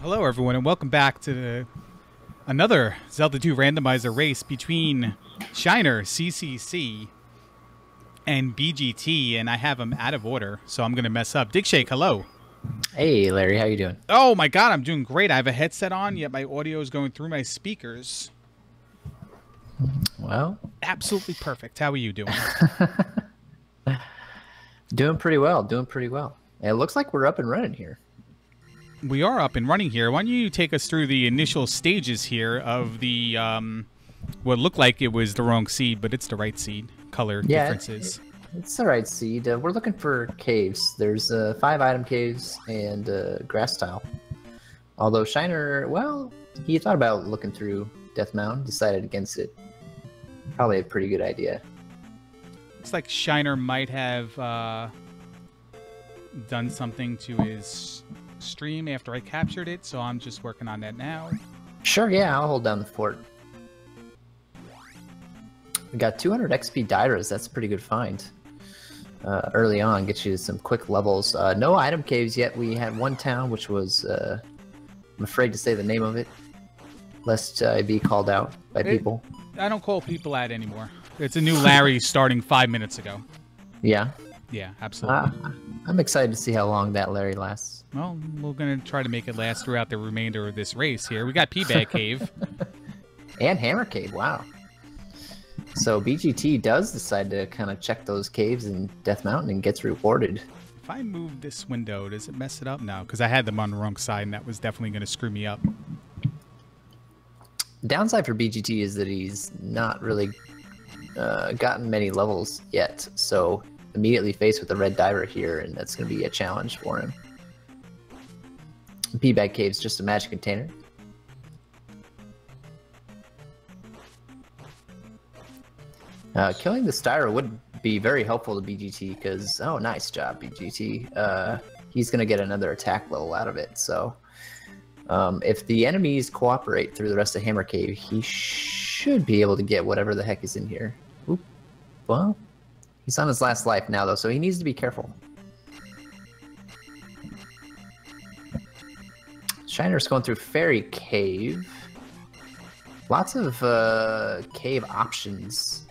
Hello, everyone, and welcome back to another Zelda 2 randomizer race between ShinerCCC and BGT, and I have them out of order, so I'm going to mess up. Digshake, hello. Hey, Larry, how you doing? Oh, my God, I'm doing great. I have a headset on, yet my audio is going through my speakers. Well, Absolutely perfect. How are you doing? doing pretty well, doing pretty well. It looks like we're up and running here. We are up and running here. Why don't you take us through the initial stages here of the, what looked like it was the wrong seed, but it's the right seed. Color differences. It's the right seed. We're looking for caves. There's 5 item caves and grass tile. Although Shiner, well, he thought about looking through Death Mountain, decided against it. Probably a pretty good idea. Looks like Shiner might have done something to his stream after I captured it, so I'm just working on that now. Sure, yeah, I'll hold down the fort. We got 200 XP Dairas. That's a pretty good find. Early on, get you some quick levels. No item caves yet. We had one town, which was, I'm afraid to say the name of it, lest I be called out by people. I don't call people out anymore. It's a new Larry starting 5 minutes ago. Yeah? Yeah, absolutely. I'm excited to see how long that Larry lasts. Well, we're going to try to make it last throughout the remainder of this race here. We got P-Bag Cave. And Hammer Cave, wow. So BGT does decide to kind of check those caves in Death Mountain and gets rewarded. If I move this window, does it mess it up? No, because I had them on the wrong side, and that was definitely going to screw me up. Downside for BGT is that he's not really gotten many levels yet, so immediately faced with the red diver here, and that's going to be a challenge for him. P-Bag Cave's just a magic container. Killing the Styra would be very helpful to BGT because, oh, nice job, BGT. He's going to get another attack level out of it, so if the enemies cooperate through the rest of Hammer Cave, he should be able to get whatever the heck is in here. Oop. Well, he's on his last life now, though, so he needs to be careful. Shiner's going through Fairy Cave. Lots of cave options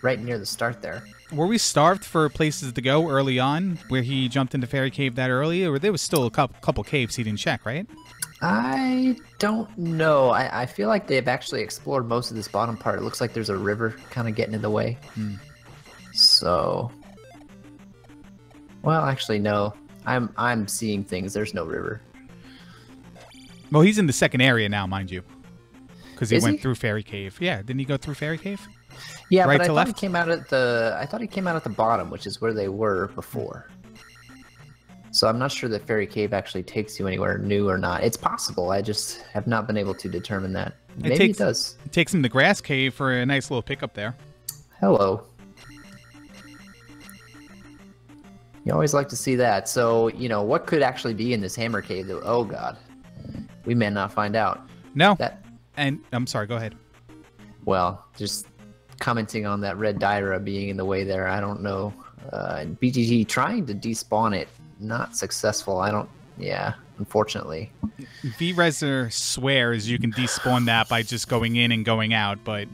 right near the start there. Were we starved for places to go early on where he jumped into Fairy Cave that early? Or there was still a couple caves he didn't check, right? I don't know. I feel like they've actually explored most of this bottom part. It looks like there's a river kind of getting in the way. So, well, actually, no. I'm seeing things. There's no river. Well, he's in the second area now, mind you. Because he Is went he? through Fairy Cave. Yeah, didn't he go through Fairy Cave? Yeah, Right but I to thought left? he came out at the. I thought he came out at the bottom, which is where they were before. So I'm not sure that Fairy Cave actually takes you anywhere new or not. It's possible. I just have not been able to determine that. Maybe it does. It takes him to Grass Cave for a nice little pickup there. Hello. You always like to see that. So, you know, what could actually be in this Hammer Cave? Though? Oh, God. We may not find out. No. That. And I'm sorry, go ahead. Well, just commenting on that red Daira being in the way there, I don't know. BGG trying to despawn it, not successful. Yeah, unfortunately. V-Reser swears you can despawn that by just going in and going out, but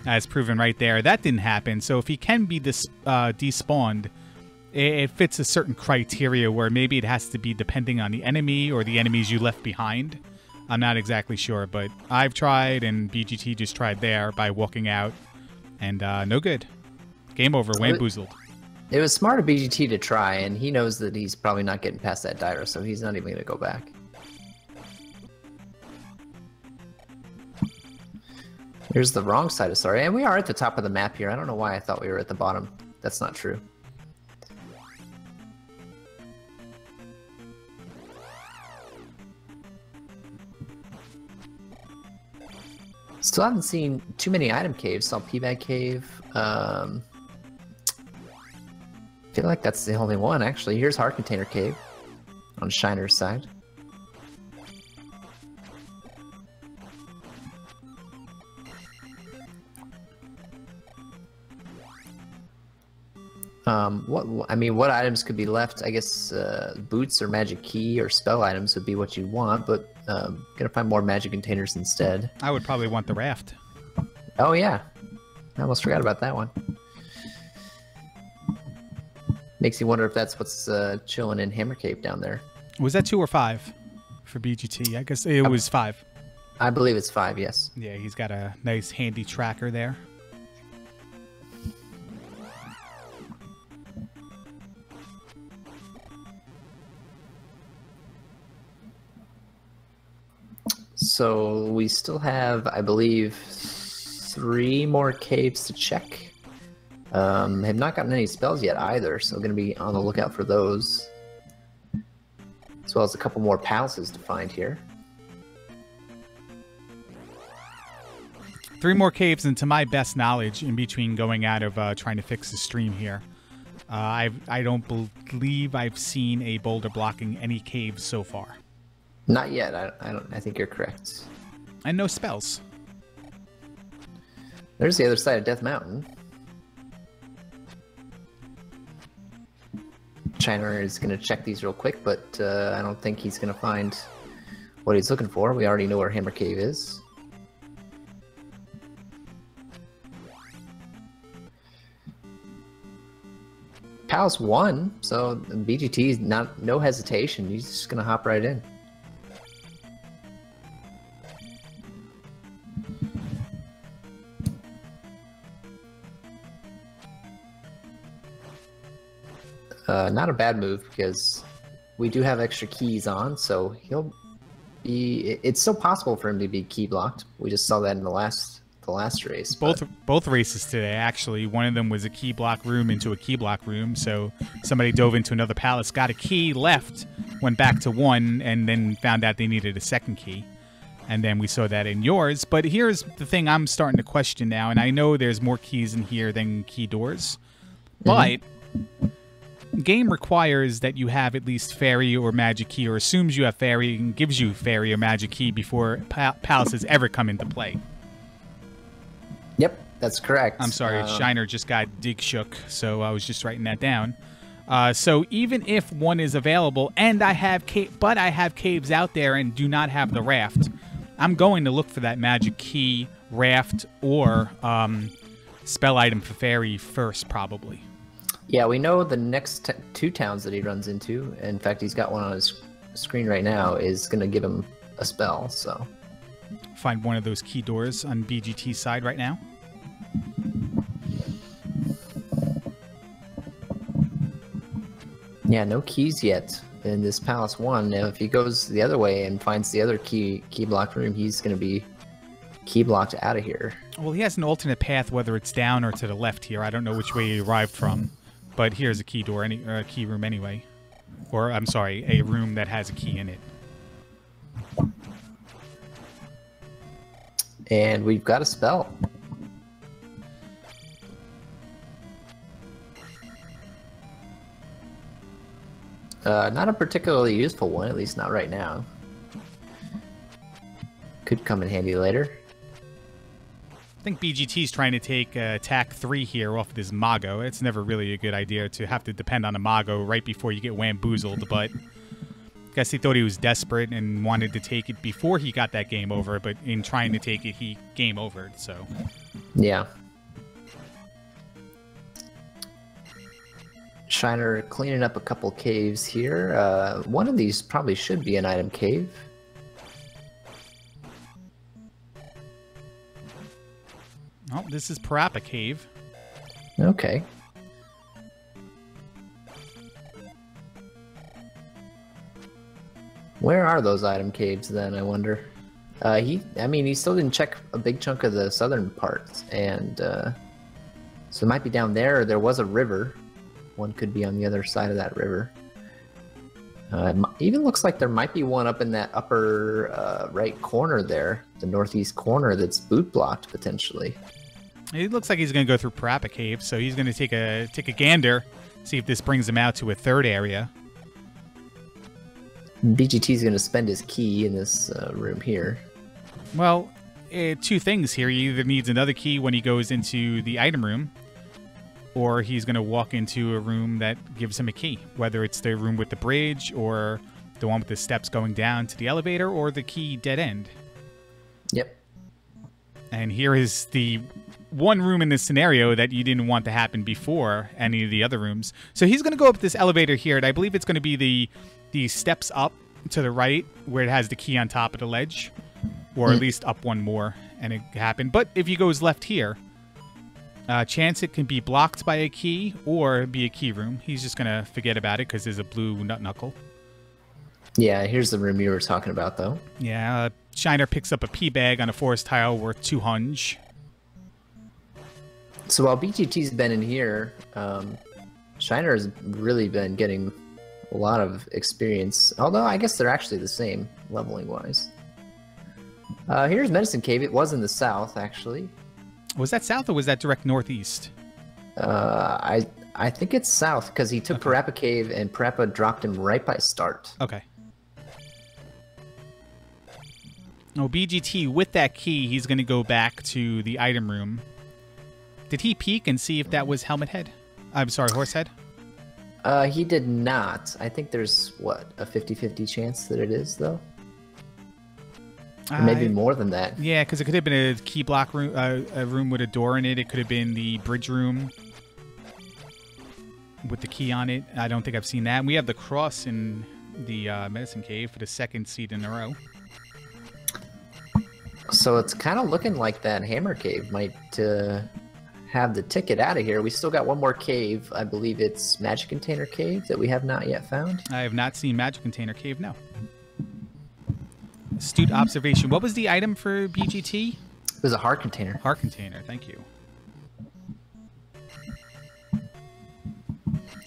as proven right there, that didn't happen. So if he can be despawned, it fits a certain criteria where maybe it has to be depending on the enemy or the enemies you left behind. I'm not exactly sure, but I've tried, and BGT just tried there by walking out, and no good. Game over, wamboozled. It was smart of BGT to try, and he knows that he's probably not getting past that Daira, so he's not even going to go back. Here's the wrong side of Sorry, and we are at the top of the map here. I don't know why I thought we were at the bottom. That's not true. Still haven't seen too many item caves. Saw P-Bag Cave. I feel like that's the only one, actually. Here's Heart Container Cave on Shiner's side. What items could be left? I guess boots or magic key or spell items would be what you want, but gonna find more magic containers instead. I would probably want the raft. Oh yeah, I almost forgot about that one. Makes you wonder if that's what's chilling in Hammer Cave down there. Was that 2 or 5 for BGT? I guess it was 5. I believe it's 5, yes. Yeah, he's got a nice handy tracker there. So we still have, I believe, 3 more caves to check. Have not gotten any spells yet either, so going to be on the lookout for those. As well as a couple more palaces to find here. 3 more caves, and to my best knowledge, in between going out of trying to fix the stream here, I don't believe I've seen a boulder blocking any caves so far. Not yet. I think you're correct. And no spells. There's the other side of Death Mountain. Shiner is going to check these real quick, but I don't think he's going to find what he's looking for. We already know where Hammer Cave is. Palace 1, so BGT is no hesitation. He's just going to hop right in. Not a bad move because we do have extra keys on, so he'll be. It's still possible for him to be key blocked. We just saw that in the last race. Both races today, actually. One of them was a key block room into a key block room, so somebody dove into another palace, got a key, left, went back to 1, and then found out they needed a second key. And then we saw that in yours. But here's the thing I'm starting to question now, and I know there's more keys in here than key doors, but game requires that you have at least fairy or magic key, or assumes you have fairy and gives you fairy or magic key before palaces ever come into play. Yep, that's correct. I'm sorry, Shiner just got dig shook, so I was just writing that down. So even if one is available, and I have caves out there and do not have the raft, I'm going to look for that magic key, raft, or spell item for fairy first, probably. Yeah, we know the next 2 towns that he runs into. In fact, he's got one on his screen right now, is going to give him a spell, so. Find one of those key doors on BGT's side right now. Yeah, no keys yet in this Palace 1. Now, if he goes the other way and finds the other key blocked room, he's going to be key blocked out of here. Well, he has an alternate path, whether it's down or to the left here. I don't know which way he arrived from, but here's a key door, a key room anyway. Or, I'm sorry, a room that has a key in it. And we've got a spell. Not a particularly useful one, at least not right now. Could come in handy later. I think BGT's trying to take attack 3 here off of this Mago. It's never really a good idea to have to depend on a Mago right before you get wamboozled, but I guess he thought he was desperate and wanted to take it before he got that game over, but in trying to take it, he game overed, so. Yeah. Shiner cleaning up a couple caves here. One of these probably should be an item cave. Oh, this is Parappa Cave. Okay. Where are those item caves then, I wonder? He still didn't check a big chunk of the southern parts, and so it might be down there, or there was a river. One could be on the other side of that river. It even looks like there might be one up in that upper right corner there, the northeast corner, that's boot blocked potentially. It looks like he's going to go through Parappa Cave, so he's going to take a gander, see if this brings him out to a third area. BGT's going to spend his key in this room here. Well, 2 things here. He either needs another key when he goes into the item room, or he's going to walk into a room that gives him a key, whether it's the room with the bridge or the one with the steps going down to the elevator or the key dead end. Yep. And here is the one room in this scenario that you didn't want to happen before any of the other rooms. So he's going to go up this elevator here, and I believe it's going to be the steps up to the right where it has the key on top of the ledge, or at least up one more, and it happened. But if he goes left here, chance it can be blocked by a key or be a key room. He's just going to forget about it because there's a blue nut knuckle. Yeah, here's the room you were talking about, though. Yeah, Shiner picks up a pea bag on a forest tile worth 2 hunch. So while BGT's been in here, Shiner has really been getting a lot of experience. Although I guess they're actually the same leveling-wise. Here's Medicine Cave. It was in the south, actually. Was that south or was that direct northeast? I think it's south because he took Parappa Cave and Parappa dropped him right by start. Okay. Oh, BGT, with that key, he's going to go back to the item room. Did he peek and see if that was Helmet Head? I'm sorry, Horse Head? He did not. I think there's, what, a 50-50 chance that it is, though? Or maybe more than that. Yeah, because it could have been a key block room, a room with a door in it. It could have been the bridge room with the key on it. I don't think I've seen that. And we have the cross in the Medicine Cave for the second seed in a row. So it's kind of looking like that Hammer Cave might have the ticket out of here. We still got one more cave. I believe it's Magic Container Cave that we have not yet found. I have not seen Magic Container Cave, no. Astute observation. What was the item for BGT? It was a heart container. Heart container, thank you.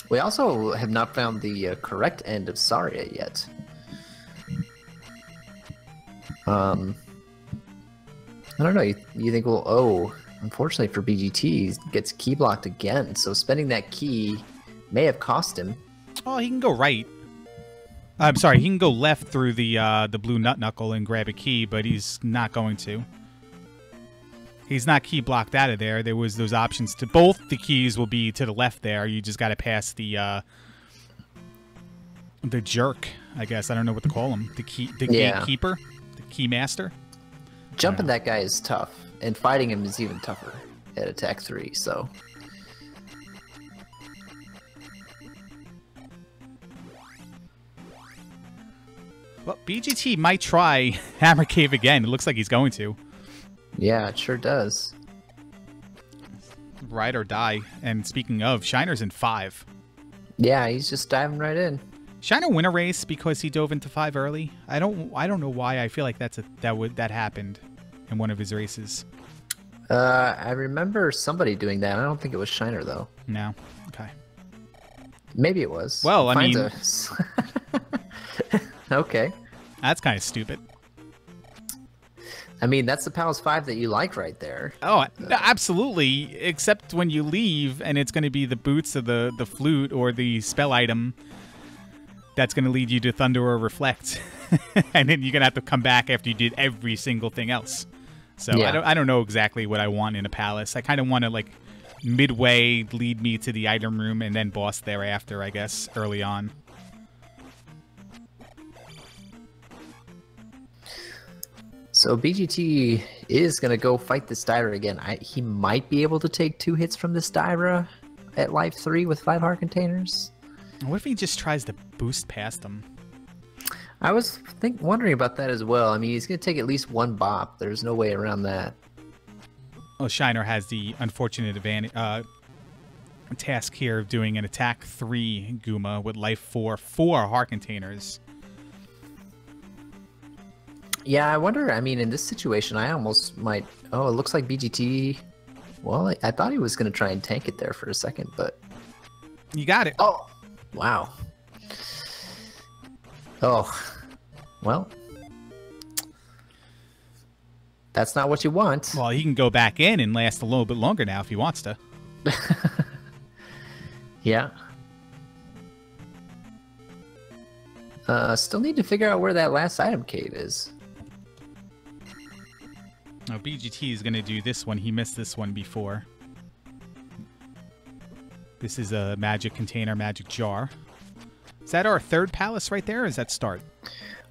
We also have not found the correct end of Saria yet. I don't know. You think, well, oh, unfortunately for BGT, he gets key blocked again. So spending that key may have cost him. Oh, he can go right. I'm sorry, he can go left through the blue nut knuckle and grab a key, but he's not going to. He's not key blocked out of there. There was those options to both the keys will be to the left there. You just got to pass the jerk, I guess. I don't know what to call him. The gatekeeper, the key master. Jumping that guy is tough, and fighting him is even tougher at attack 3. So. Well, BGT might try Hammer Cave again. It looks like he's going to. Yeah, it sure does. Ride or die. And speaking of, Shiner's in 5. Yeah, he's just diving right in. Shiner win a race because he dove into 5 early. I don't know why. I feel like that happened in one of his races. I remember somebody doing that. I don't think it was Shiner though. No. Okay. Maybe it was. Well, I mean. Okay. That's kind of stupid. I mean, that's the Palace 5 that you like right there. Oh, absolutely. Except when you leave and it's going to be the boots of the flute or the spell item that's going to lead you to Thunder or Reflect. And then you're going to have to come back after you did every single thing else. So yeah. I don't know exactly what I want in a palace. I kind of want to, like, midway lead me to the item room and then boss thereafter, I guess, early on. So BGT is going to go fight this Dyra again. He might be able to take 2 hits from this Dyra at Life 3 with 5 heart containers. What if he just tries to boost past them? I was wondering about that as well. I mean, he's going to take at least 1 bop. There's no way around that. Well, Shiner has the unfortunate task here of doing an attack 3 Guma with Life 4 heart containers. Yeah, I wonder, I mean, in this situation, I almost might... Oh, it looks like BGT... Well, I thought he was going to try and tank it there for a second, but... You got it. Oh, wow. Oh, well... That's not what you want. Well, he can go back in and last a little bit longer now if he wants to. Yeah. Still need to figure out where that last item cave is. Oh, BGT is going to do this one. He missed this one before. This is a magic container, magic jar. Is that our third palace right there, or is that start?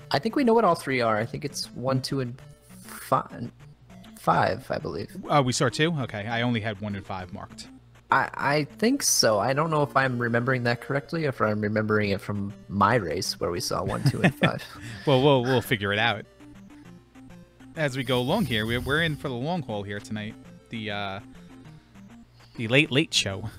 I think we know what all three are. I think it's 1, 2, and 5, I believe. Oh, we saw 2? Okay, I only had 1 and 5 marked. I think so. I don't know if I'm remembering that correctly, or if I'm remembering it from my race where we saw 1, 2, and 5. Well, we'll figure it out as we go along here. We're in for the long haul here tonight. The late show.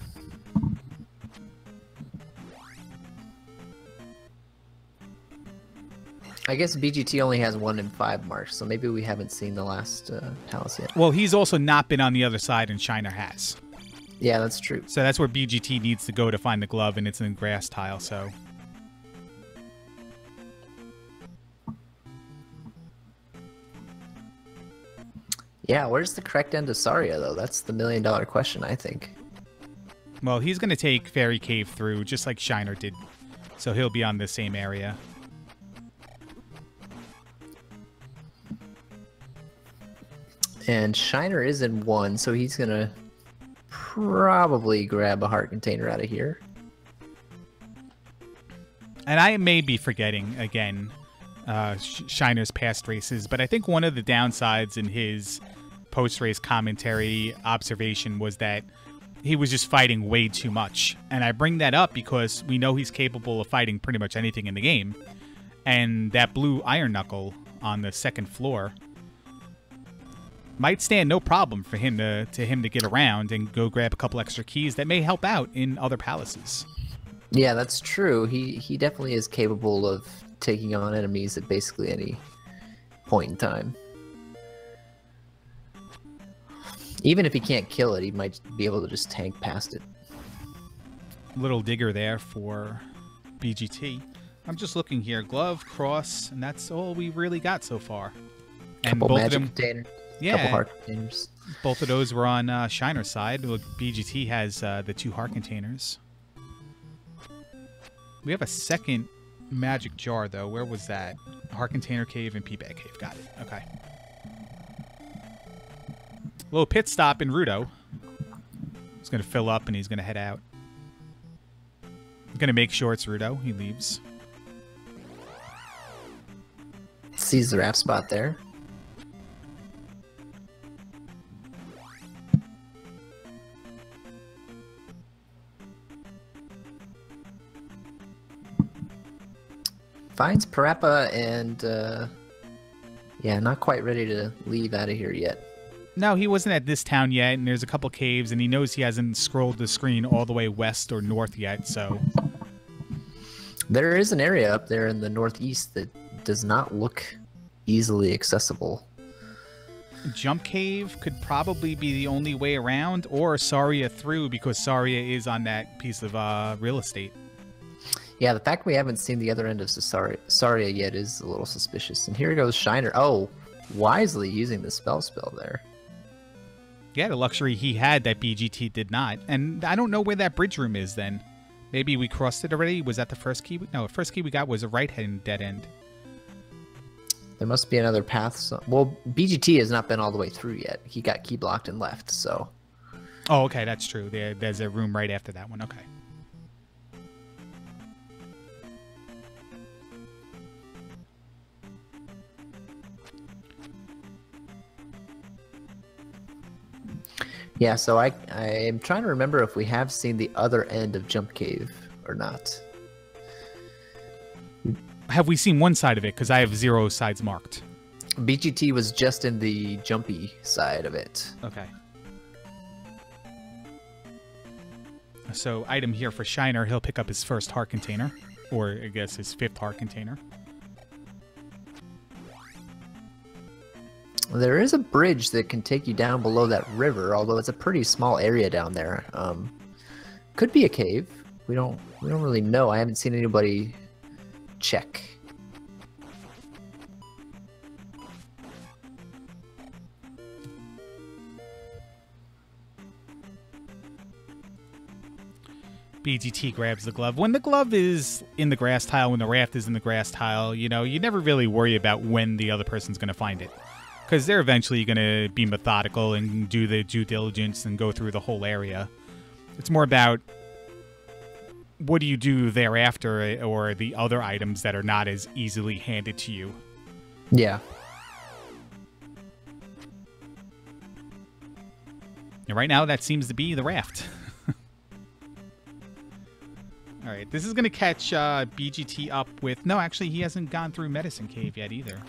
I guess BGT only has 1 and 5 marks, so maybe we haven't seen the last palace yet. Well, he's also not been on the other side, and Shiner has. Yeah, that's true. So that's where BGT needs to go to find the glove, and it's in the grass tile, so... Yeah, where's the correct end of Saria, though? That's the million-dollar question, I think. Well, he's going to take Fairy Cave through, just like Shiner did. So he'll be on the same area. And Shiner is in 1, so he's going to probably grab a heart container out of here. And I may be forgetting, again, Shiner's past races, but I think one of the downsides in his post-race commentary observation was that he was just fighting way too much. And I bring that up because we know he's capable of fighting pretty much anything in the game. And that blue iron knuckle on the second floor might stand no problem for him to get around and go grab a couple extra keys that may help out in other palaces. Yeah, that's true. He definitely is capable of taking on enemies at basically any point in time. Even if he can't kill it, he might be able to just tank past it. Little digger there for BGT. I'm just looking here. Glove, cross, and that's all we really got so far. And couple both magic of them, containers. yeah, Couple heart containers. Both of those were on Shiner's side. Look, BGT has the 2 heart containers. We have a second magic jar, though. Where was that? Heart container cave and P-bag cave. Got it. Okay. Little pit stop in Rudo. He's going to fill up and he's going to head out. I'm going to make sure it's Rudo. He leaves. Sees the wrap spot there. Finds Parappa and, yeah, not quite ready to leave out of here yet. No, he wasn't at this town yet, and there's a couple caves, and he knows he hasn't scrolled the screen all the way west or north yet, so... There is an area up there in the northeast that does not look easily accessible. Jump cave could probably be the only way around, or Saria through, because Saria is on that piece of real estate. Yeah, the fact we haven't seen the other end of Saria yet is a little suspicious. And here goes Shiner. Oh, wisely using the spell there. Yeah, the luxury he had that BGT did not. And I don't know where that bridge room is then. Maybe we crossed it already? Was that the first key? No, the first key we got was a right-hand dead end. There must be another path. Well, BGT has not been all the way through yet. He got key blocked and left, so... Oh, okay, that's true. There's a room right after that one. Okay. Yeah, so I am trying to remember if we have seen the other end of Jump Cave or not. Have we seen one side of it? Because I have 0 sides marked. BGT was just in the jumpy side of it. Okay. So item here for Shiner, he'll pick up his first heart container. Or I guess his 5th heart container. There is a bridge that can take you down below that river, although it's a pretty small area down there. Could be a cave. We don't really know. I haven't seen anybody check. BGT grabs the glove. When the glove is in the grass tile, when the raft is in the grass tile, you know, you never really worry about when the other person's going to find it. Because they're eventually going to be methodical and do the due diligence and go through the whole area. It's more about what do you do thereafter, or the other items that are not as easily handed to you? Yeah. And right now, that seems to be the raft. All right, this is going to catch BGT up with... No, actually, he hasn't gone through Medicine Cave yet either.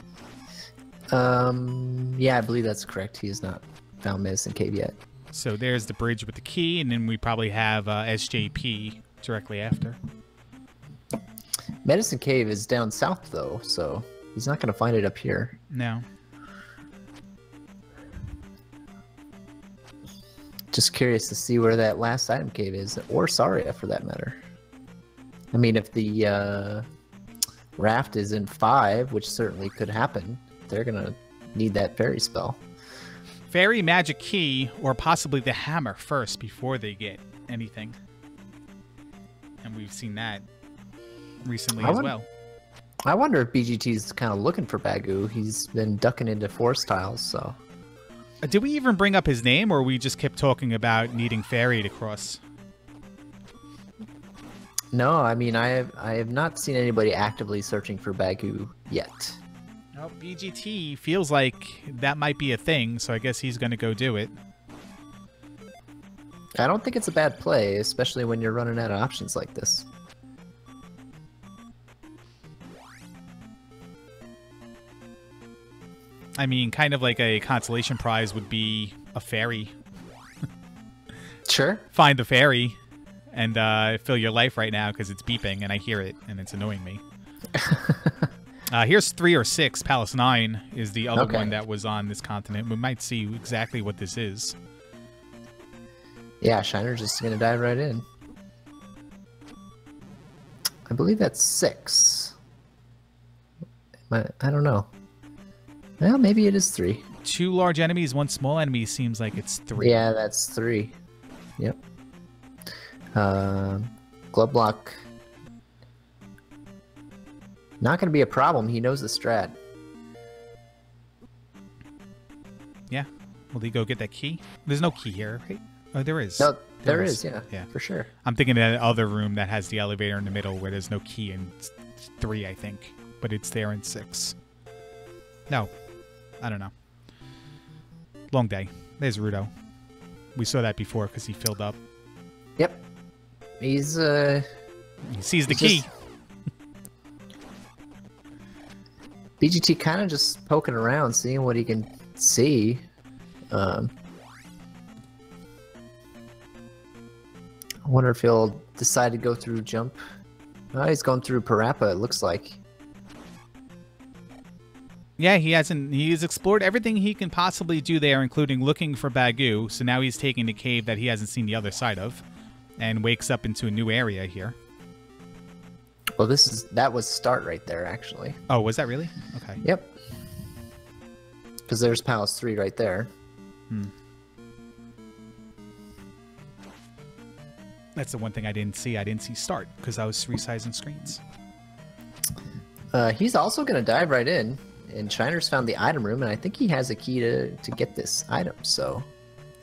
Yeah, I believe that's correct. He has not found Medicine Cave yet. So there's the bridge with the key, and then we probably have SJP directly after. Medicine Cave is down south, though, so he's not going to find it up here. No. Just curious to see where that last item cave is, or Saria for that matter. I mean, if the raft is in 5, which certainly could happen, they're going to need that fairy spell. Fairy, magic key, or possibly the hammer first before they get anything. And we've seen that recently as well. I wonder if BGT's kind of looking for Bagu. He's been ducking into forest tiles, so... Did we even bring up his name, or we just kept talking about needing fairy to cross? No, I mean, I have not seen anybody actively searching for Bagu yet. No, BGT feels like that might be a thing, so I guess he's going to go do it. I don't think it's a bad play, especially when you're running out of options like this. I mean, kind of like a consolation prize would be a fairy. Sure. Find the fairy and fill your life right now because it's beeping and I hear it and it's annoying me. Here's 3 or 6. Palace 9 is the other one that was on this continent. We might see exactly what this is. Yeah, Shiner's just going to dive right in. I believe that's 6. I don't know. Well, maybe it is 3. 2 large enemies, 1 small enemy seems like it's 3. Yeah, that's 3. Yep. Glove block. Not going to be a problem. He knows the strat. Yeah. Will he go get that key? There's no key here, right? Oh, there is. No, there is, yeah, for sure. I'm thinking of that other room that has the elevator in the middle where there's no key in 3, I think. But it's there in 6. No. I don't know. Long day. There's Rudo. We saw that before because he filled up. Yep. He's, He sees the key. BGT kind of just poking around, seeing what he can see. I wonder if he'll decide to go through jump. Oh, he's going through Parappa, it looks like. Yeah, he's explored everything he can possibly do there, including looking for Bagu. So now he's taking the cave that he hasn't seen the other side of and wakes up into a new area here. Well, that was start right there, actually. Oh, was that really? Okay. Yep. Because there's Palace 3 right there. That's the one thing I didn't see. I didn't see start because I was resizing screens. He's also going to dive right in. And Shiner's found the item room, and I think he has a key to get this item, so...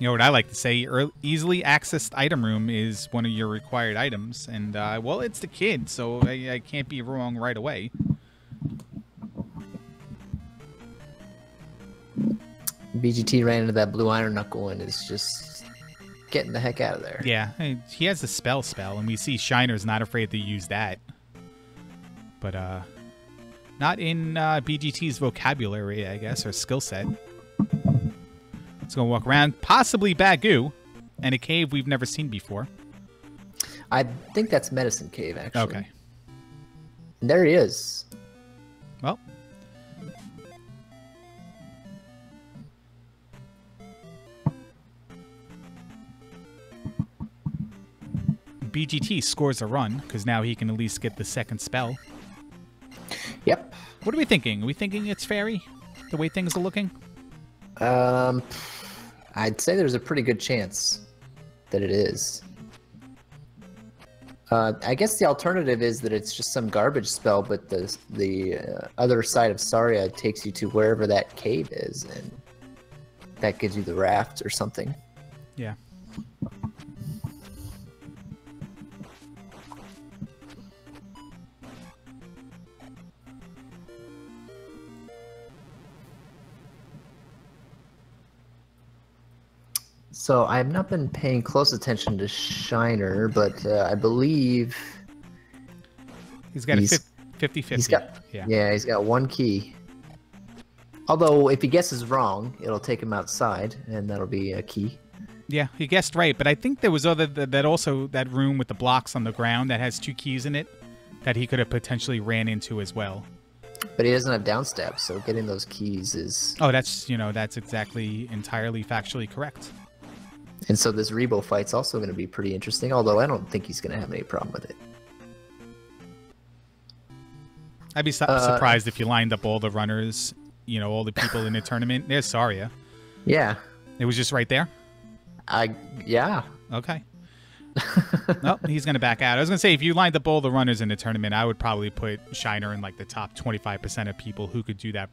You know what I like to say? Easily accessed item room is one of your required items. And, well, it's the kid, so I can't be wrong right away. BGT ran into that blue iron knuckle and is just getting the heck out of there. Yeah, he has the spell, and we see Shiner's not afraid to use that. But, not in BGT's vocabulary, I guess, or skill set. Let's go walk around. Possibly Bagu, and a cave we've never seen before. I think that's Medicine Cave, actually. Okay. And there he is. Well. BGT scores a run, because now he can at least get the second spell. Yep. What are we thinking? Are we thinking it's fairy? The way things are looking? I'd say there's a pretty good chance that it is. I guess the alternative is that it's just some garbage spell, but the other side of Saria takes you to wherever that cave is, and that gives you the raft or something. Yeah. So I have not been paying close attention to Shiner, but I believe He's got a 50-50. He's got, yeah, he's got one key. Although if he guesses wrong, it'll take him outside, and that'll be a key. Yeah, he guessed right, but I think there was that room with the blocks on the ground that has 2 keys in it that he could have potentially ran into as well. But he doesn't have downstab, so getting those keys is... Oh, that's exactly entirely factually correct. And so this Rebo fight's also going to be pretty interesting, although I don't think he's going to have any problem with it. I'd be surprised if you lined up all the runners, all the people in the tournament. There's Saria. Yeah. It was just right there? Yeah. Okay. Nope, he's going to back out. I was going to say, if you lined up all the runners in the tournament, I would probably put Shiner in like the top 25% of people who could do that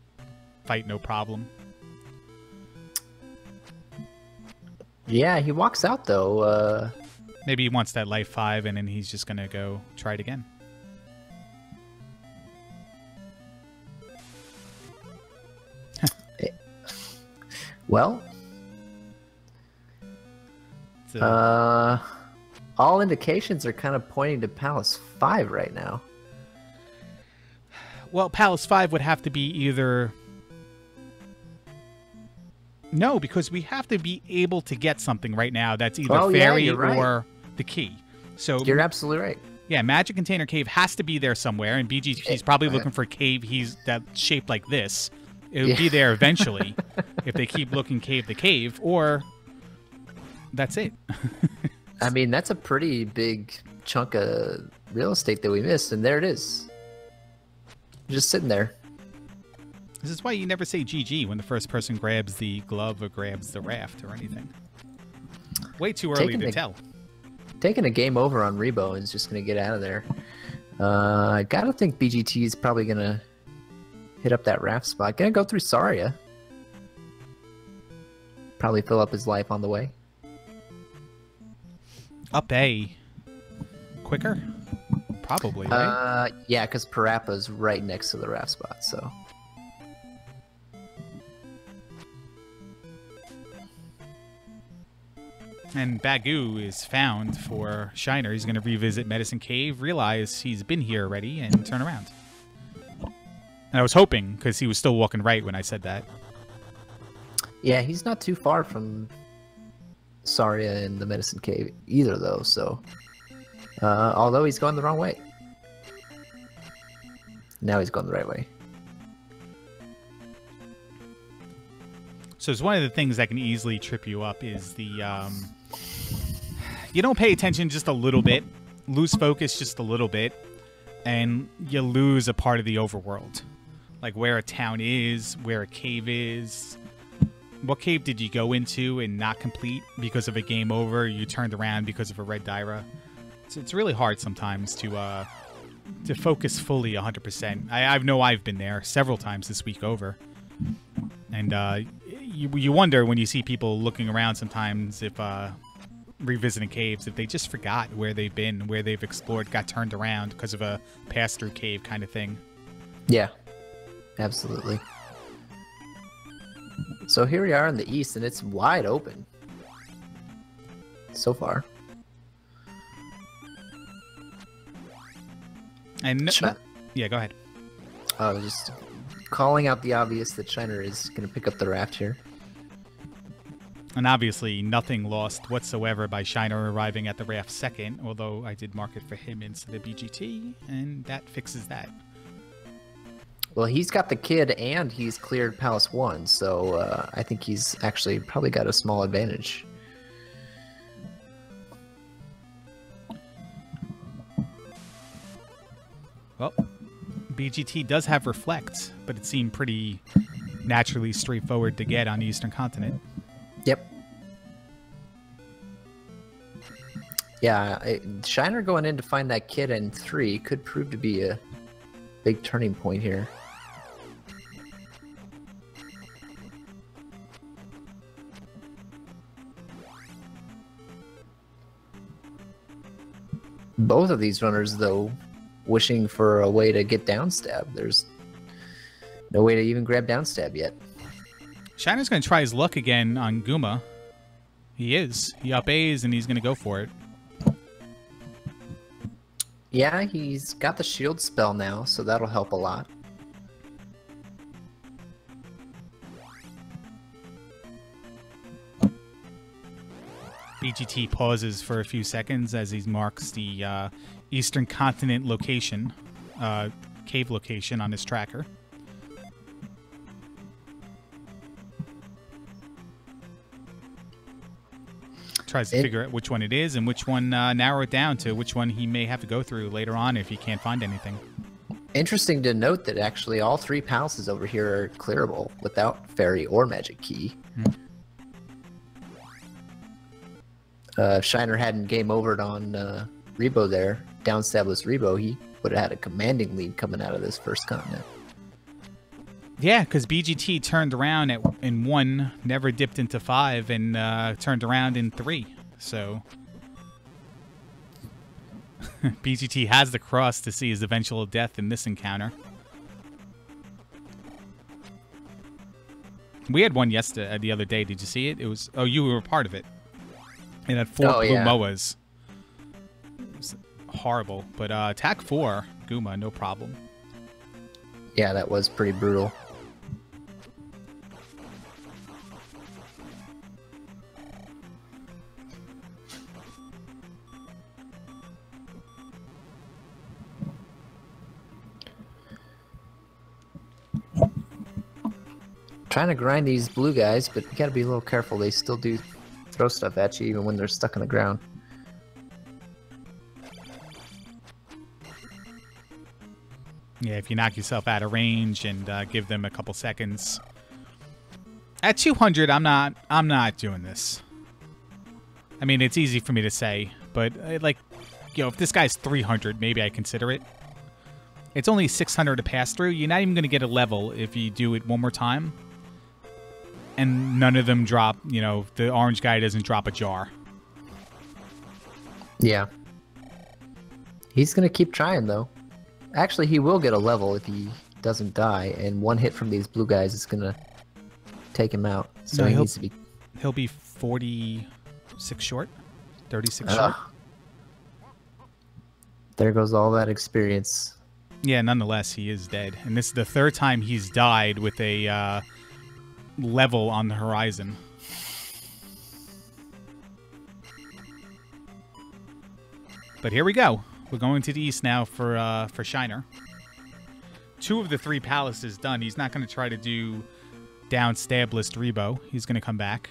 fight no problem. Yeah, he walks out though. Maybe he wants that life 5 and then he's just going to go try it again. Well, all indications are kind of pointing to Palace 5 right now. Well, Palace 5 would have to be either... No, because we have to be able to get something right now that's either fairy or the key. So you're absolutely right. Yeah, Magic Container Cave has to be there somewhere, and BGT's probably looking for a cave that's shaped like this. It would be there eventually if they keep looking cave to cave, or that's it. I mean, that's a pretty big chunk of real estate that we missed, and there it is. Just sitting there. This is why you never say GG when the first person grabs the glove or grabs the raft or anything. Way too early to tell. Taking a game over on Rebo is just going to get out of there. I gotta think BGT is probably going to hit up that raft spot. Gonna go through Saria. Probably fill up his life on the way. Up A quicker? Probably, right? Yeah, because Parappa's right next to the raft spot, so... And Bagu is found for Shiner. He's going to revisit Medicine Cave, realize he's been here already, and turn around. And I was hoping, because he was still walking right when I said that. Yeah, he's not too far from Saria and the Medicine Cave either, though, so... although he's going the wrong way. Now he's going the right way. So it's one of the things that can easily trip you up is the... you don't pay attention just a little bit, lose focus just a little bit, and you lose a part of the overworld. Like where a town is, where a cave is. What cave did you go into and not complete because of a game over? You turned around because of a red Dyra. It's really hard sometimes to focus fully 100%. I know I've been there several times this week over. And you wonder when you see people looking around sometimes if revisiting caves, if they just forgot where they've been, where they've explored, got turned around because of a pass-through cave kind of thing. Yeah, absolutely. So here we are in the east, and it's wide open so far. And yeah, go ahead. I was just calling out the obvious that Shiner is going to pick up the raft here. And obviously nothing lost whatsoever by Shiner arriving at the raft second, although I did mark it for him instead of BGT, and that fixes that. Well, he's got the kid and he's cleared Palace 1, so I think he's actually probably got a small advantage. Well, BGT does have Reflect, but it seemed pretty naturally straightforward to get on the Eastern Continent. Yep. Yeah, Shiner going in to find that kid in 3 could prove to be a big turning point here. Both of these runners, though, wishing for a way to get downstab. There's no way to even grab downstab yet. Shiner's going to try his luck again on Guma. He is. He up A's and he's going to go for it. Yeah, he's got the shield spell now, so that'll help a lot. BGT pauses for a few seconds as he marks the Eastern Continent location, cave location on his tracker. Tries to figure out which one it is and which one, narrow it down to which one he may have to go through later on if he can't find anything. Interesting to note that actually all 3 palaces over here are clearable without fairy or magic key. If Shiner hadn't game overed on Rebo there, downstabbless Rebo, he would have had a commanding lead coming out of this first continent. Yeah, because BGT turned around in 1, never dipped into 5, and turned around in 3. So BGT has the cross to see his eventual death in this encounter. We had one yesterday, the other day. Did you see it? It was you were a part of it. It had 4 blue Moas. It was horrible, but attack 4 Guma, no problem. Yeah, that was pretty brutal. Trying to grind these blue guys, but you gotta be a little careful. They still do throw stuff at you even when they're stuck in the ground. Yeah, if you knock yourself out of range and give them a couple seconds. At 200, I'm not doing this. I mean, it's easy for me to say, but like, you know, if this guy's 300, maybe I consider it. It's only 600 to pass through. You're not even going to get a level if you do it one more time. And none of them drop, you know, the orange guy doesn't drop a jar. Yeah. He's going to keep trying, though. Actually, he will get a level if he doesn't die, and 1 hit from these blue guys is going to take him out. So no, he needs to be... He'll be 46 short? 36 short? There goes all that experience. Yeah, nonetheless, he is dead. And this is the 3rd time he's died with a... level on the horizon. But here we go. We're going to the east now for Shiner. 2 of the 3 palaces done. He's not going to try to do down stablist Rebo. He's going to come back.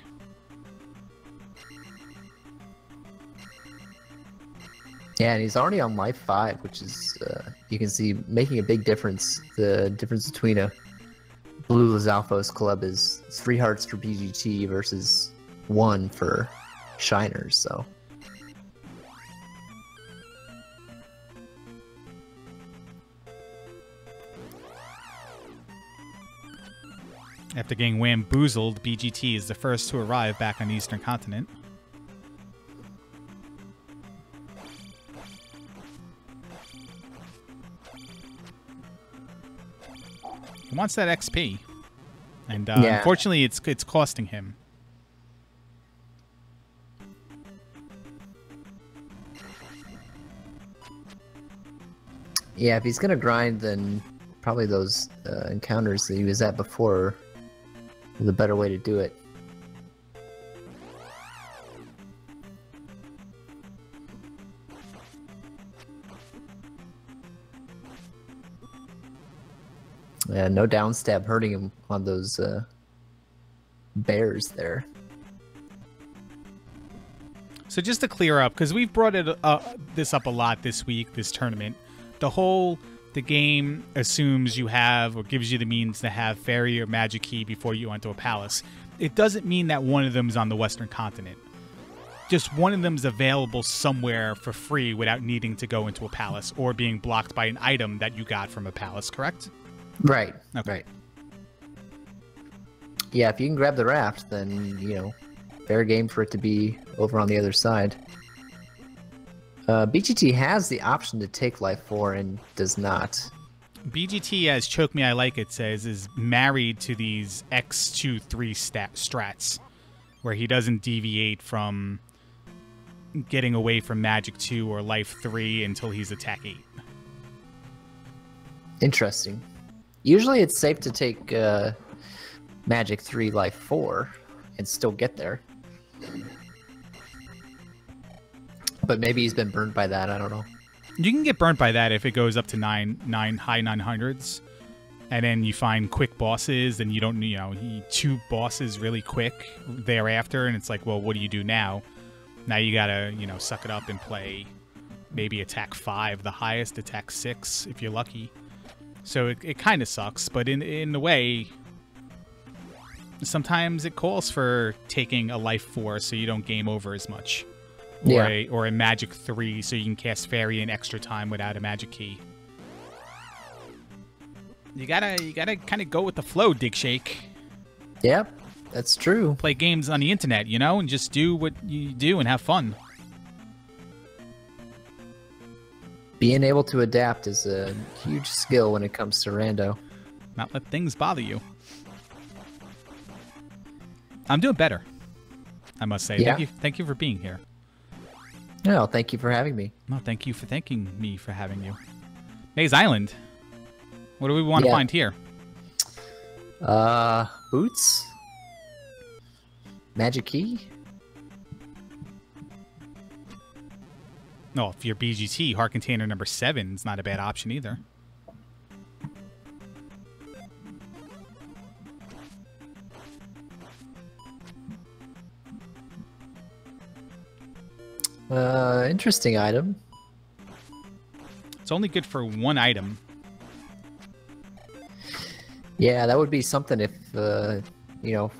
Yeah, and he's already on life 5, which is, you can see, making a big difference. The difference between a Blue Lizalfos club is 3 hearts for BGT versus 1 for Shiners, so. After getting wamboozled, BGT is the first to arrive back on the Eastern Continent. He wants that XP, and yeah. Unfortunately, it's costing him. Yeah, if he's gonna grind, then probably those encounters that he was at before are the better way to do it. Yeah, no downstab hurting him on those bears there. So just to clear up, because we've brought this up a lot this week, this tournament, the game assumes you have or gives you the means to have fairy or magic key before you enter a palace. It doesn't mean that one of them is on the Western Continent. Just one of them is available somewhere for free without needing to go into a palace or being blocked by an item that you got from a palace, correct? Right. Okay. Right. Yeah, if you can grab the raft, then, you know, fair game for it to be over on the other side. BGT has the option to take life 4 and does not. BGT, as Choke Me I Like It says, is married to these X2-3 strats, where he doesn't deviate from getting away from Magic 2 or Life 3 until he's Attack 8. Interesting. Usually it's safe to take Magic 3, Life 4 and still get there. But maybe he's been burned by that, I don't know. You can get burnt by that if it goes up to high 900s. And then you find quick bosses, and you don't, you know, 2 bosses really quick thereafter, and it's like, well, what do you do now? Now you gotta, you know, suck it up and play maybe Attack 5, the highest, Attack 6, if you're lucky. So it kind of sucks, but in a way, sometimes it calls for taking a Life 4 so you don't game over as much. Or a Magic 3 so you can cast Fairy in extra time without a Magic Key. You gotta kind of go with the flow, Dig Shake. Yep, that's true. Play games on the internet, you know, and just do what you do and have fun. Being able to adapt is a huge skill when it comes to rando. Not let things bother you. I'm doing better, I must say. Yeah. Thank you for being here. No, thank you for having me. No, thank you for thanking me for having you. Maze Island. What do we want to find here? Boots? Magic Key? No, if you're BGT, Heart Container number 7 is not a bad option either. Interesting item. It's only good for 1 item. Yeah, that would be something if, you know,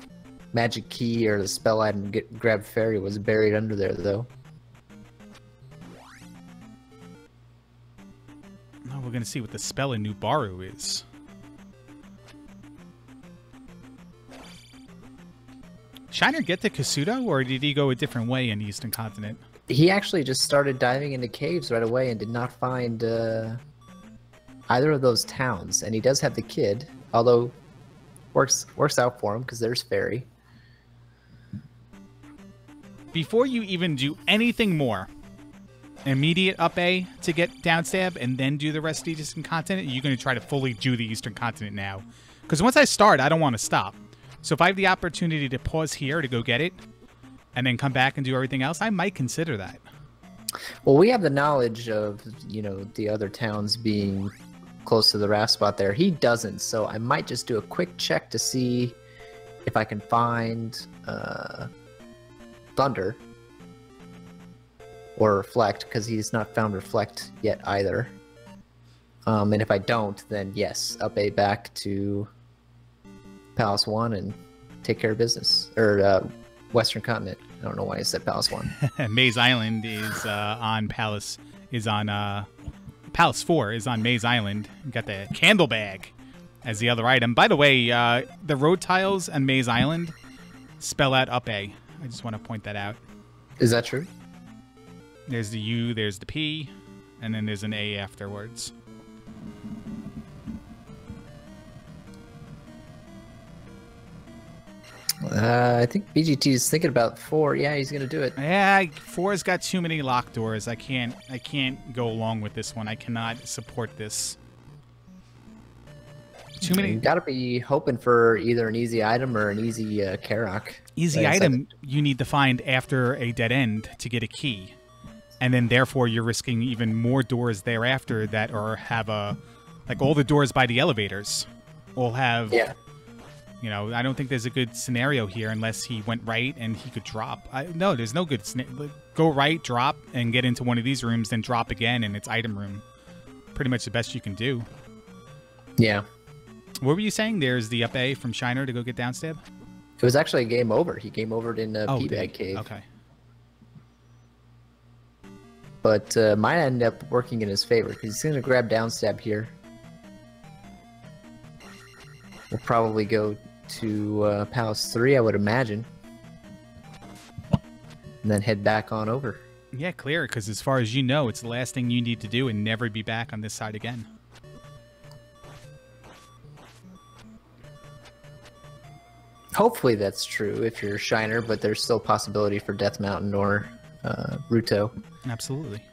Magic Key or the spell item grab Fairy was buried under there, though. Oh, we're going to see what the spell in Nubaru is. Shiner get to Kasuto, or did he go a different way in the Eastern Continent? He actually just started diving into caves right away and did not find either of those towns. And he does have the kid, although works out for him because there's Fairy. Before you even do anything more, immediate up A to get downstab and then do the rest of the Eastern Continent, you're going to try to fully do the Eastern Continent now. Because once I start, I don't want to stop. So if I have the opportunity to pause here to go get it, and then come back and do everything else, I might consider that. Well, we have the knowledge of, you know, the other towns being close to the raft spot there. He doesn't, so I might just do a quick check to see if I can find Thunder or Reflect, because he's not found Reflect yet either. And if I don't, then yes, up A back to Palace 1 and take care of business. Or Western Continent. I don't know why I said Palace 1. Maze Island is on Palace. Palace 4 is on Maze Island. You got the candle bag as the other item. By the way, the road tiles on Maze Island spell out up A. I just want to point that out. Is that true? There's the U, there's the P, and then there's an A afterwards. I think BGT is thinking about 4. Yeah, he's gonna do it. Yeah, 4's got too many locked doors. I can't go along with this one. I cannot support this. Too many. You gotta be hoping for either an easy item or an easy Karok. Easy item you need to find after a dead end to get a key, and then therefore you're risking even more doors thereafter that have like all the doors by the elevators all have. Yeah. You know, I don't think there's a good scenario here unless he went right and he could drop. No, there's no good scenario. Go right, drop, and get into one of these rooms, then drop again, and it's item room. Pretty much the best you can do. Yeah. What were you saying? There's the up A from Shiner to go get downstab? It was actually a game over. He game overed in P-Bag Cave. Okay. But might end up working in his favor because he's going to grab downstab here. We'll probably go to Palace 3, I would imagine. And then head back on over. Yeah, clear, because as far as you know, it's the last thing you need to do and never be back on this side again. Hopefully that's true if you're Shiner, but there's still possibility for Death Mountain or Ruto. Absolutely.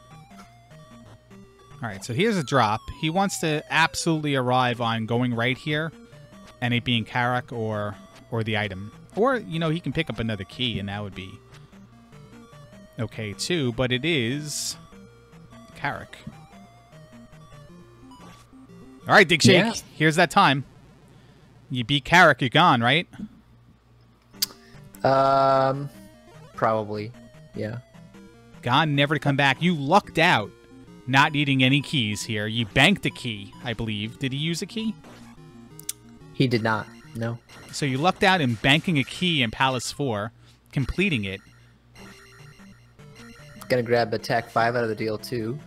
All right, so here's a drop. He wants to absolutely arrive on going right here, and it being Karak or the item. Or, you know, he can pick up another key, and that would be okay too, but it is Karak. All right, Dig Shake, Yeah. Here's that time. You beat Karak, you're gone, right? Probably, yeah. Gone, never to come back. You lucked out not needing any keys here. You banked a key, I believe. Did he use a key? He did not, no. So you lucked out in banking a key in Palace 4, completing it. Gonna grab attack 5 out of the deal, too.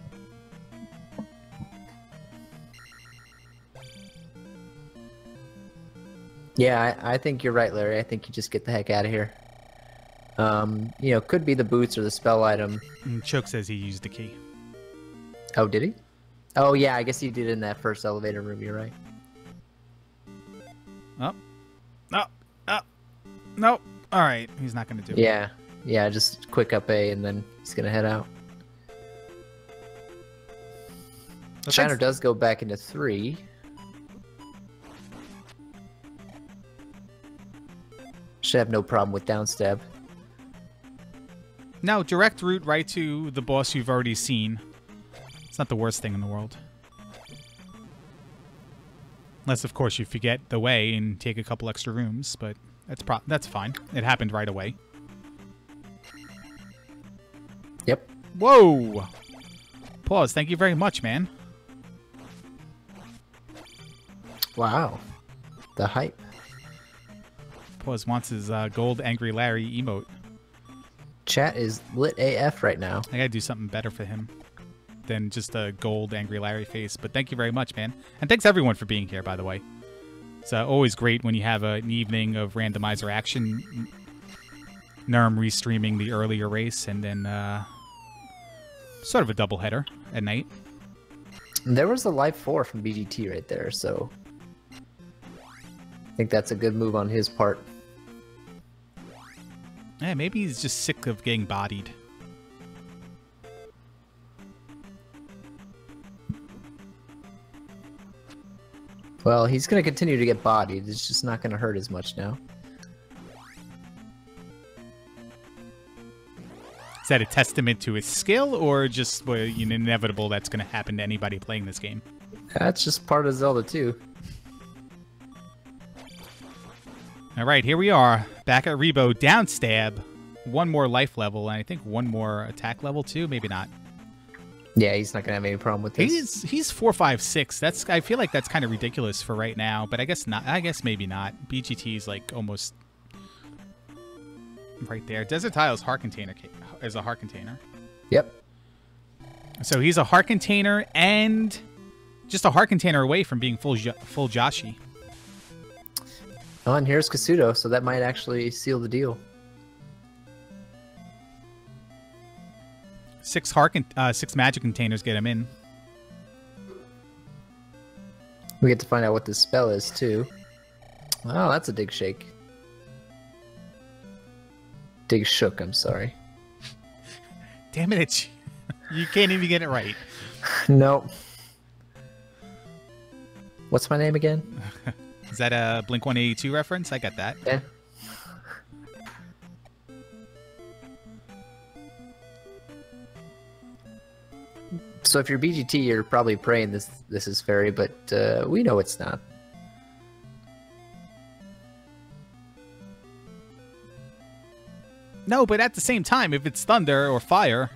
Yeah, I think you're right, Larry. I think you just get the heck out of here. You know, could be the boots or the spell item. And Choke says he used the key. Oh, did he? Oh, yeah, I guess he did in that first elevator room. You're right. Oh. No. Oh. Nope. All right. He's not going to do it. Yeah. Yeah, just quick up A, and then he's going to head out. So Shiner thanks- does go back into 3. Should have no problem with downstab. No, direct route right to the boss you've already seen. It's not the worst thing in the world. Unless, of course, you forget the way and take a couple extra rooms, but that's fine. It happened right away. Yep. Whoa! Pause. Thank you very much, man. Wow. The hype. Pause wants his gold Angry Larry emote. Chat is lit AF right now. I gotta do something better for him than just a gold Angry Larry face. But thank you very much, man. And thanks everyone for being here, by the way. It's always great when you have an evening of randomizer action. Nerm restreaming the earlier race, and then sort of a doubleheader at night. There was a Life 4 from BGT right there, so I think that's a good move on his part. Yeah, maybe he's just sick of getting bodied. Well, he's going to continue to get bodied. It's just not going to hurt as much now. Is that a testament to his skill, or just inevitable that's going to happen to anybody playing this game? That's just part of Zelda too. All right, here we are, back at Rebo, downstab, one more life level, and I think one more attack level too. Maybe not. Yeah, he's not gonna have any problem with this. He's 456. I feel like that's kind of ridiculous for right now, but I guess not. I guess maybe not. BGT's like almost right there. Desert Tile's heart container is a heart container. Yep. So he's a heart container and just a heart container away from being full Joshi. Oh, and here's Kasuto, so that might actually seal the deal. 6 magic containers get him in. We get to find out what this spell is too. Oh, that's a dig shake. Dig shook, I'm sorry. Damn it, you can't even get it right. Nope. What's my name again? Is that a Blink-182 reference? I got that. Yeah. So if you're BGT, you're probably praying this is fairy, but we know it's not. No, but at the same time, if it's thunder or fire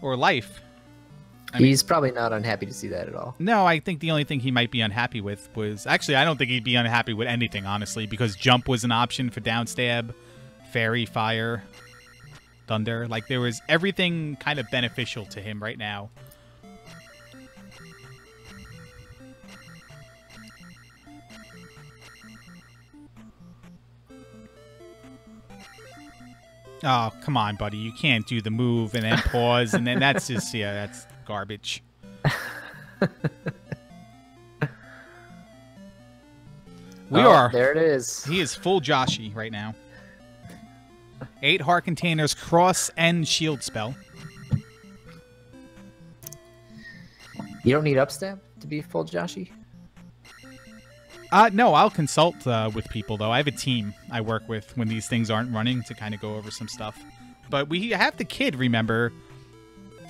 or life... He's probably not unhappy to see that at all. No, I think the only thing he might be unhappy with was... Actually, I don't think he'd be unhappy with anything, honestly, because jump was an option for downstab, fairy, fire, thunder. Like, there was everything kind of beneficial to him right now. Oh, come on, buddy. You can't do the move and then pause, and then that's just, yeah, that's garbage. We are. There it is. He is full Joshy right now. 8 heart containers, cross, and shield spell. You don't need upstab to be full Joshy? No, I'll consult with people, though. I have a team I work with when these things aren't running to kind of go over some stuff. But we have the kid, remember.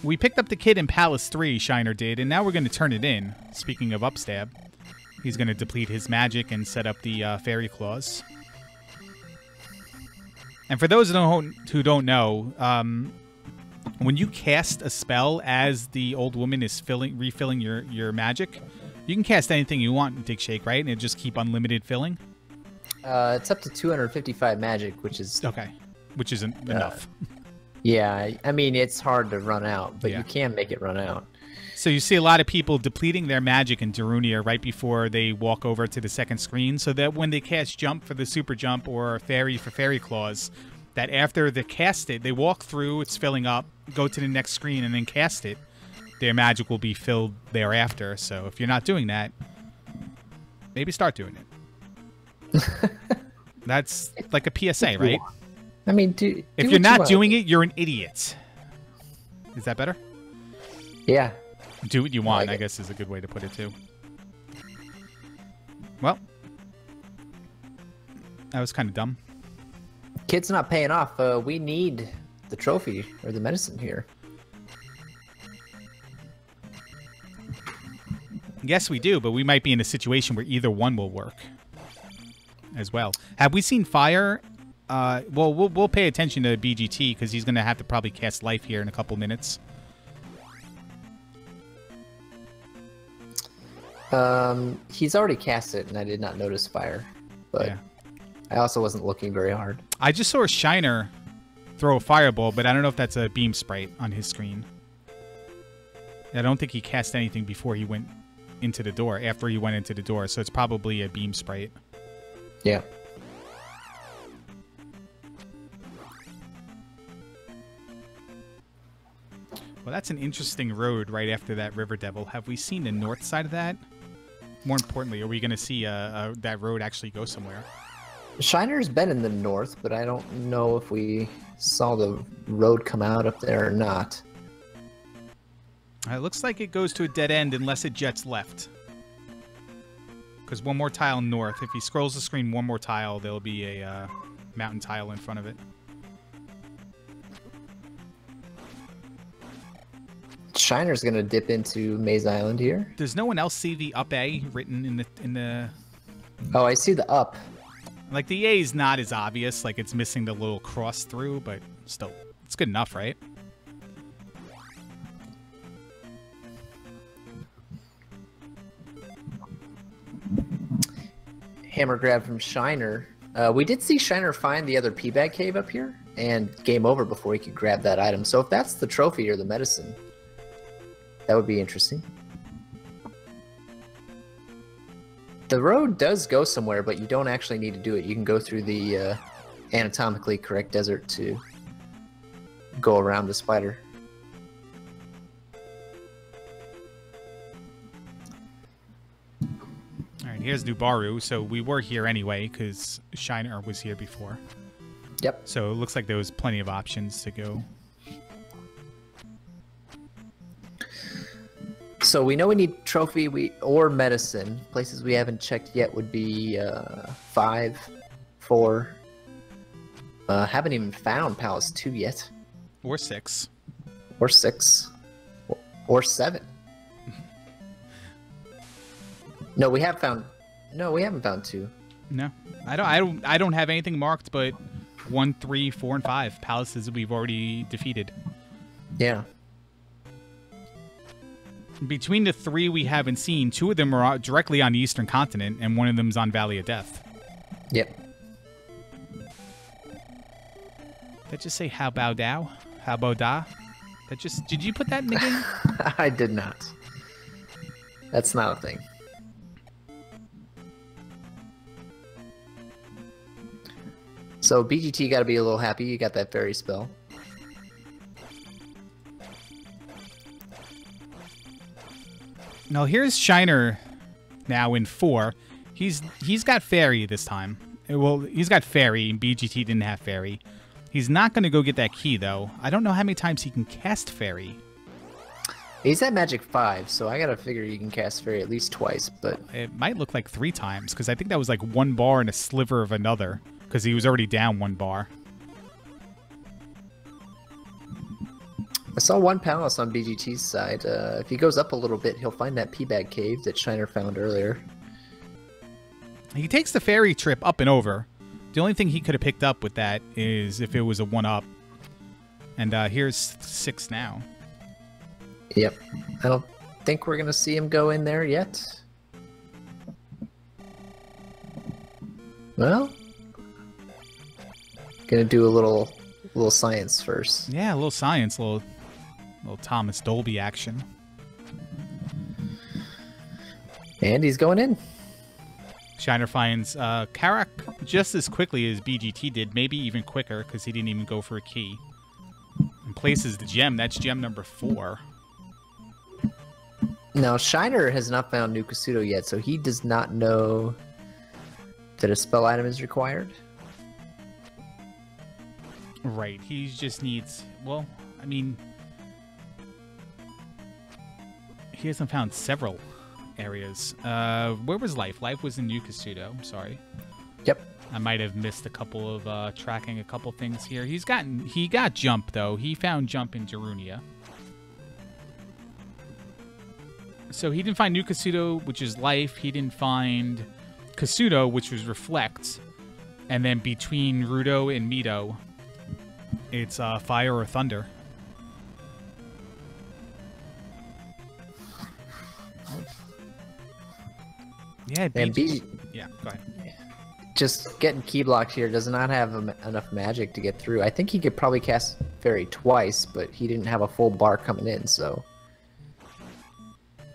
We picked up the kid in Palace 3, Shiner did, and now we're going to turn it in. Speaking of upstab, he's going to deplete his magic and set up the fairy claws. And for those who don't know, when you cast a spell as the old woman is refilling your magic, you can cast anything you want in Dig Shake, right? And it just keep unlimited filling? It's up to 255 magic, which is... Okay. Which isn't enough. Yeah, I mean, it's hard to run out, but Yeah. you can make it run out. So you see a lot of people depleting their magic in Darunia right before they walk over to the second screen, so that when they cast Jump for the Super Jump or Fairy for Fairy Claws, that after they cast it, they walk through, it's filling up, go to the next screen, and then cast it. Their magic will be filled thereafter. So if you're not doing that, maybe start doing it. That's like a PSA, right? I mean, if you're not doing it, you're an idiot. Is that better? Yeah. Do what you want, like I guess is a good way to put it, too. Well, that was kind of dumb. Kid's not paying off. We need the trophy or the medicine here. Yes, we do, but we might be in a situation where either one will work as well. Have we seen Fire? Well, we'll pay attention to BGT because he's going to have to probably cast Life here in a couple minutes. He's already cast it, and I did not notice Fire. But yeah. I also wasn't looking very hard. I just saw a Shiner throw a fireball, but I don't know if that's a beam sprite on his screen. I don't think he cast anything before he went into the door, after he went into the door, so it's probably a beam sprite. Yeah. Well, that's an interesting road right after that River Devil. Have we seen the north side of that? More importantly, are we going to see that road actually go somewhere? Shiner's been in the north, but I don't know if we saw the road come out up there or not. It looks like it goes to a dead end unless it jets left. Because one more tile north. If he scrolls the screen one more tile, there'll be a mountain tile in front of it. Shiner's gonna dip into Maze Island here. Does no one else see the up A written in the? Oh, I see the up. Like the A is not as obvious. Like it's missing the little cross through, but still, it's good enough, right? Hammer grab from Shiner. We did see Shiner find the other P-Bag cave up here, and game over before he could grab that item. So if that's the trophy or the medicine, that would be interesting. The road does go somewhere, but you don't actually need to do it. You can go through the anatomically correct desert to go around the spider. Alright, here's Nubaru. So we were here anyway, because Shiner was here before. Yep. So it looks like there was plenty of options to go. So we know we need trophy or medicine. Places we haven't checked yet would be 5, 4. Haven't even found Palace 2 yet. Or 6. Or 6. Or 7. No, we have found. No, we haven't found 2. No, I don't have anything marked, but 1, 3, 4, and 5 palaces we've already defeated. Yeah. Between the 3 we haven't seen, 2 of them are directly on the Eastern Continent, and 1 of them's on Valley of Death. Yep. Did that just say how bao dao? How bao da? That just did you put that in the game? I did not. That's not a thing. So BGT got to be a little happy you got that fairy spell. Now here's Shiner now in 4. He's got fairy this time. Well, he's got fairy, and BGT didn't have fairy. He's not going to go get that key, though. I don't know how many times he can cast fairy. He's at magic 5, so I gotta figure you can cast fairy at least twice, but... It might look like 3 times, because I think that was like 1 bar and a sliver of another, because he was already down 1 bar. I saw 1 palace on BGT's side. If he goes up a little bit, he'll find that P-Bag Cave that Shiner found earlier. He takes the fairy trip up and over. The only thing he could have picked up with that is if it was a 1-up. And here's 6 now. Yep. I don't think we're going to see him go in there yet. Well, gonna do a little science first. Yeah, a little science, little Thomas Dolby action. And he's going in. Shiner finds Karak just as quickly as BGT did, maybe even quicker, because he didn't even go for a key. And places the gem. That's gem number 4. Now, Shiner has not found New Kasuto yet, so he does not know that a spell item is required. Right. He just needs... Well, I mean... He hasn't found several areas. Where was Life? Life was in New Kasuto. I'm sorry. Yep. I might have missed a couple of... tracking a couple things here. He got Jump, though. He found Jump in Darunia. So he didn't find New Kasuto, which is Life. He didn't find Kasuto, which was Reflect. And then between Rudo and Mito, it's Fire or Thunder. Yeah, yeah, go ahead. Just getting key blocked here does not have enough magic to get through. I think he could probably cast Fairy twice, but he didn't have a full bar coming in, so...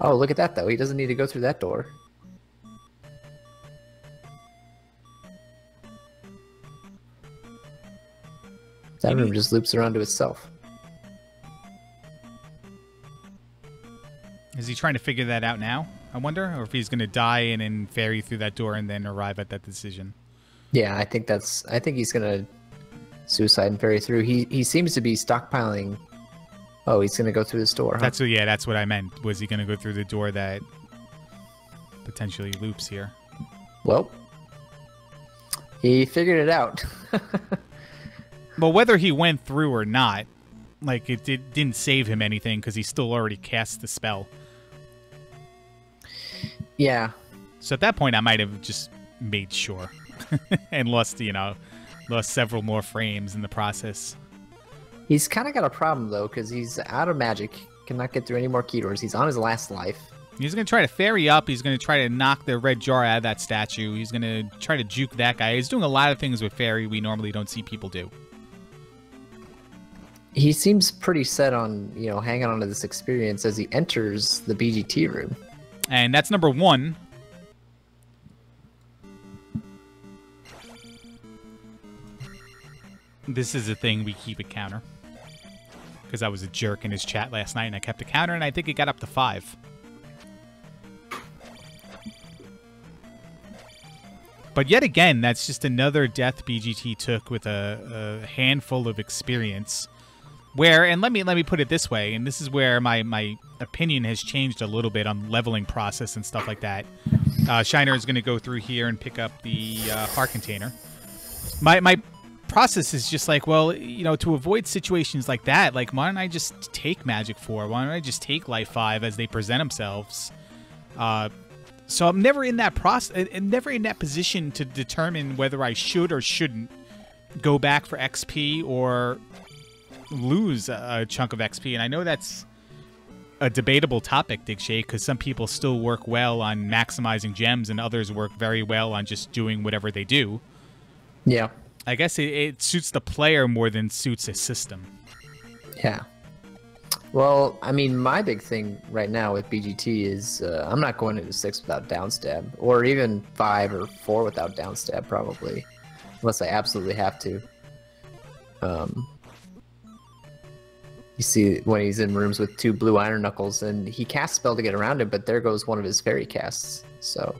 Oh, look at that, though. He doesn't need to go through that door. That room just loops around to itself. Is he trying to figure that out now, I wonder? Or if he's going to die and then ferry through that door and then arrive at that decision? Yeah, I think he's going to suicide and ferry through. He seems to be stockpiling... Oh, he's going to go through this door, huh? That's what I meant. Was he going to go through the door that potentially loops here? Well, he figured it out. Well, whether he went through or not, like, it didn't save him anything because he still already cast the spell. Yeah. So at that point, I might have just made sure and lost several more frames in the process. He's kind of got a problem, though, because he's out of magic. Cannot get through any more key doors. He's on his last life. He's going to try to ferry up. He's going to try to knock the red jar out of that statue. He's going to try to juke that guy. He's doing a lot of things with fairy we normally don't see people do. He seems pretty set on, hanging on to this experience as he enters the BGT room. And that's number 1. This is a thing we keep a counter. Because I was a jerk in his chat last night and I kept a counter and I think it got up to 5. But yet again, that's just another death BGT took with a handful of experience. Where, and let me put it this way, and this is where my opinion has changed a little bit on leveling process and stuff like that. Shiner is going to go through here and pick up the heart container. My process is just like, well, to avoid situations like that, like, why don't I just take Magic 4? Why don't I just take Life 5 as they present themselves? So I'm never in that process, and never in that position to determine whether I should or shouldn't go back for XP or lose a chunk of XP. And I know that's a debatable topic, Digshay, because some people still work well on maximizing gems and others work very well on just doing whatever they do. Yeah. I guess it suits the player more than suits a system. Yeah. Well, I mean, my big thing right now with BGT is I'm not going into 6 without downstab, or even 5 or 4 without downstab, probably, unless I absolutely have to. You see when he's in rooms with 2 blue iron knuckles, and he casts spell to get around it, but there goes one of his fairy casts. So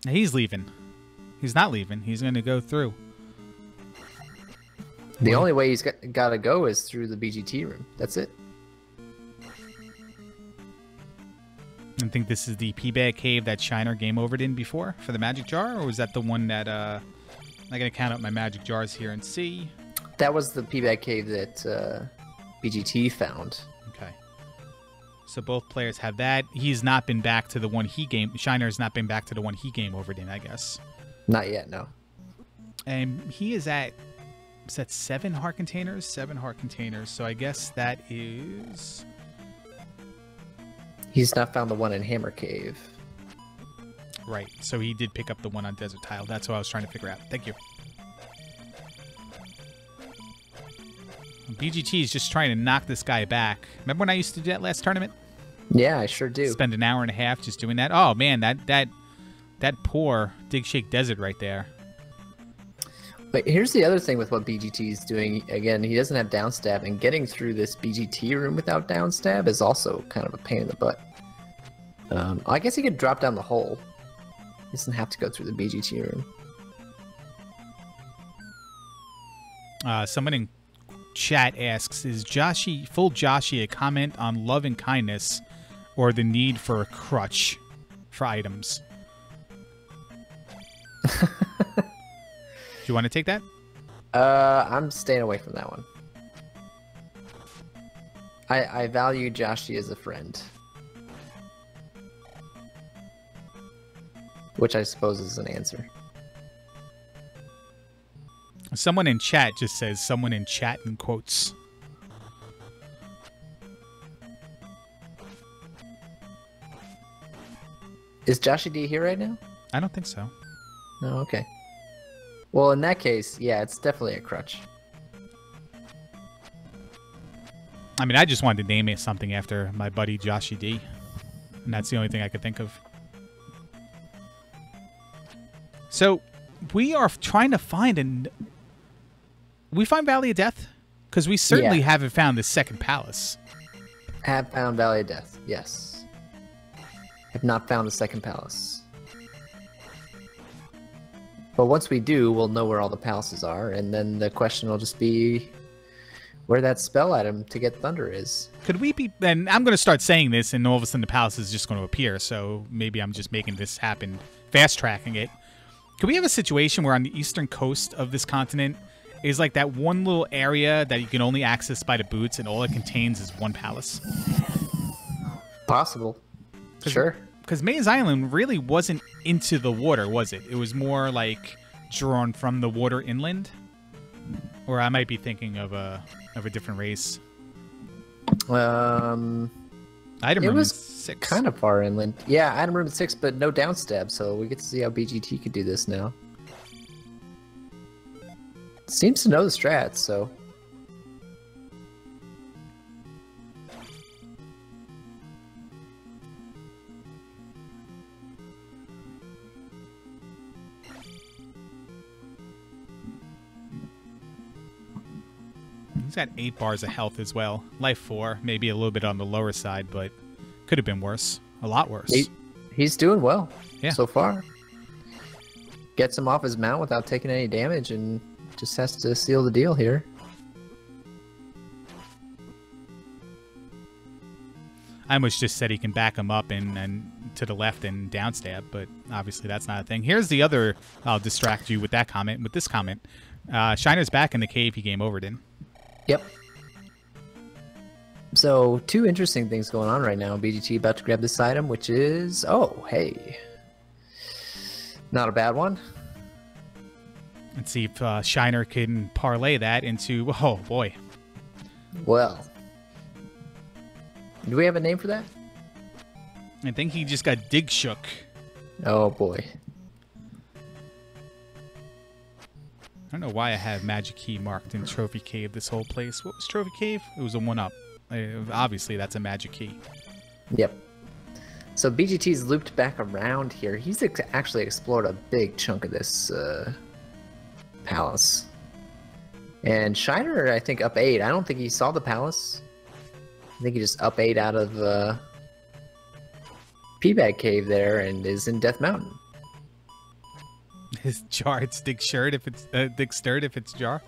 He's leaving. He's not leaving. He's going to go through. The only way he's got to go is through the BGT room. That's it. I think this is the P-Bag Cave that Shiner game overed in before for the magic jar, or was that the one that I'm going to count up my magic jars here and see. That was the P-Bag Cave that BGT found. Okay. So both players have that. He's not been back to the one he game. Shiner's not been back to the one he game overed in, I guess. Not yet, no. And he is at 7 heart containers? 7 heart containers. So I guess that is... He's not found the one in Hammer Cave. Right. So he did pick up the one on Desert Tile. That's what I was trying to figure out. Thank you. BGT is just trying to knock this guy back. Remember when I used to do that last tournament? Yeah, I sure do. Spend an hour and a half just doing that. Oh, man, that poor Dig Shake Desert right there. But here's the other thing with what BGT is doing. Again, he doesn't have downstab, and getting through this BGT room without downstab is also kind of a pain in the butt. I guess he could drop down the hole. He doesn't have to go through the BGT room. Someone in chat asks, is full Joshi a comment on love and kindness or the need for a crutch for items? Do you want to take that? I'm staying away from that one. I value Joshi as a friend. Which I suppose is an answer. Someone in chat just says someone in chat in quotes. Is Joshi D here right now? I don't think so. No, okay. Well, in that case, yeah, it's definitely a crutch. I mean, I just wanted to name it something after my buddy Joshi D. And that's the only thing I could think of. So, we are trying to find we find Valley of Death? Because we certainly haven't found the second palace. Have found Valley of Death, yes. Have not found the second palace. But once we do, we'll know where all the palaces are, and then the question will just be where that spell item to get Thunder is. Could we be... And I'm going to start saying this, and all of a sudden the palace is just going to appear, so maybe I'm just making this happen, fast-tracking it. Could we have a situation where on the eastern coast of this continent is like that one little area that you can only access by the boots, and all it contains is one palace? Possible. Sure. Because Maze Island really wasn't into the water, was it? It was more like drawn from the water inland? Or I might be thinking of a different race. Item room 6. Kind of far inland. Yeah, item room 6, but no downstab, so we get to see how BGT could do this now. Seems to know the strats, so... He's got 8 bars of health as well. Life 4, maybe a little bit on the lower side, but could have been worse. A lot worse. He's doing well so far. Gets him off his mount without taking any damage and just has to seal the deal here. I almost just said he can back him up and to the left and downstab, but obviously that's not a thing. Here's the other... I'll distract you with that comment, with this comment. Shiner's back in the cave he game overed in. Yep. So, 2 interesting things going on right now. BGT about to grab this item, which is... Oh, hey. Not a bad one. Let's see if Shiner can parlay that into... Oh, boy. Well. Do we have a name for that? I think he just got dig shook. Oh, boy. I don't know why I have Magic Key marked in Trophy Cave this whole place. What was Trophy Cave? It was a 1-up. Obviously, that's a Magic Key. Yep. So BGT's looped back around here. He's actually explored a big chunk of this palace. And Shiner, I think, up 8. I don't think he saw the palace. I think he just up 8 out of P-Bag Cave there and is in Death Mountain. His jar, it's Dick shirt if it's Dick stirred if it's jar.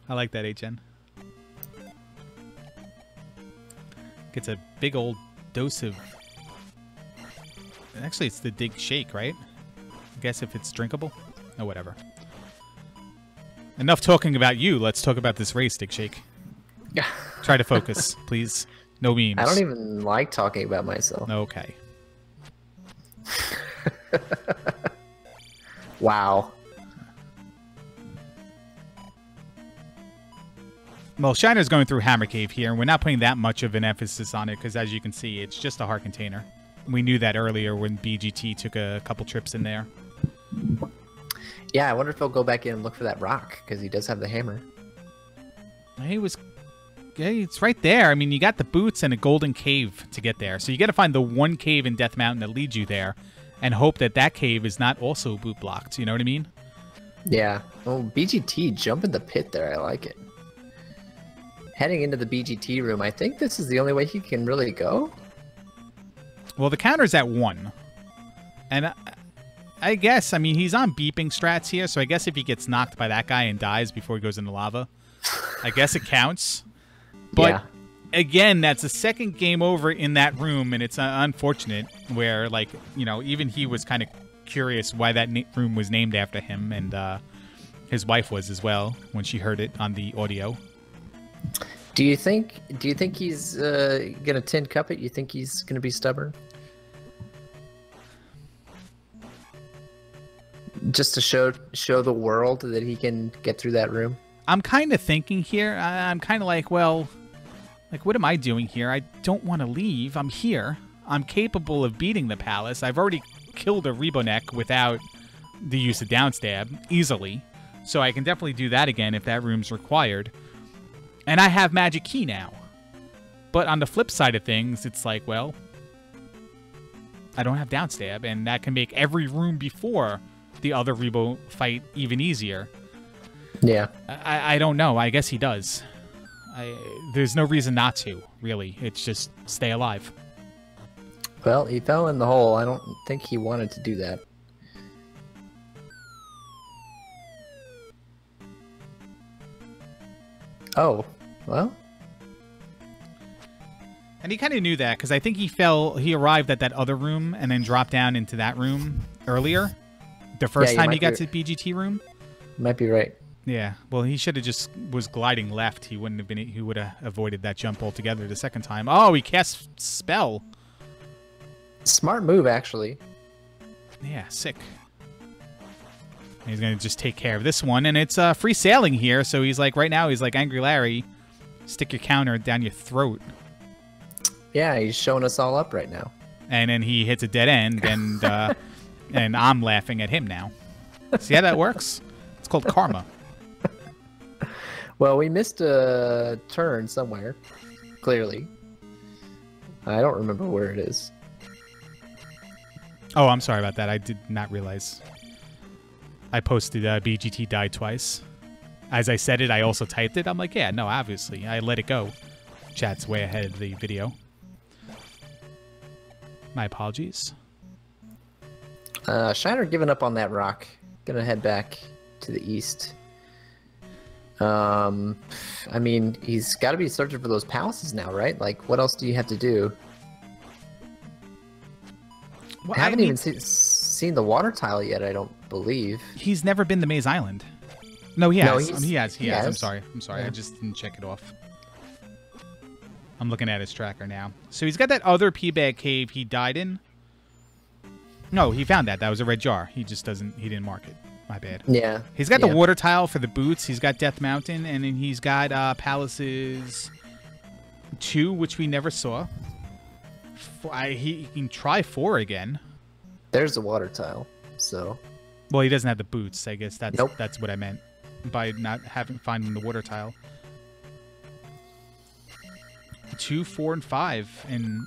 I like that, HN. Gets a big old dose of... Actually, it's the Dig Shake, right? I guess if it's drinkable. Oh, whatever. Enough talking about you. Let's talk about this race, Dig Shake. Try to focus, please. No memes. I don't even like talking about myself. Okay. Wow. Well, Shiner's going through Hammer Cave here, and we're not putting that much of an emphasis on it because, as you can see, it's just a heart container. We knew that earlier when BGT took a couple trips in there. Yeah, I wonder if he'll go back in and look for that rock, because he does have the hammer. Hey, it's right there. I mean, you got the boots and a golden cave to get there. So you got to find the one cave in Death Mountain that leads you there and hope that that cave is not also boot blocked. You know what I mean? Yeah. Oh, BGT, jump in the pit there. I like it. Heading into the BGT room, I think this is the only way he can really go. Well, the counter's at 1. And I guess, I mean, he's on beeping strats here, so I guess if he gets knocked by that guy and dies before he goes into lava, I guess it counts. But, yeah. Again, that's a second game over in that room, and it's unfortunate where, like, you know, even he was kind of curious why that room was named after him, and his wife was as well when she heard it on the audio. Do you think he's gonna tin cup it? You think he's gonna be stubborn? Just to show the world that he can get through that room? I'm kind of thinking here. I'm kind of like, well, like, what am I doing here? I don't want to leave. I'm here. I'm capable of beating the palace. I've already killed a Rebonek without the use of downstab easily. So I can definitely do that again if that room's required. And I have Magic Key now. But on the flip side of things, it's like, well, I don't have downstab, and that can make every room before the other Rebo fight even easier. Yeah. I don't know. I guess he does. There's no reason not to, really. It's just stay alive. Well, he fell in the hole. I don't think he wanted to do that. Oh, well. And he kind of knew that, because I think he arrived at that other room and then dropped down into that room earlier. The first time he got to the BGT room. Might be right. Yeah, well, he should have just was gliding left. He wouldn't have been. He would have avoided that jump altogether the second time. Oh, he cast spell. Smart move, actually. Yeah, sick. He's gonna just take care of this one, and it's free sailing here. So he's like, right now, he's like, Angry Larry, stick your counter down your throat. Yeah, he's showing us all up right now. And then he hits a dead end, and and I'm laughing at him now. See how that works? It's called karma. Well, we missed a turn somewhere, clearly. I don't remember where it is. Oh, I'm sorry about that. I did not realize. I posted BGT died twice. As I said it, I also typed it. I'm like, yeah, no, obviously. I let it go. Chat's way ahead of the video. My apologies. Shiner giving up on that rock. Gonna head back to the east. I mean, he's got to be searching for those palaces now, right? Like, what else do you have to do? Well, I haven't even seen the water tile yet, I don't believe. He's never been to Maze Island. No, he has. No, he has. has. I'm sorry. Yeah. I just didn't check it off. I'm looking at his tracker now. So he's got that other P-Bag cave he died in. No, he found that. That was a red jar. He just doesn't... He didn't mark it. My bad. Yeah. He's got the water tile for the boots. He's got Death Mountain. And then he's got Palaces 2, which we never saw. He can try 4 again. There's a water tile, so... Well, he doesn't have the boots. I guess that's Nope. that's what I meant by not finding the water tile. 2, 4, and 5, and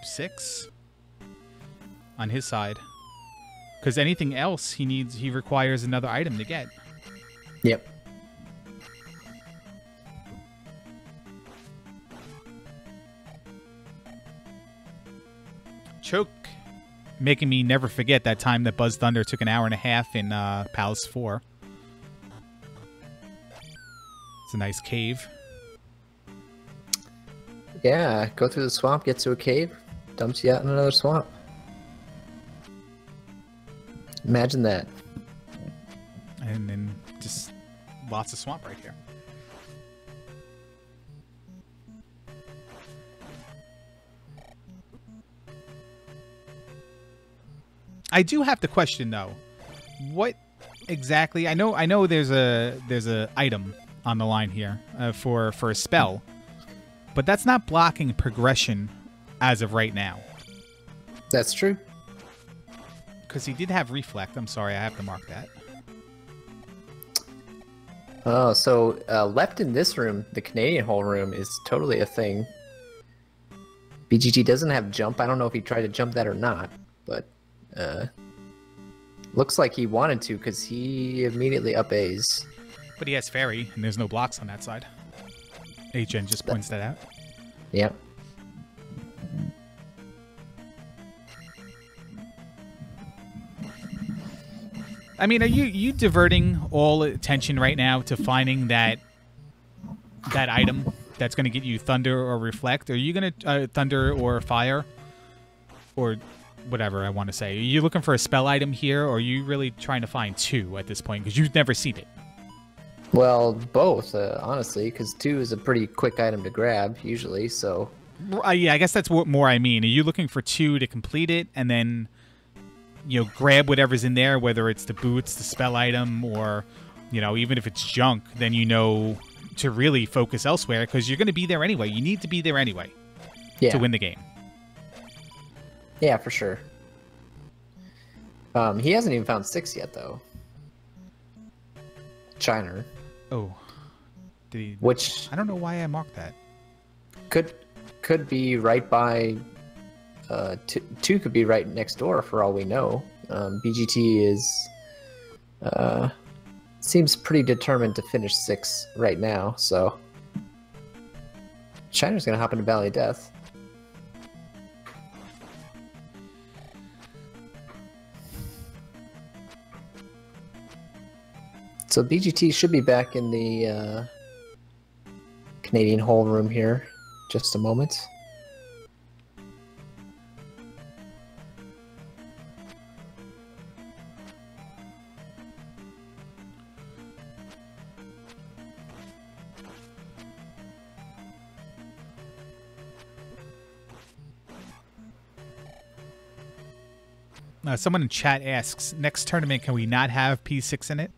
6 on his side. Because anything else he requires another item to get. Yep. choke making me never forget that time that Buzz Thunder took an hour and a half in Palace 4. It's a nice cave. Yeah, go through the swamp, get to a cave, dumps you out in another swamp. Imagine that. And then just lots of swamp right here. I do have to question though, what exactly? I know there's a item on the line here for a spell, but that's not blocking progression as of right now. That's true. Because he did have reflect. I'm sorry, I have to mark that. Oh, so left in this room, the Canadian hole room is totally a thing. BGT doesn't have jump. I don't know if he tried to jump that or not, but looks like he wanted to because he immediately up A's. But he has fairy, and there's no blocks on that side. HN just points that out. Yep. I mean, are you diverting all attention right now to finding that item that's going to get you thunder or reflect? Are you going to thunder or fire or whatever I want to say? Are you looking for a spell item here, or are you really trying to find 2 at this point because you've never seen it? Well, both, honestly, because 2 is a pretty quick item to grab usually. So yeah, I guess that's what more I mean. Are you looking for 2 to complete it and then, you know, grab whatever's in there, whether it's the boots, the spell item, or, you know, even if it's junk, then you know to really focus elsewhere because you're going to be there anyway. You need to be there anyway to win the game. Yeah, for sure. He hasn't even found 6 yet, though. Shiner. Oh. Did he? Which I don't know why I marked that. Could be right by... 2 could be right next door for all we know. BGT is seems pretty determined to finish 6 right now, so Shiner's gonna hop into Valley of Death. So BGT should be back in the Canadian hole room here. Just a moment. Someone in chat asks, next tournament, can we not have P6 in it?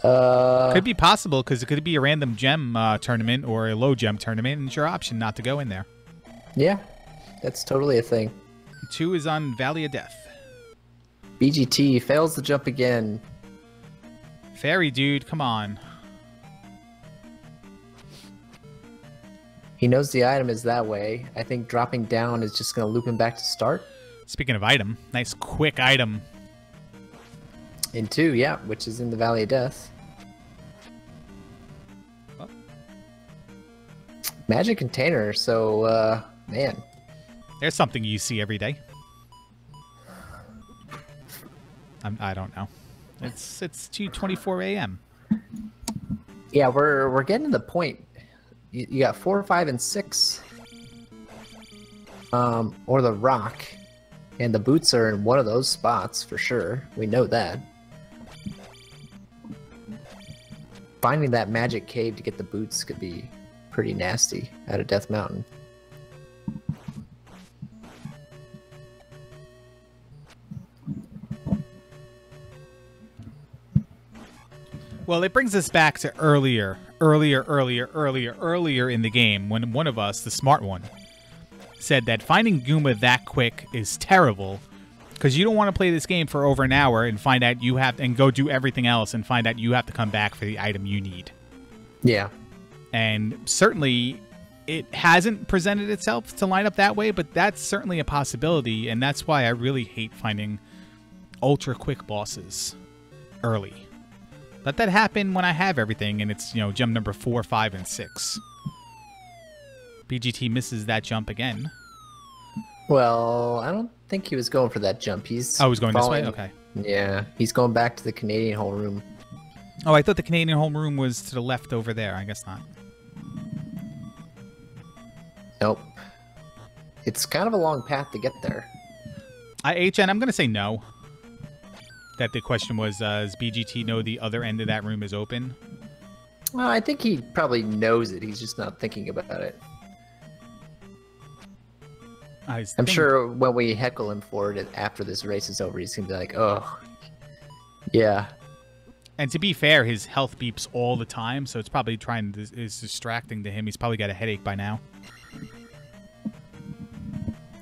Could be possible, because it could be a random gem tournament or a low gem tournament, and it's your option not to go in there. Yeah, that's totally a thing. 2 is on Valley of Death. BGT fails the jump again. Fairy dude, come on. He knows the item is that way. I think dropping down is just going to loop him back to start. Speaking of item, nice quick item. In 2, yeah, which is in the Valley of Death. Oh. Magic container, so, man. There's something you see every day. I don't know. It's 2:24 a.m. Yeah, we're getting to the point. You got 4, 5, and 6. Or the rock. And the boots are in one of those spots for sure. We know that. Finding that magic cave to get the boots could be pretty nasty out of Death Mountain. Well, it brings us back to earlier in the game when one of us, the smart one, said that finding Goomba that quick is terrible because you don't want to play this game for over an hour and find out you have and go do everything else and find out you have to come back for the item you need. Yeah. And certainly it hasn't presented itself to line up that way, but that's certainly a possibility, and that's why I really hate finding ultra quick bosses early. Let that happen when I have everything and it's, you know, gem number 4, 5, and 6. BGT misses that jump again. Well, I don't think he was going for that jump. He's Oh, he's going following... this way? Okay. Yeah, he's going back to the Canadian hole room. Oh, I thought the Canadian home room was to the left over there. I guess not. Nope. It's kind of a long path to get there. HN, I'm going to say no. That the question was, does BGT know the other end of that room is open? Well, I think he probably knows it. He's just not thinking about it. I'm sure when we heckle him for it after this race is over, he's going to be like, oh, yeah. And to be fair, his health beeps all the time, so it's probably is distracting to him. He's probably got a headache by now.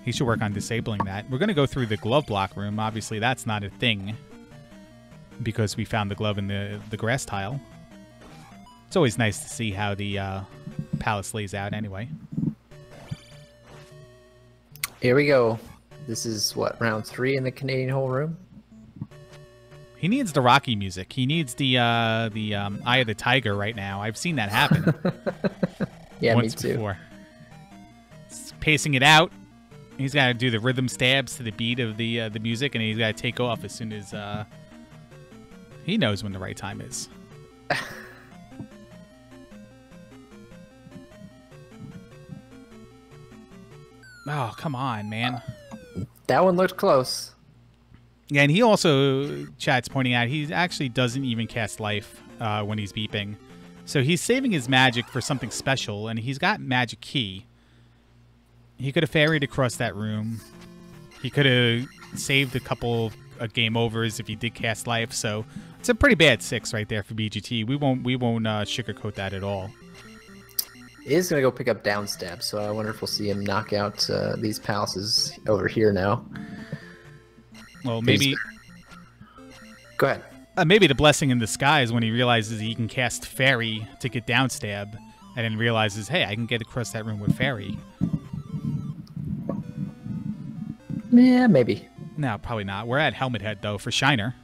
He should work on disabling that. We're going to go through the glove block room. Obviously, that's not a thing because we found the glove in the grass tile. It's always nice to see how the palace lays out anyway. Here we go. This is, what, round 3 in the Canadian hole room? He needs the Rocky music. He needs the Eye of the Tiger right now. I've seen that happen. Yeah, once me too. Before. Pacing it out. He's got to do the rhythm stabs to the beat of the music, and he's got to take off as soon as he knows when the right time is. Oh, come on, man. That one looked close. Yeah, and he also, chat's pointing out, he actually doesn't even cast life when he's beeping. So he's saving his magic for something special, and he's got magic key. He could have ferried across that room. He could have saved a couple of game overs if he did cast life. So it's a pretty bad 6 right there for BGT. We won't sugarcoat that at all. He is going to go pick up down stab, so I wonder if we'll see him knock out these palaces over here now. Well, maybe... Go ahead. Maybe the blessing in disguise when he realizes he can cast Fairy to get down stab, and then realizes, hey, I can get across that room with Fairy. Yeah, maybe. No, probably not. We're at Helmet Head, though, for Shiner.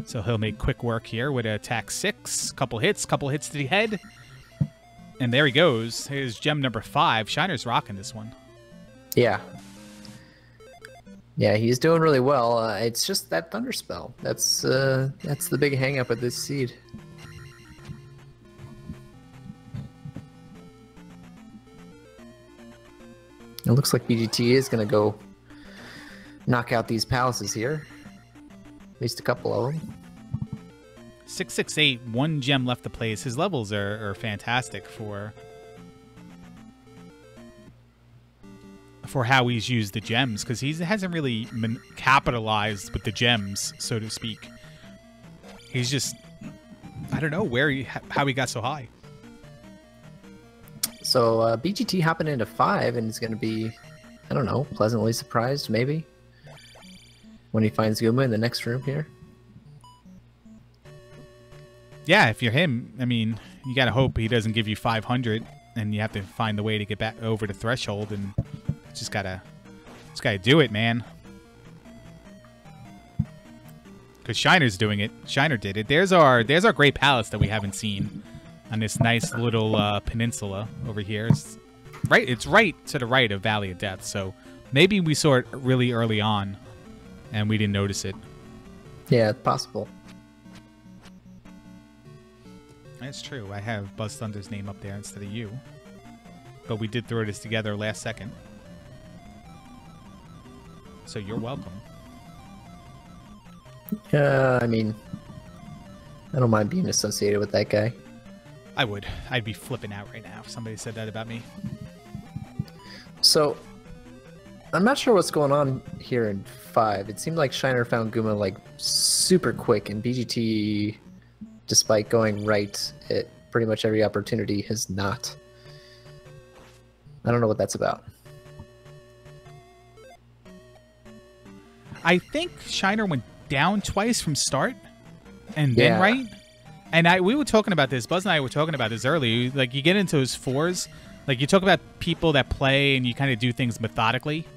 So he'll make quick work here with an attack 6. Couple hits to the head. And there he goes. Here's gem number 5. Shiner's rocking this one. Yeah. Yeah, he's doing really well. It's just that Thunder Spell. That's the big hang-up with this seed. It looks like BGT is going to go knock out these palaces here. At least a couple of them. 668, 1 gem left to place. His levels are fantastic for how he's used the gems, because he hasn't really capitalized with the gems, so to speak. He's just, I don't know how he got so high. So BGT hopping into 5 and is going to be, I don't know, pleasantly surprised maybe when he finds Guma in the next room here. Yeah, if you're him, I mean, you got to hope he doesn't give you 500 and you have to find the way to get back over the threshold, and just gotta do it, man. Because Shiner's doing it. Shiner did it. There's our great palace that we haven't seen on this nice little peninsula over here. It's right to the right of Valley of Death, so maybe we saw it really early on and we didn't notice it. Yeah, it's possible. That's true. I have Buzz Thunder's name up there instead of you. But we did throw this together last second. So you're welcome. I mean, I don't mind being associated with that guy. I would. I'd be flipping out right now if somebody said that about me. So, I'm not sure what's going on here in 5. It seemed like Shiner found Guma like super quick, and BGT, despite going right at pretty much every opportunity, has not. I don't know what that's about. I think Shiner went down twice from start and then right. And we were talking about this. Buzz and I were talking about this earlier. Like, you get into those 4s. Like, you talk about people that play and you kind of do things methodically.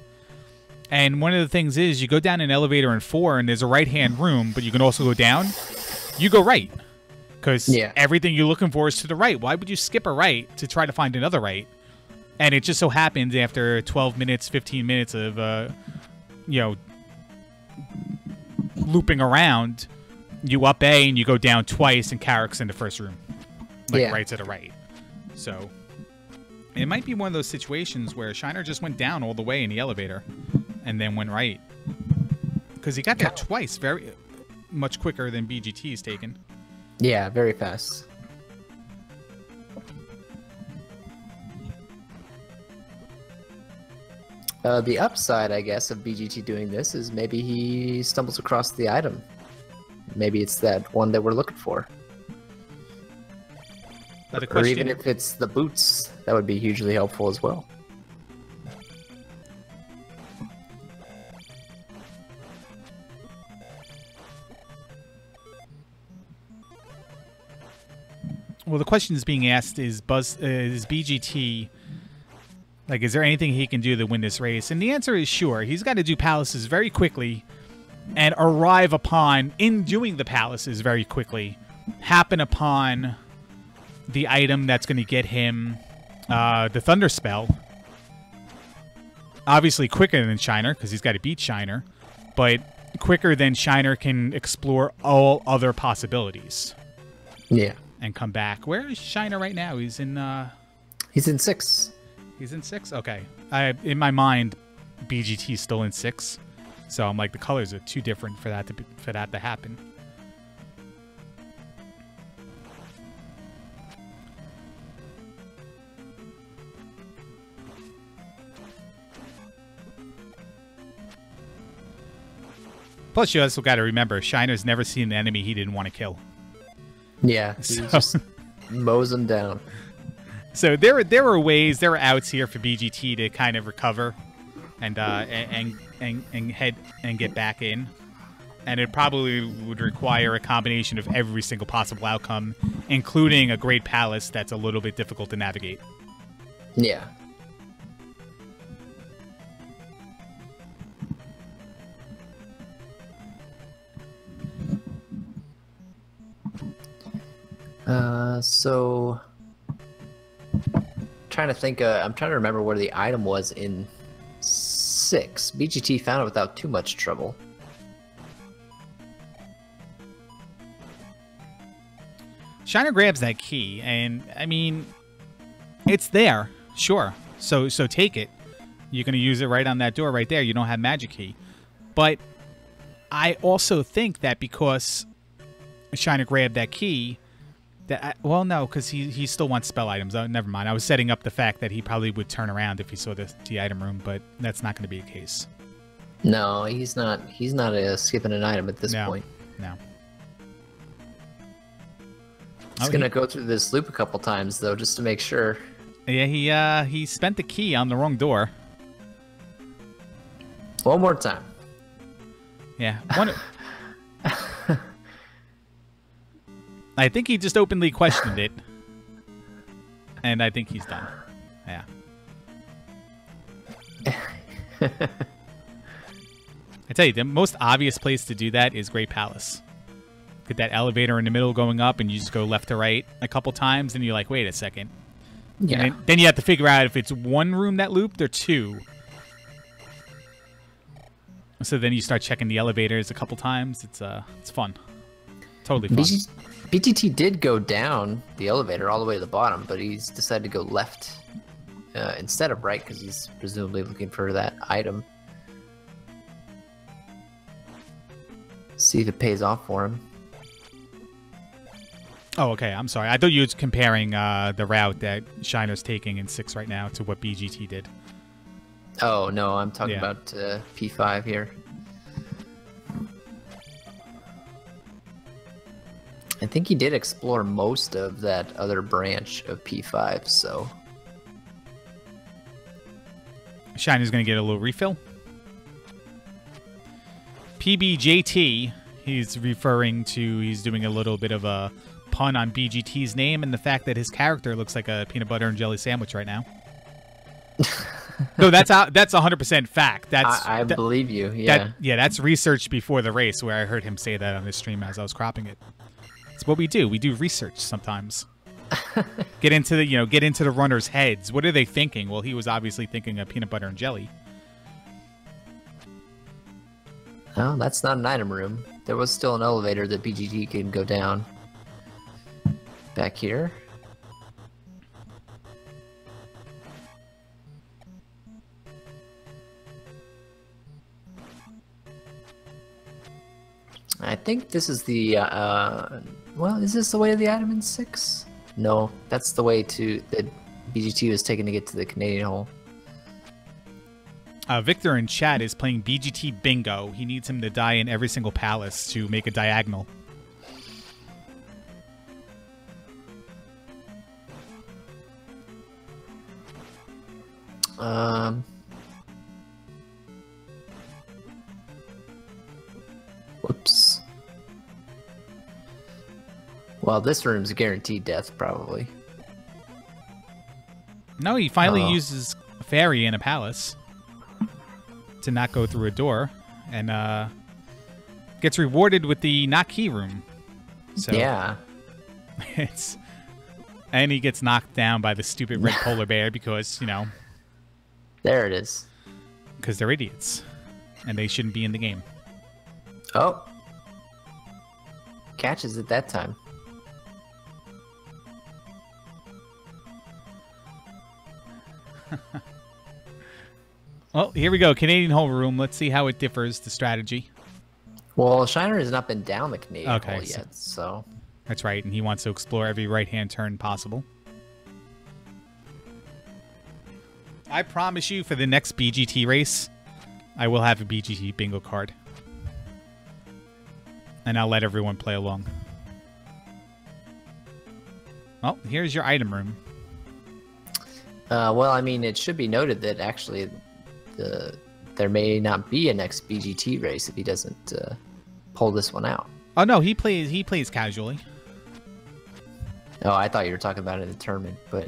And one of the things is you go down an elevator in 4 and there's a right-hand room, but you can also go down. You go right. Because everything you're looking for is to the right. Why would you skip a right to try to find another right? And it just so happens after 12 minutes, 15 minutes of, you know, looping around, you up A and you go down twice and Carrick's in the first room. Like right to the right. So it might be one of those situations where Shiner just went down all the way in the elevator and then went right. Because he got there twice, very much quicker than BGT's taken. Yeah, very fast. The upside, I guess, of BGT doing this is maybe he stumbles across the item. Maybe it's that one that we're looking for. Or even if it's the boots, that would be hugely helpful as well. Well, the question is being asked is BGT, like, is there anything he can do to win this race? And the answer is sure. He's got to do palaces very quickly and arrive upon, in doing the palaces very quickly, happen upon the item that's going to get him the Thunder Spell. Obviously quicker than Shiner, because he's got to beat Shiner, but quicker than Shiner can explore all other possibilities. Yeah. And come back. Where is Shiner right now? He's in 6. He's in 6? Okay. In my mind, BGT's still in 6. So I'm like, the colors are too different for that to happen. Plus, you also got to remember, Shiner's never seen an enemy he didn't want to kill. Yeah, he just mows them down. So there are ways, there are outs here for BGT to kind of recover and head and get back in. And it probably would require a combination of every single possible outcome, including a great palace that's a little bit difficult to navigate. Yeah. So trying to think, I'm trying to remember where the item was in 6. BGT found it without too much trouble. Shiner grabs that key, and I mean, it's there, sure. So take it. You're going to use it right on that door right there. You don't have magic key. But I also think that because Shiner grabbed that key, well, no, because he still wants spell items. Oh, never mind. I was setting up the fact that he probably would turn around if he saw the item room, but that's not going to be the case. No, he's not. He's not skipping an item at this point. No. He's gonna go through this loop a couple times though, just to make sure. Yeah, he spent the key on the wrong door. One more time. Yeah. I think he just openly questioned it. And I think he's done. Yeah. I tell you, the most obvious place to do that is Great Palace. Get that elevator in the middle going up, and you just go left to right a couple times, and you're like, wait a second. Yeah. And then you have to figure out if it's one room that looped or 2. So then you start checking the elevators a couple times. It's fun. Totally fun. BGT did go down the elevator all the way to the bottom, but he's decided to go left instead of right because he's presumably looking for that item. See if it pays off for him. Oh, okay. I'm sorry. I thought you were comparing the route that Shiner's taking in 6 right now to what BGT did. Oh, no. I'm talking about P5 here. I think he did explore most of that other branch of P5, so... Shiner's going to get a little refill. PBJT, he's referring to, he's doing a little bit of a pun on BGT's name and the fact that his character looks like a peanut butter and jelly sandwich right now. No, that's 100% fact. I believe you, yeah. That's research before the race where I heard him say that on his stream as I was cropping it. It's what we do. We do research sometimes. Get into the runners' heads. What are they thinking? Well, he was obviously thinking of peanut butter and jelly. Oh, that's not an item room. There was still an elevator that BGT can go down. Back here. I think this is the, well, is this the way to the item in 6? No, that's the way to that BGT was taken to get to the Canadian hole. Victor in chat is playing BGT Bingo. He needs him to die in every single palace to make a diagonal. Whoops. Well, this room's guaranteed death, probably. No, he finally uses a fairy in a palace to not go through a door, and gets rewarded with the not key room. So yeah. And he gets knocked down by the stupid red polar bear because, There it is. Because they're idiots. And they shouldn't be in the game. Oh. Catches it that time. Well, here we go. Canadian hole room. Let's see how it differs, the strategy. Well, Shiner has not been down the Canadian hole yet, so... That's right, and he wants to explore every right-hand turn possible. I promise you, for the next BGT race, I will have a BGT bingo card. And I'll let everyone play along. Well, here's your item room. Well, I mean, it should be noted that actually there may not be a next BGT race if he doesn't pull this one out. Oh no, he plays casually. Oh, I thought you were talking about in the tournament, but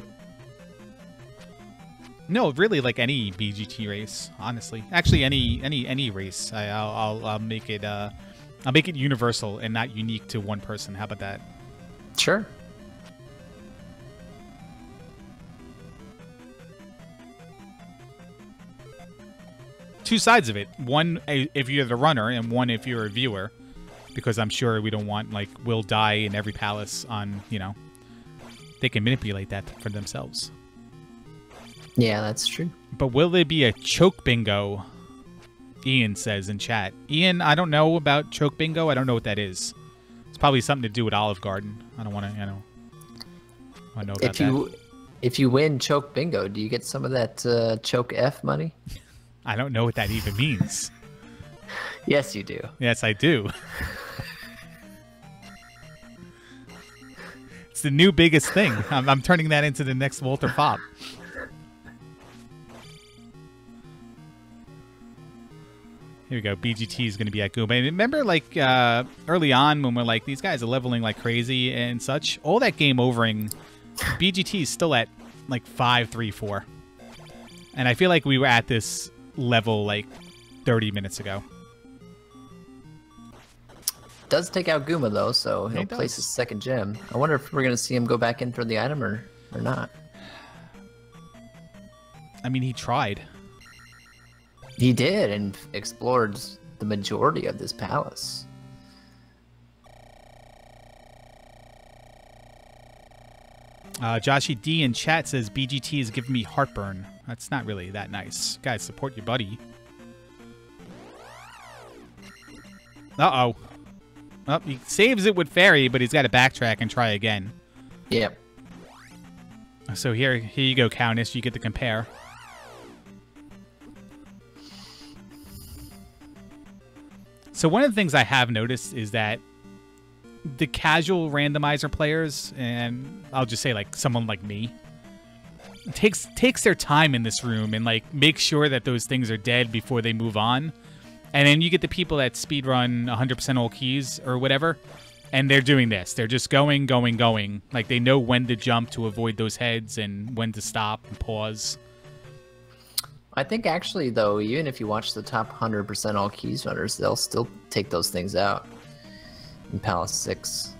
no, really, like any BGT race, honestly. Actually, any race, I'll make it universal and not unique to one person. How about that? Sure. Two sides of it. One if you're the runner, and one if you're a viewer. Because I'm sure we don't want, like, will die in every palace on, They can manipulate that for themselves. Yeah, that's true. But will there be a choke bingo? Ian says in chat. Ian, I don't know about choke bingo. I don't know what that is. It's probably something to do with Olive Garden. I don't want to, I know about that. If you win choke bingo, do you get some of that choke F money? I don't know what that even means. Yes, you do. Yes, I do. It's the new biggest thing. I'm turning that into the next Walter Fopp. Here we go. BGT is going to be at Goomba. And remember, like, early on when we're like, these guys are leveling like crazy and such? All that game overing, BGT is still at, like, 5-3-4. And I feel like we were at this level, like, 30 minutes ago. Does take out Goomba, though, so he'll place his second gem. I wonder if we're going to see him go back in for the item or not. I mean, he tried. He did, and explored the majority of this palace. Joshy D in chat says, BGT is giving me heartburn. That's not really that nice. Guys, support your buddy. Uh-oh. Oh, he saves it with Fairy, but he's got to backtrack and try again. Yep. So here you go, Countess. You get to compare. So one of the things I have noticed is that the casual randomizer players, and I'll just say like someone like me, takes their time in this room and like makes sure that those things are dead before they move on. And then you get the people that speedrun 100% all keys or whatever, and they're doing this. They're just going. Like they know when to jump to avoid those heads and when to stop and pause. I think actually, though, even if you watch the top 100% all keys runners, they'll still take those things out in Palace 6.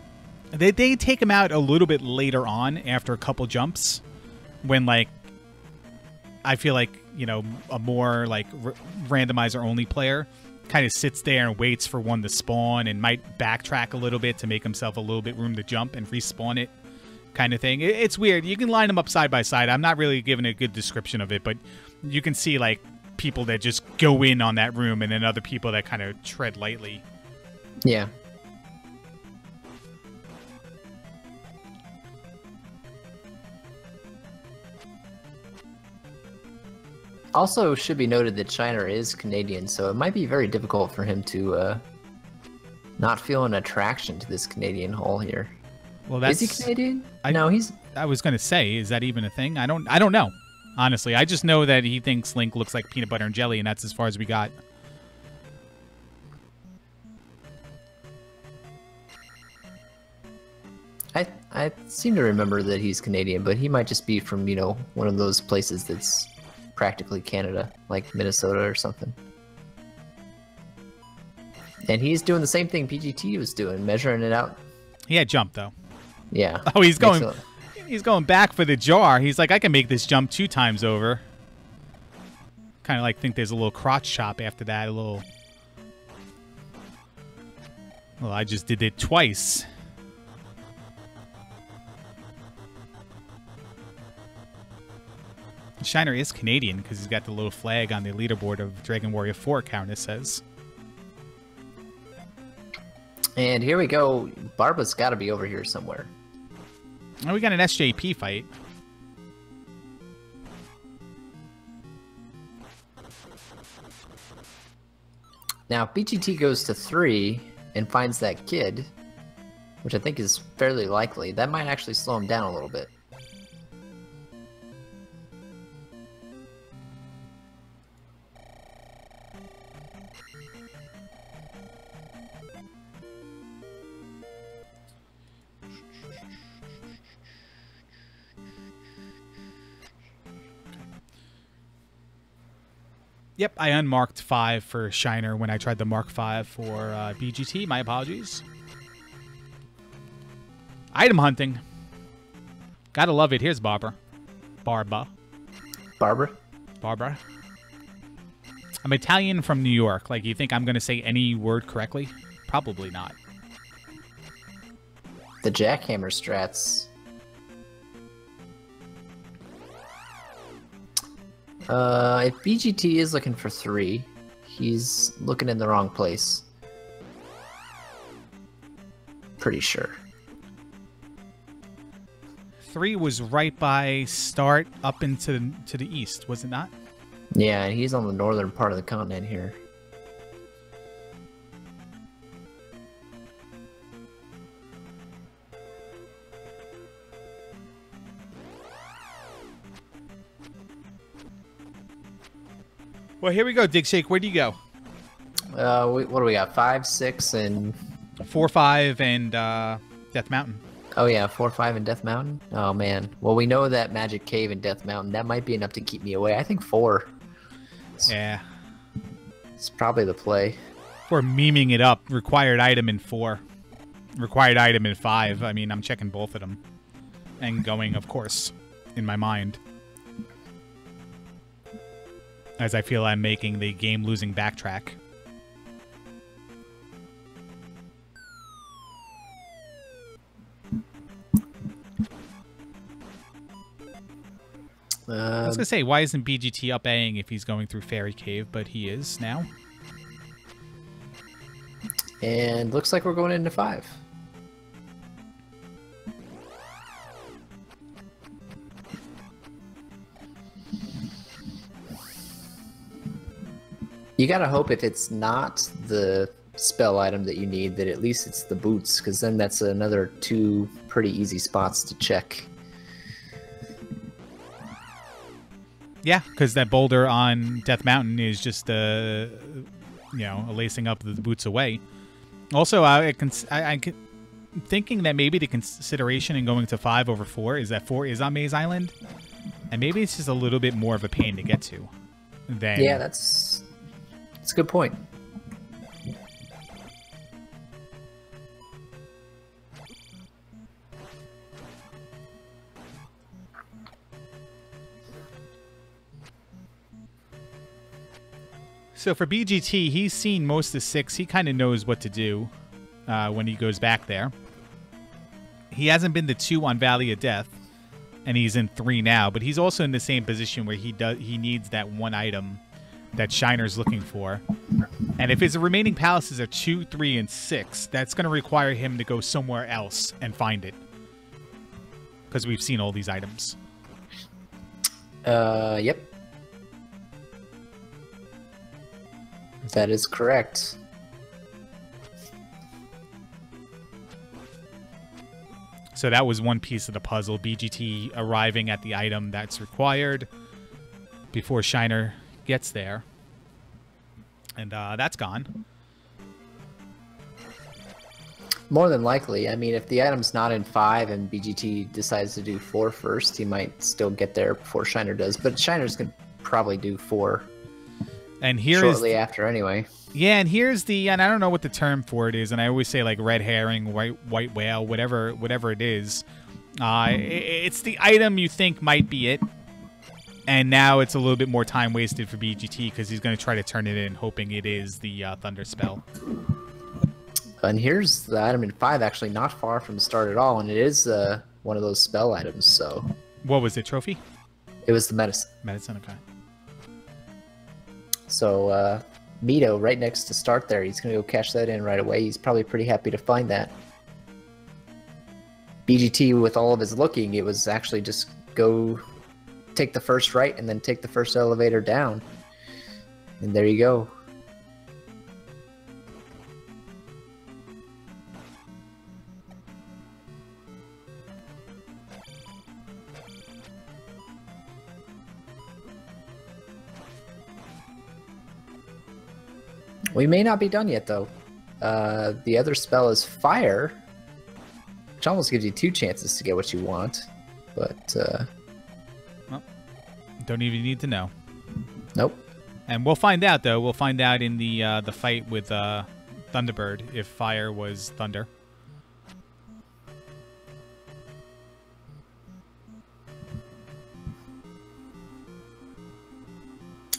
They take him out a little bit later on after a couple jumps when, like, I feel like, you know, a more, like, randomizer only player kind of sits there and waits for one to spawn and might backtrack a little bit to make himself a little bit room to jump and respawn it kind of thing. It's weird. You can line them up side by side. I'm not really giving a good description of it, but you can see, like, people that just go in on that room and then other people that kind of tread lightly. Yeah. Also, should be noted that Shiner is Canadian, so it might be very difficult for him to not feel an attraction to this Canadian hole here. Well, that's, is he Canadian? No, he's. I was gonna say, is that even a thing? I don't know. Honestly, I just know that he thinks Link looks like peanut butter and jelly, and that's as far as we got. I seem to remember that he's Canadian, but he might just be from, you know, one of those places that's practically Canada, like Minnesota or something. And he's doing the same thing PGT was doing, measuring it out. He had jump though. Yeah. Oh, he's going back for the jar. He's like, I can make this jump 2 times over. Kind of like think there's a little crotch chop after that. A little. Well, I just did it twice. Shiner is Canadian because he's got the little flag on the leaderboard of Dragon Warrior 4 count, it says. And here we go. Barba's got to be over here somewhere. Oh, we got an SJP fight. Now, if BGT goes to 3 and finds that kid, which I think is fairly likely, that might actually slow him down a little bit. Yep, I unmarked 5 for Shiner when I tried to mark 5 for BGT. My apologies. Item hunting. Gotta love it. Here's Barbara. Barbara. I'm Italian from New York. Like, you think I'm gonna say any word correctly? Probably not. The jackhammer strats. If BGT is looking for 3, he's looking in the wrong place. Pretty sure. 3 was right by start up into the east, was it not? Yeah, and he's on the northern part of the continent here. Well, here we go, Dig Shake. Where do you go? What do we got? 5, 6, and 4, 5, and Death Mountain. Oh yeah, 4, 5, and Death Mountain. Oh man. Well, we know that Magic Cave and Death Mountain. That might be enough to keep me away. I think 4. Yeah. It's probably the play. We're memeing it up. Required item in 4. Required item in 5. I mean, I'm checking both of them. And going, of course, in my mind. As I feel I'm making the game-losing backtrack. I was going to say, why isn't BGT up Aing if he's going through Fairy Cave? But he is now. And looks like we're going into 5. You gotta hope if it's not the spell item that you need, that at least it's the boots, because then that's another 2 pretty easy spots to check. Yeah, because that boulder on Death Mountain is just, you know, lacing up the boots away. Also, I'm thinking that maybe the consideration in going to 5 over 4 is that 4 is on Maze Island, and maybe it's just a little bit more of a pain to get to. Than... Yeah, that's a good point. So for BGT, he's seen most of 6. He kind of knows what to do when he goes back there. He hasn't been to 2 on Valley of Death, and he's in 3 now. But he's also in the same position where he needs that one item that Shiner's looking for. And if his remaining palaces are 2, 3, and 6, that's going to require him to go somewhere else and find it. Because we've seen all these items. Yep. That is correct. So that was one piece of the puzzle. BGT arriving at the item that's required before Shiner gets there. And that's gone. More than likely. I mean, if the item's not in 5 and BGT decides to do 4 first, he might still get there before Shiner does. But Shiner's going to probably do 4 and here shortly after anyway. Yeah, and here's the, and I don't know what the term for it is, and I always say like red herring, white whale, whatever it is. It's the item you think might be it, and now it's a little bit more time wasted for BGT because he's going to try to turn it in, hoping it is the Thunder Spell. And here's the item in 5, actually not far from the start at all, and it is one of those spell items. So, what was it? Trophy? It was the medicine. Medicine, okay. So, Mito right next to start there. He's going to go cash that in right away. He's probably pretty happy to find that. BGT, with all of his looking, it was actually just go take the first right and then take the first elevator down. And there you go. We may not be done yet, though. The other spell is Fire, which almost gives you 2 chances to get what you want, but... Well, don't even need to know. Nope. And we'll find out, though. We'll find out in the fight with Thunderbird if Fire was Thunder.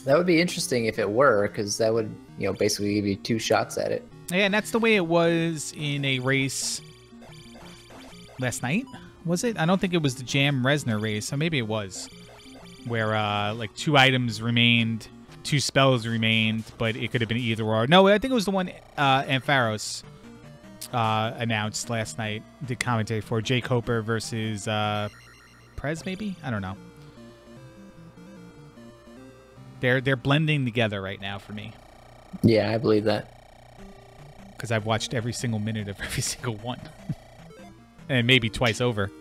That would be interesting if it were, because that would, basically give you 2 shots at it. Yeah, and that's the way it was in a race last night, was it? I don't think it was the Jam Resner race, so maybe it was. Where, like, 2 items remained, 2 spells remained, but it could have been either or. No, I think it was the one Ampharos announced last night, did commentary for. Jake Hoper versus Prez, maybe? I don't know. They're blending together right now for me. Yeah, I believe that. Because I've watched every single minute of every single one. And maybe twice over.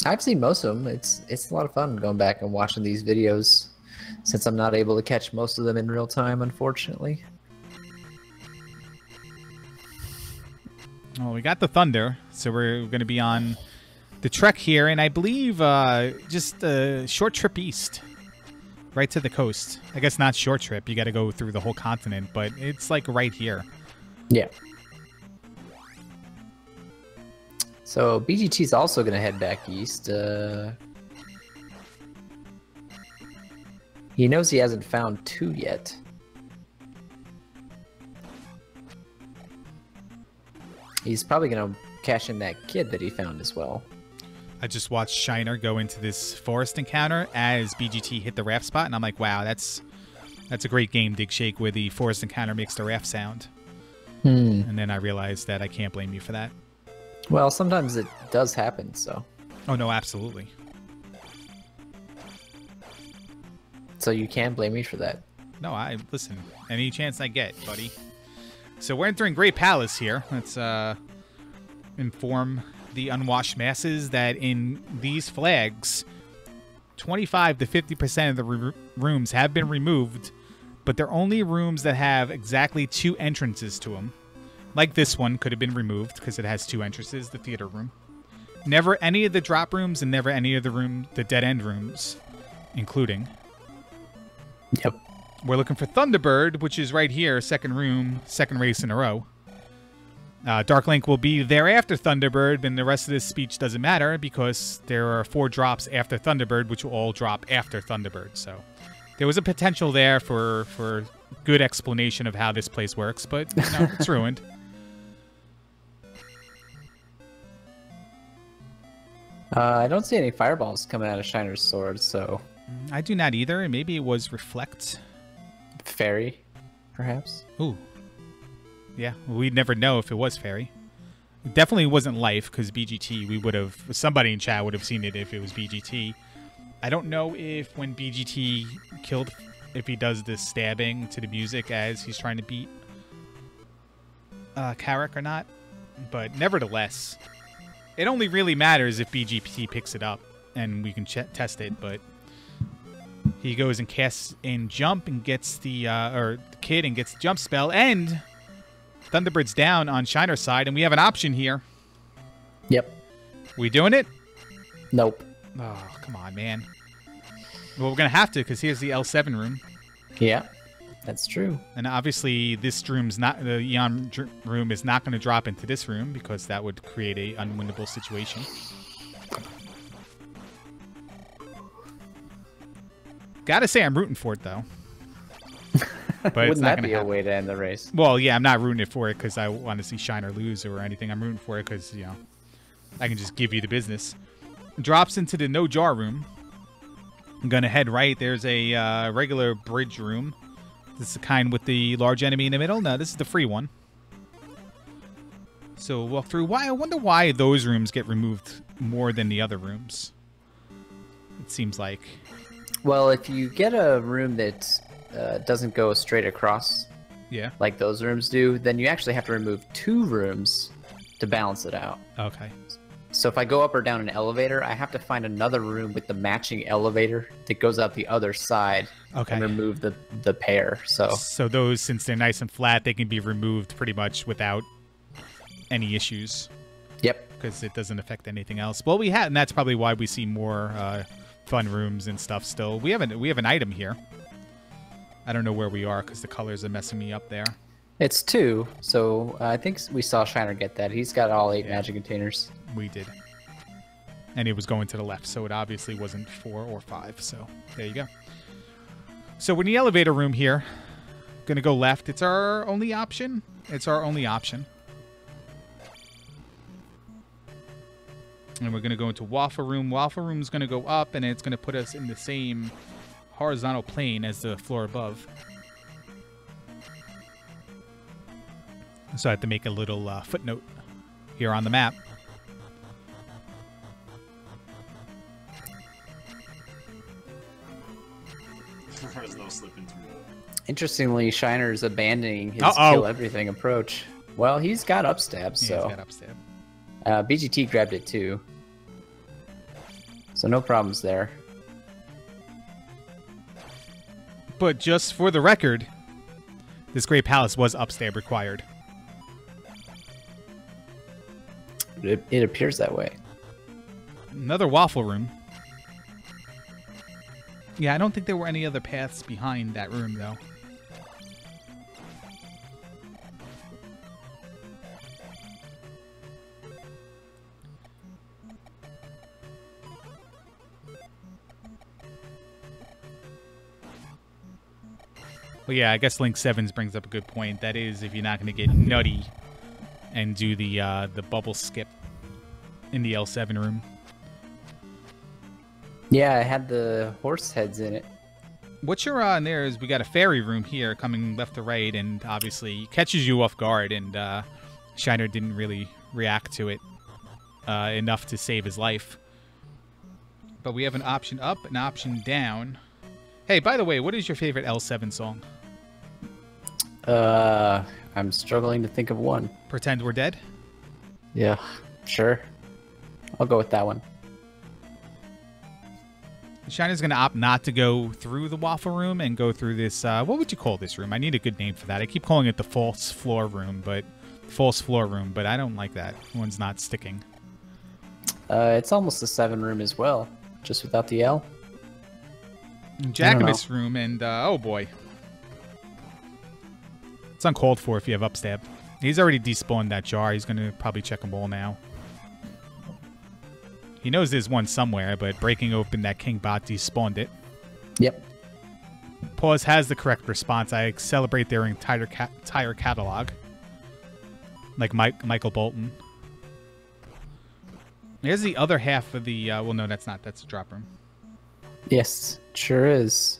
I've seen most of them. It's a lot of fun going back and watching these videos, since I'm not able to catch most of them in real time, unfortunately. Well, we got the Thunder, so we're going to be on the trek here, and I believe just a short trip east. Right to the coast. I guess not short trip. You got to go through the whole continent, but it's like right here. Yeah. So BGT's also going to head back east. He knows he hasn't found 2 yet. He's probably going to cash in that kid that he found as well. I just watched Shiner go into this forest encounter as BGT hit the raft spot, and I'm like, wow, that's a great game, Dig Shake, where the forest encounter makes the raft sound. And then I realized that I can't blame you for that. Well, sometimes it does happen, so... Oh, no, absolutely. So you can't blame me for that. No, listen, any chance I get, buddy. So we're entering Great Palace here. Let's inform the unwashed masses that in these flags, 25 to 50% of the rooms have been removed, but they're only rooms that have exactly 2 entrances to them. Like this one could have been removed because it has 2 entrances, the theater room. Never any of the drop rooms and never any of the dead end rooms, including. Yep. We're looking for Thunderbird, which is right here, second room, second race in a row. Dark Link will be there after Thunderbird, and the rest of this speech doesn't matter because there are 4 drops after Thunderbird, which will all drop after Thunderbird. So There was a potential there for good explanation of how this place works, but you know, it's ruined. I don't see any fireballs coming out of Shiner's sword, so... I do not either. Maybe it was reflect. Fairy, perhaps? Ooh. Yeah, we'd never know if it was fairy. It definitely wasn't life, because BGT, we would have... Somebody in chat would have seen it if it was BGT. I don't know if when BGT killed... If he does this stabbing to the music as he's trying to beat Carrick or not. But nevertheless... It only really matters if BGT picks it up, and we can test it, but he goes and casts in jump and gets the kid and gets the jump spell, and Thunderbird's down on Shiner's side, and we have an option here. Yep. We doing it? Nope. Oh, come on, man. Well, we're going to have to, because here's the L7 room. Yeah. That's true. And obviously, this room's not the Eon room is not going to drop into this room because that would create a unwinnable situation. Gotta say, I'm rooting for it though. But wouldn't that be a way to end the race? Well, yeah, I'm not rooting for it because I want to see Shiner lose or anything. I'm rooting for it because I can just give you the business. Drops into the no jar room. I'm gonna head right. There's a regular bridge room. This is the kind with the large enemy in the middle. No, this is the free one. So we'll walk through. I wonder why those rooms get removed more than the other rooms. It seems like. Well, if you get a room that doesn't go straight across, yeah, like those rooms do, then you actually have to remove 2 rooms to balance it out. Okay. So if I go up or down an elevator, I have to find another room with the matching elevator that goes out the other side and remove the pair. So those, since they're nice and flat, they can be removed pretty much without any issues. Yep. Because it doesn't affect anything else. Well, we had, and that's probably why we see more fun rooms and stuff still. We have an item here. I don't know where we are because the colors are messing me up there. It's 2, so I think we saw Shiner get that. He's got all 8 magic containers. We did. And it was going to the left, so it obviously wasn't 4 or 5. So there you go. So we're in the elevator room here. Gonna go left. It's our only option. It's our only option. And we're gonna go into Waffle Room. Waffle Room's gonna go up, and it's gonna put us in the same horizontal plane as the floor above. So I have to make a little footnote here on the map. Interestingly, Shiner's abandoning his kill everything approach. Well, he's got upstab, so... Yeah, he's got upstab. BGT grabbed it too. So no problems there. But just for the record, this Great Palace was upstab required. It appears that way. Another Waffle Room. Yeah, I don't think there were any other paths behind that room, though. Well, yeah, I guess Link 7s brings up a good point. That is, if you're not going to get nutty and do the bubble skip in the L7 room. Yeah, I had the horse heads in it. What you're on there is we got a fairy room here coming left to right, and obviously catches you off guard, and Shiner didn't really react to it enough to save his life. But we have an option up, an option down. Hey, by the way, what is your favorite L7 song? I'm struggling to think of one. Pretend We're Dead? Yeah, sure. I'll go with that one. Shiner's going to opt not to go through the Waffle Room and go through this, what would you call this room? I need a good name for that. I keep calling it the False Floor Room, but I don't like that. One's not sticking. It's almost a 7 room as well, just without the L. Jacobus room, and oh boy. It's uncalled for if you have upstab. He's already despawned that jar. He's going to probably check them all now. He knows there's one somewhere, but breaking open that King bot despawned it. Yep. Pause has the correct response. I celebrate their entire catalog. Like Michael Bolton. Here's the other half of the... well, no, that's not. That's a drop room. Yes, sure is.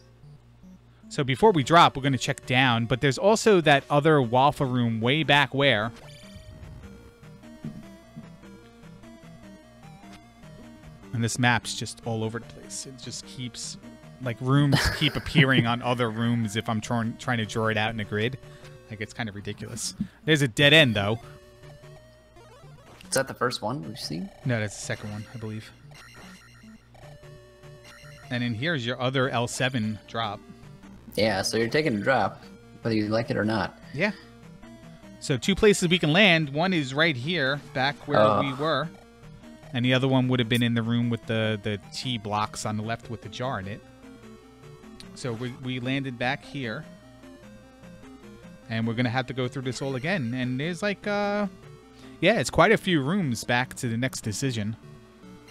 So before we drop, we're going to check down. But there's also that other waffle room way back where... And this map's just all over the place. It just keeps... Like, rooms keep appearing on other rooms if I'm trying to draw it out in a grid. Like, it's kind of ridiculous. There's a dead end, though. Is that the first one we've seen? No, that's the second one, I believe. And in here's your other L7 drop. Yeah, so you're taking a drop, whether you like it or not. Yeah. So 2 places we can land. One is right here, back where we were. And the other one would have been in the room with the T blocks on the left with the jar in it. So we landed back here. And we're going to have to go through this all again. And there's like, yeah, it's quite a few rooms back to the next decision.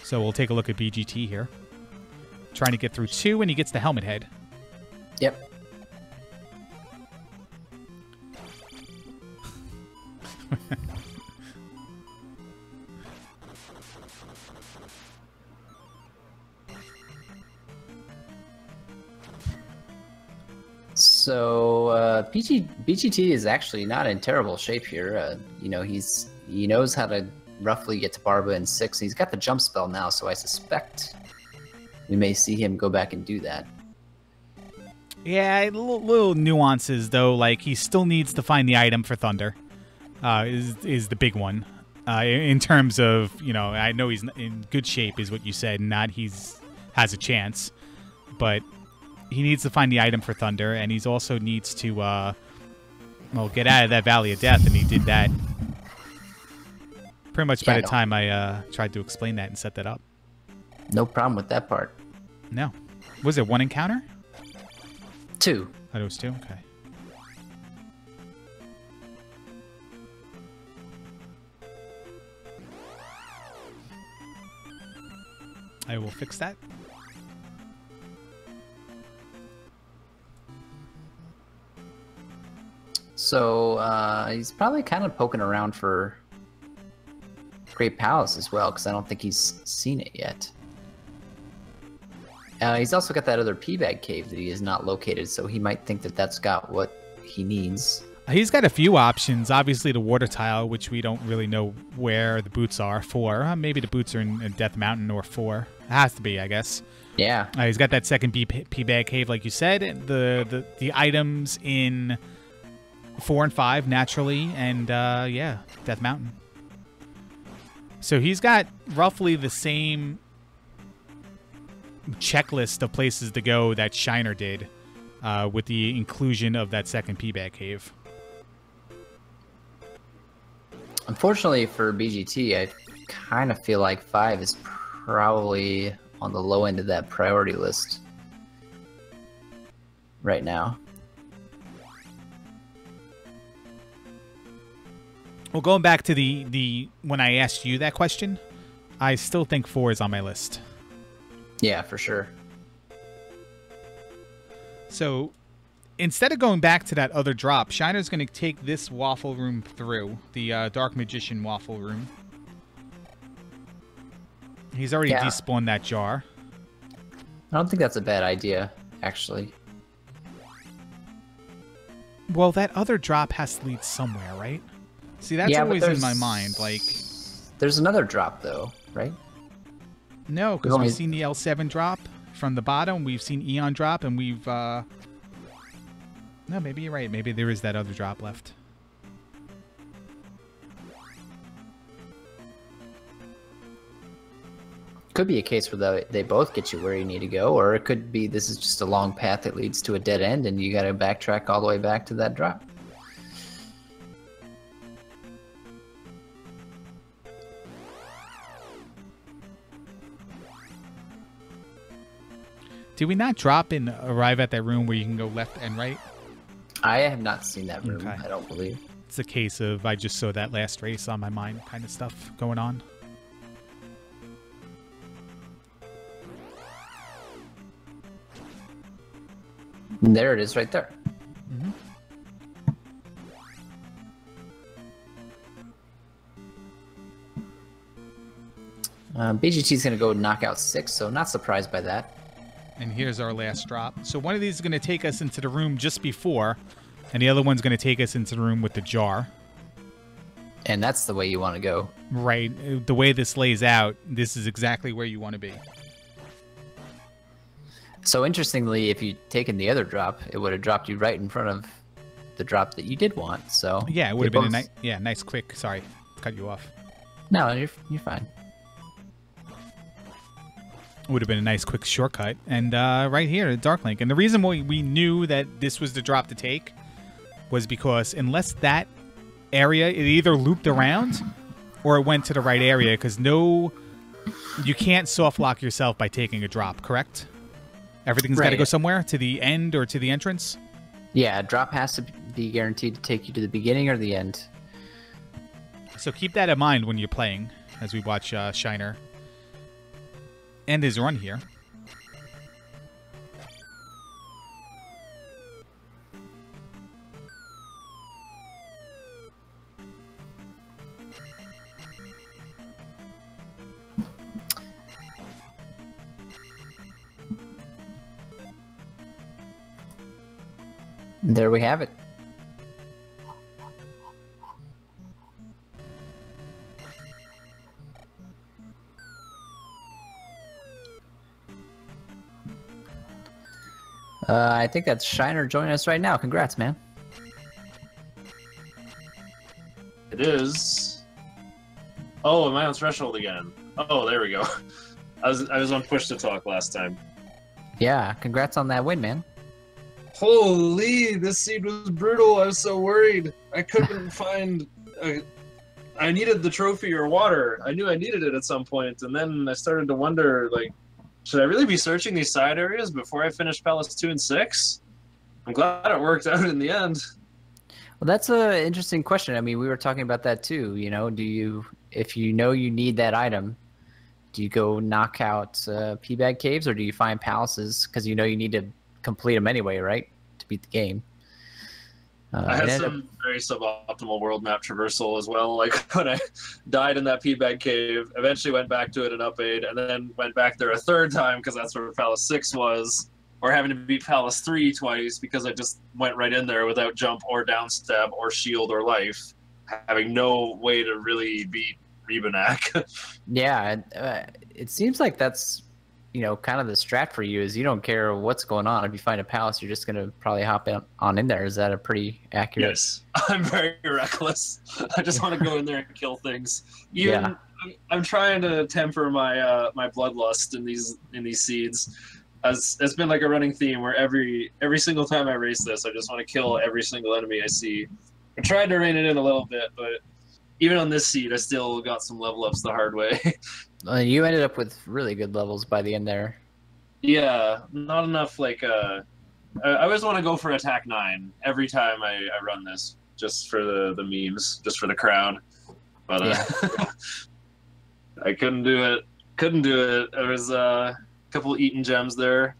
So we'll take a look at BGT here. Trying to get through 2, and he gets the helmet head. Yep. So BGT is actually not in terrible shape here. You know, he knows how to roughly get to Barba in 6. He's got the jump spell now, so I suspect we may see him go back and do that. Yeah, little nuances though. Like he still needs to find the item for Thunder. Is the big one. In terms of, you know, I know he's in good shape, is what you said. Not has a chance, but he needs to find the item for Thunder, and he's also needs to, well, get out of that Valley of Death, and he did that pretty much by the time I tried to explain that and set that up. No problem with that part. No. Was it 1 encounter? 2. Oh, it was 2? Okay. I will fix that. So he's probably kind of poking around for Great Palace as well, because I don't think he's seen it yet. He's also got that other P-Bag cave that he has not located, so he might think that that's got what he needs. He's got a few options. Obviously, the water tile, which we don't really know where the boots are for. Maybe the boots are in Death Mountain or 4. It has to be, I guess. Yeah. He's got that second P-Bag cave, like you said. The items in 4 and 5, naturally. And, yeah, Death Mountain. So he's got roughly the same checklist of places to go that Shiner did, with the inclusion of that second P-Bag cave. Unfortunately for BGT, I kind of feel like 5 is probably on the low end of that priority list right now. Well, going back to the when I asked you that question, I still think 4 is on my list. Yeah, for sure. So instead of going back to that other drop, Shiner's going to take this waffle room through, the Dark Magician waffle room. He's already despawned that jar. I don't think that's a bad idea, actually. Well, that other drop has to lead somewhere, right? See, that's always in my mind. Like, there's another drop, though, right? No, because we've seen the L7 drop from the bottom. We've seen Eon drop, and we've... No, maybe you're right. Maybe there is that other drop left. Could be a case where they both get you where you need to go, or it could be this is just a long path that leads to a dead end, and you got to backtrack all the way back to that drop. Did we not drop and arrive at that room where you can go left and right? I have not seen that room, Okay. I don't believe. It's a case of I just saw that last race on my mind kind of stuff going on. And there it is right there. BGT is going to go knock out 6, so not surprised by that. And here's our last drop. So one of these is going to take us into the room just before, and the other one's going to take us into the room with the jar. And that's the way you want to go. Right. The way this lays out, this is exactly where you want to be. So interestingly, if you'd taken the other drop, it would have dropped you right in front of the drop that you did want. So yeah, it would have been a nice quick. Sorry, cut you off. No, you're fine. Would have been a nice quick shortcut. And right here, Dark Link. And the reason why we knew that this was the drop to take was because unless that area, it either looped around or it went to the right area, because you can't soft lock yourself by taking a drop, correct? Everything's got to go somewhere, to the end or to the entrance? Yeah, a drop has to be guaranteed to take you to the beginning or the end. So keep that in mind when you're playing, as we watch Shiner end his run here. There we have it. I think that's Shiner joining us right now. Congrats, man. It is. Oh, am I on threshold again? Oh, there we go. I was on push to talk last time. Yeah, congrats on that win, man. Holy, this seed was brutal. I was so worried. I couldn't find... I needed the trophy or water. I knew I needed it at some point, and then I started to wonder, like, should I really be searching these side areas before I finish Palace 2 and 6? I'm glad it worked out in the end. Well, that's an interesting question. I mean, we were talking about that too. You know, if you know you need that item, do you go knock out P-Bag Caves, or do you find palaces because you know you need to complete them anyway, right, to beat the game? I had some very suboptimal world map traversal as well. Like when I died in that P-Bag Cave, eventually went back to it in Up 8, and then went back there a third time because that's where Palace 6 was, or having to beat Palace 3 twice because I just went right in there without jump or down stab or shield or life, having no way to really beat Rebanak. Yeah, it seems like that's, you know, kind of the strat for you is you don't care what's going on. If you find a palace, you're just going to probably hop on in there. Is that a pretty accurate? Yes, I'm very reckless. I just want to go in there and kill things. Even I'm trying to temper my my bloodlust in these seeds. As it's been like a running theme where every single time I race this, I just want to kill every single enemy I see. I tried to rein it in a little bit, but even on this seed, I still got some level ups the hard way. You ended up with really good levels by the end there. Yeah, not enough. Like I always want to go for attack 9 every time I run this, just for the memes, just for the crowd. But I couldn't do it. Couldn't do it. There was a couple eaten gems there.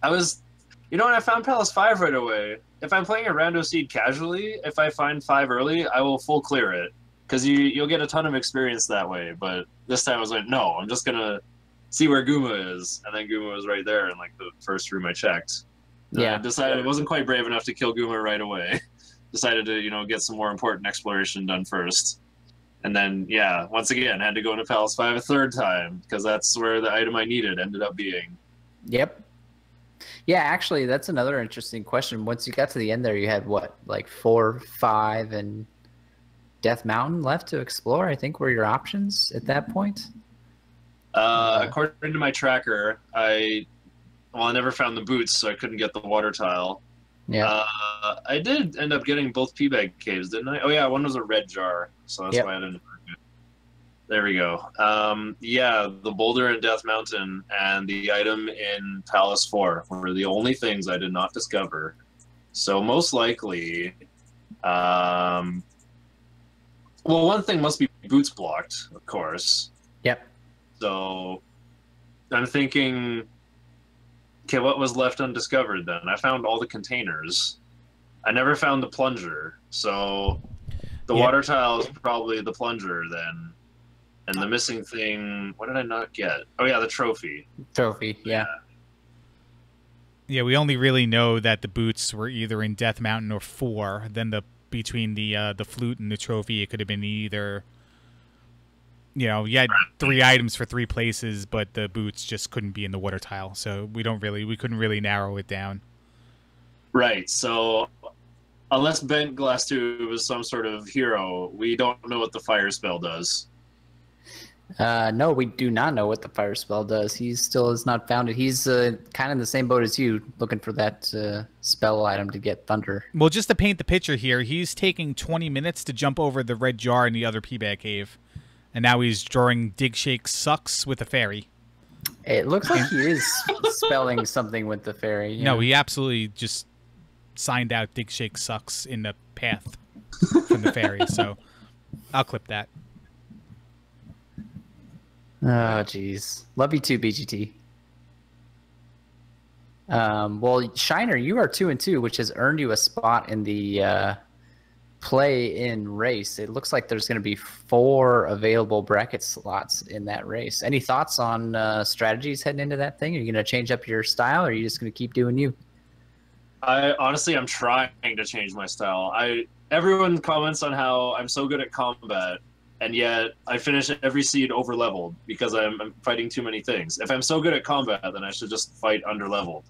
You know what? I found Palace 5 right away. If I'm playing a rando seed casually, if I find 5 early, I will full clear it. Because you'll get a ton of experience that way. But this time I was like, no, I'm just going to see where Guma is. And then Guma was right there in like the first room I checked. Yeah. I decided I wasn't quite brave enough to kill Guma right away. Decided to, you know, get some more important exploration done first. And then, yeah, once again, had to go into Palace 5 a third time. Because that's where the item I needed ended up being. Yep. Yeah, actually, that's another interesting question. Once you got to the end there, you had what, like 4, 5, and Death Mountain left to explore, I think, were your options at that point? According to my tracker, I never found the boots, so I couldn't get the water tile. Yeah. I did end up getting both P-Bag Caves, didn't I? Oh, yeah, one was a red jar, so that's why I didn't. There we go. Yeah, the boulder in Death Mountain and the item in Palace 4 were the only things I did not discover. So most likely, well, one thing must be boots blocked, of course. Yep. So I'm thinking Okay, what was left undiscovered then? I found all the containers. I never found the plunger, so the water tile is probably the plunger then. And the missing thing, what did I not get? Oh yeah, the trophy. Trophy, yeah. Yeah, we only really know that the boots were either in Death Mountain or 4. Then between the flute and the trophy, it could have been either. You know, you had 3 items for 3 places, but the boots just couldn't be in the water tile, so we couldn't really narrow it down. Right. So unless Bentglasstube is some sort of hero, we don't know what the fire spell does. No, we do not know what the fire spell does. He still has not found it. He's kind of in the same boat as you, looking for that spell item to get thunder. Well, just to paint the picture here, he's taking 20 minutes to jump over the red jar in the other P-Bag Cave. And now he's drawing Dig Shake Sucks with a fairy. It looks like he is spelling something with the fairy. Yeah. No, he absolutely just signed out Dig Shake Sucks in the path from the fairy. So I'll clip that. Oh, jeez. Love you too, BGT. Well, Shiner, you are 2-2, which has earned you a spot in the play-in race. It looks like there's going to be 4 available bracket slots in that race. Any thoughts on strategies heading into that thing? Are you going to change up your style, or are you just going to keep doing you? Honestly, I'm trying to change my style. Everyone comments on how I'm so good at combat, and yet I finish every seed over-leveled because I'm fighting too many things. If I'm so good at combat, then I should just fight under-leveled.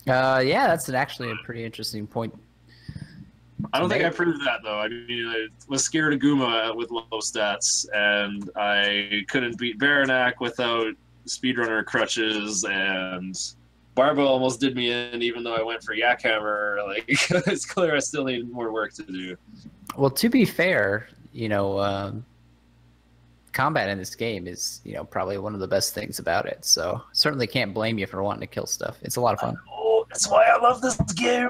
Yeah, that's actually a pretty interesting point. I don't think I proved that, though. I mean, I was scared of Guma with low stats, and I couldn't beat Varanak without speedrunner crutches, and Barbo almost did me in, even though I went for Yakhammer. Like, it's clear I still need more work to do. Well, to be fair, you know, combat in this game is, you know, probably one of the best things about it. So certainly can't blame you for wanting to kill stuff. It's a lot of fun. Oh, that's why I love this game.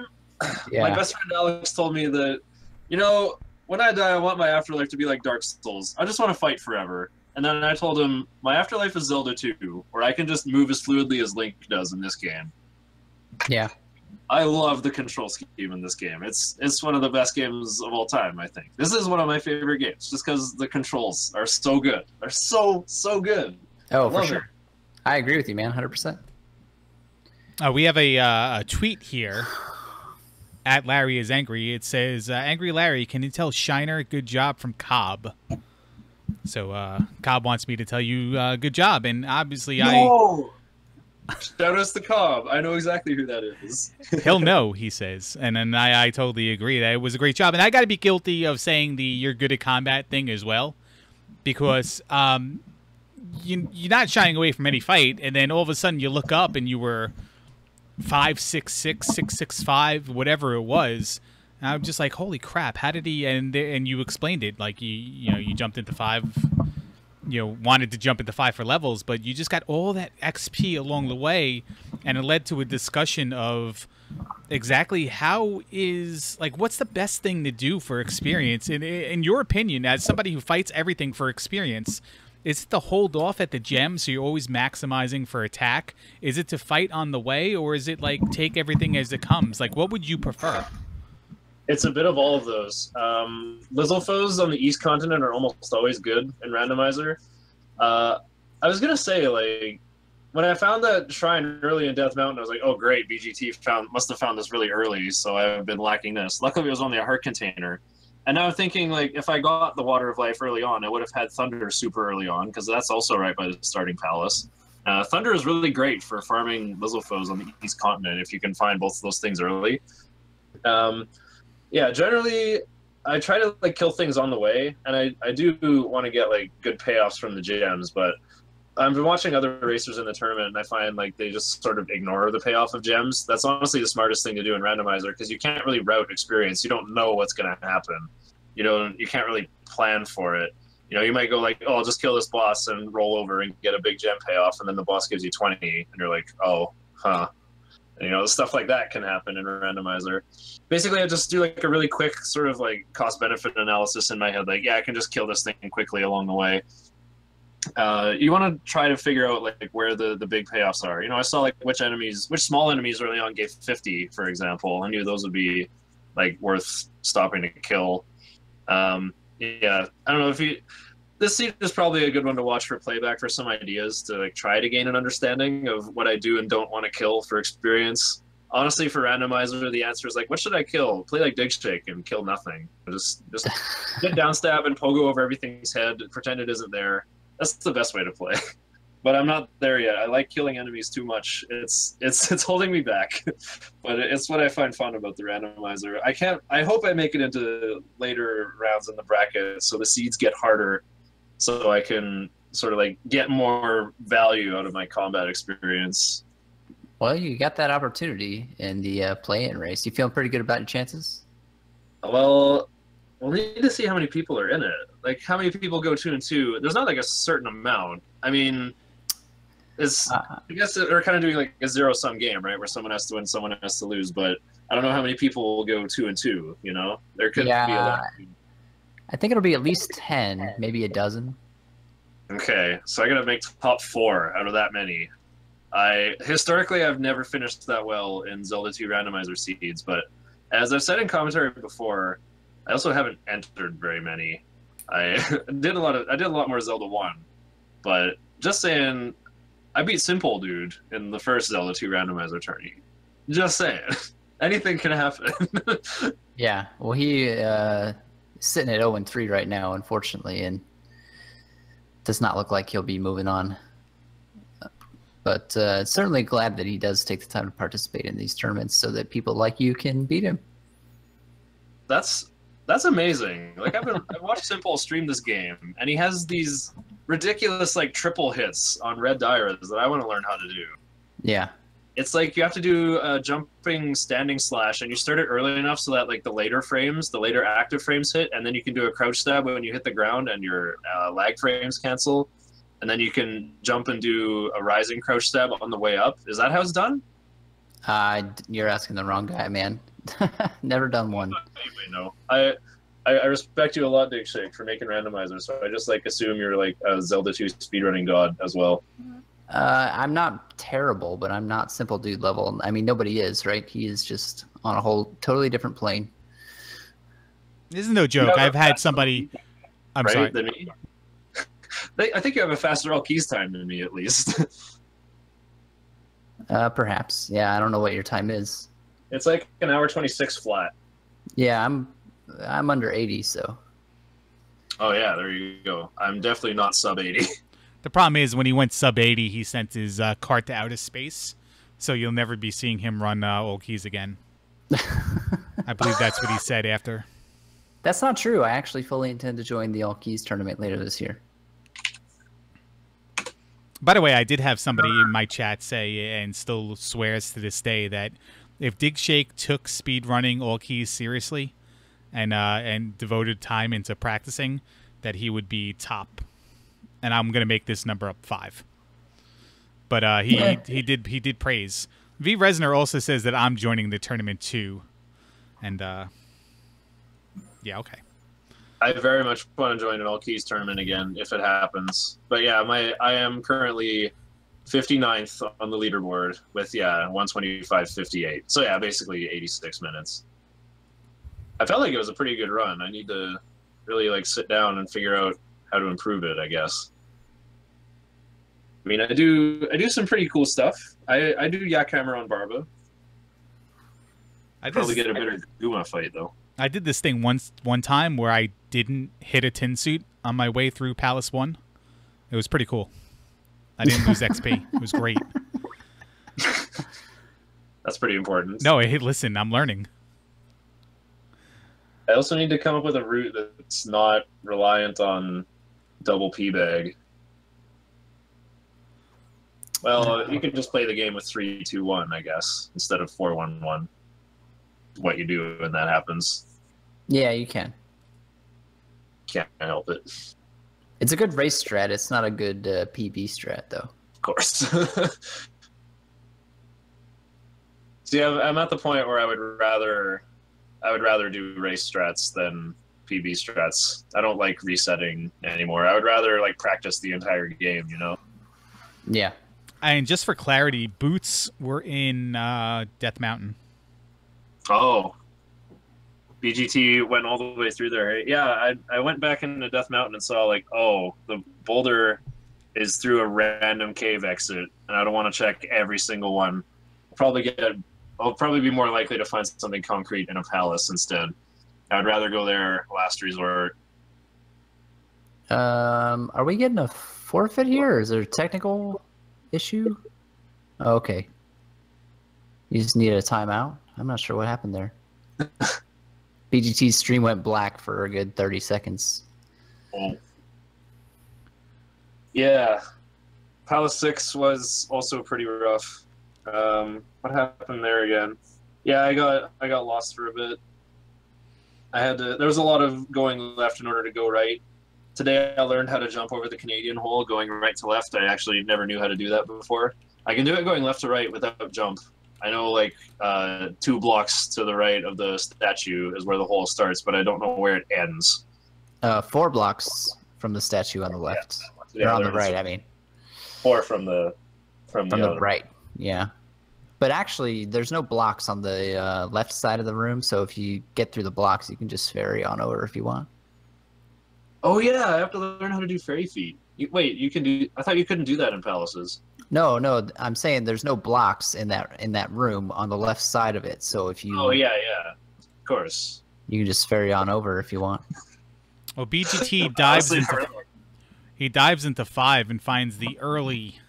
Yeah. My best friend Alex told me that, you know, when I die, I want my afterlife to be like Dark Souls. I just want to fight forever. And then I told him, my afterlife is Zelda 2, where I can just move as fluidly as Link does in this game. Yeah. I love the control scheme in this game. It's one of the best games of all time, I think. This is one of my favorite games, just because the controls are so good. They're so good. Oh, for sure. I agree with you, man, 100%. We have a tweet here. At Larry is Angry. It says, Angry Larry, can you tell Shiner good job from Cobb? So Cobb wants me to tell you good job, and obviously Shout us to Cobb. I know exactly who that is. He'll know, he says. And then I totally agree that it was a great job. And I got to be guilty of saying the you're good at combat thing as well, because you're not shying away from any fight, and then all of a sudden you look up and you were 5'6'6", 6'5", whatever it was. And I'm just like, holy crap! How did he? And you explained it like you jumped into 5, wanted to jump into 5 for levels, but you just got all that XP along the way, and it led to a discussion of exactly what's the best thing to do for experience. In your opinion, as somebody who fights everything for experience, is it to hold off at the gem so you're always maximizing for attack? Is it to fight on the way, or is it like take everything as it comes? Like, what would you prefer? It's a bit of all of those. Lizzle foes on the East Continent are almost always good in Randomizer. I was going to say, like, when I found that shrine early in Death Mountain, I was like, oh, great, BGT must have found this really early, so I've been lacking this. Luckily, it was only a heart container. And now I'm thinking, like, if I got the Water of Life early on, I would have had Thunder super early on, because that's also right by the starting palace. Thunder is really great for farming Lizzle foes on the East Continent if you can find both of those things early. Yeah, generally, I try to like kill things on the way, and I do want to get like good payoffs from the gems, but I've been watching other racers in the tournament, and I find like they just sort of ignore the payoff of gems. That's honestly the smartest thing to do in Randomizer, because you can't really route experience. You don't know what's going to happen. You can't really plan for it. You might go like, oh, I'll just kill this boss and roll over and get a big gem payoff, and then the boss gives you 20, and you're like, oh, huh. And, stuff like that can happen in a Randomizer. Basically, I just do like a really quick sort of like cost-benefit analysis in my head. Like, yeah, I can just kill this thing quickly along the way. you want to try to figure out like where the big payoffs are. You know, I saw like which small enemies early on gave 50, for example. I knew those would be like worth stopping to kill. Yeah, I don't know if you. This seed is probably a good one to watch for playback for some ideas to like try to gain an understanding of what I do and don't want to kill for experience. Honestly, for randomizer, the answer is like, what should I kill? Play like Dig Shake and kill nothing. Just get down stab and pogo over everything's head, pretend it isn't there. That's the best way to play. But I'm not there yet. I like killing enemies too much. It's holding me back. But it's what I find fun about the randomizer. I hope I make it into later rounds in the bracket so the seeds get harder so I can sort of like get more value out of my combat experience. Well, you got that opportunity in the play-in race. You feeling pretty good about your chances? Well, we'll need to see how many people are in it. Like, how many people go 2 and 2? There's not like a certain amount. I mean, I guess they're kind of doing like a zero-sum game, right? Where someone has to win, someone has to lose. But I don't know how many people will go 2 and 2. You know, there could be a lot. I think it'll be at least 10, maybe a dozen. Okay, so I gotta make top 4 out of that many. Historically, I've never finished that well in Zelda 2 randomizer seeds, but as I've said in commentary before, I also haven't entered very many. I did a lot more Zelda 1, but just saying, I beat Simple Dude in the first Zelda 2 randomizer tourney. Just saying, anything can happen. Yeah, well, he sitting at 0-3 right now, unfortunately, and does not look like he'll be moving on. But certainly glad that he does take the time to participate in these tournaments so that people like you can beat him. That's amazing. Like I've watched Simple stream this game, and he has these ridiculous like triple hits on red Dairas that I want to learn how to do. Yeah. It's like you have to do a jumping standing slash, and you start it early enough so that like the later active frames hit, and then you can do a crouch stab when you hit the ground and your lag frames cancel. And then you can jump and do a rising crouch stab on the way up. Is that how it's done? You're asking the wrong guy, man. Never done one. Anyway, no. I respect you a lot, Dig Shake, for making randomizers. So I just like assume you're like a Zelda 2 speedrunning god as well. I'm not terrible, but I'm not Simple Dude level. I mean, nobody is, right? He is just on a whole totally different plane. This is no joke. I've had somebody. I'm right? sorry. Than me. I think you have a faster all keys time than me, at least. Perhaps. Yeah, I don't know what your time is. It's like an hour 26 flat. Yeah, I'm under 80, so. Oh yeah, there you go. I'm definitely not sub 80. The problem is when he went sub 80, he sent his cart to outer space, so you'll never be seeing him run all keys again. I believe that's what he said after. That's not true. I actually fully intend to join the all keys tournament later this year. By the way, I did have somebody in my chat say, and still swears to this day, that if Dig Shake took speedrunning all keys seriously and devoted time into practicing, that he would be top. And I'm gonna make this number up 5. But he did praise. V Resner also says that I'm joining the tournament too, and yeah, okay. I very much want to join an all keys tournament again if it happens. But yeah, I am currently 59th on the leaderboard with 125.58. So yeah, basically 86 minutes. I felt like it was a pretty good run. I need to really like sit down and figure out how to improve it, I guess. I mean, I do some pretty cool stuff. I do Yakhammer on Barba. I probably get a better Guma fight though. I did this thing one time where I didn't hit a tin suit on my way through Palace 1. It was pretty cool. I didn't lose XP. It was great. That's pretty important. No, listen, I'm learning. I also need to come up with a route that's not reliant on double P-bag. Well, you can just play the game with 3-2-1, I guess, instead of 4-1-1. What you do when that happens. Yeah, you can. Can't help it. It's a good race strat. It's not a good PB strat, though. Of course. See, I'm at the point where I would rather do race strats than PB strats. I don't like resetting anymore. I would rather like practice the entire game, you know? Yeah. And just for clarity, boots were in Death Mountain. Oh. BGT went all the way through there. Right? Yeah, I went back into Death Mountain and saw like, oh, the boulder is through a random cave exit, and I don't want to check every single one. I'll probably be more likely to find something concrete in a palace instead. I'd rather go there last resort. Are we getting a forfeit here, or is there a technical issue? Oh, okay. You just need a timeout? I'm not sure what happened there. BGT's stream went black for a good 30 seconds. Oh. Yeah. Palace 6 was also pretty rough. What happened there again? Yeah, I got lost for a bit. There was a lot of going left in order to go right. Today I learned how to jump over the Canadian hole going right to left. I actually never knew how to do that before. I can do it going left to right without jump. I know like 2 blocks to the right of the statue is where the hole starts, but I don't know where it ends. 4 blocks from the statue on the left. Yeah, or on the right, I mean. 4 from the right, yeah. But actually, there's no blocks on the left side of the room, so if you get through the blocks, you can just ferry on over if you want. Oh yeah, I have to learn how to do fairy feet. Wait, you can do? I thought you couldn't do that in palaces. No, I'm saying there's no blocks in that room on the left side of it. So if you Oh yeah, of course. You can just ferry on over if you want. Well, BGT dives into 5 and finds the early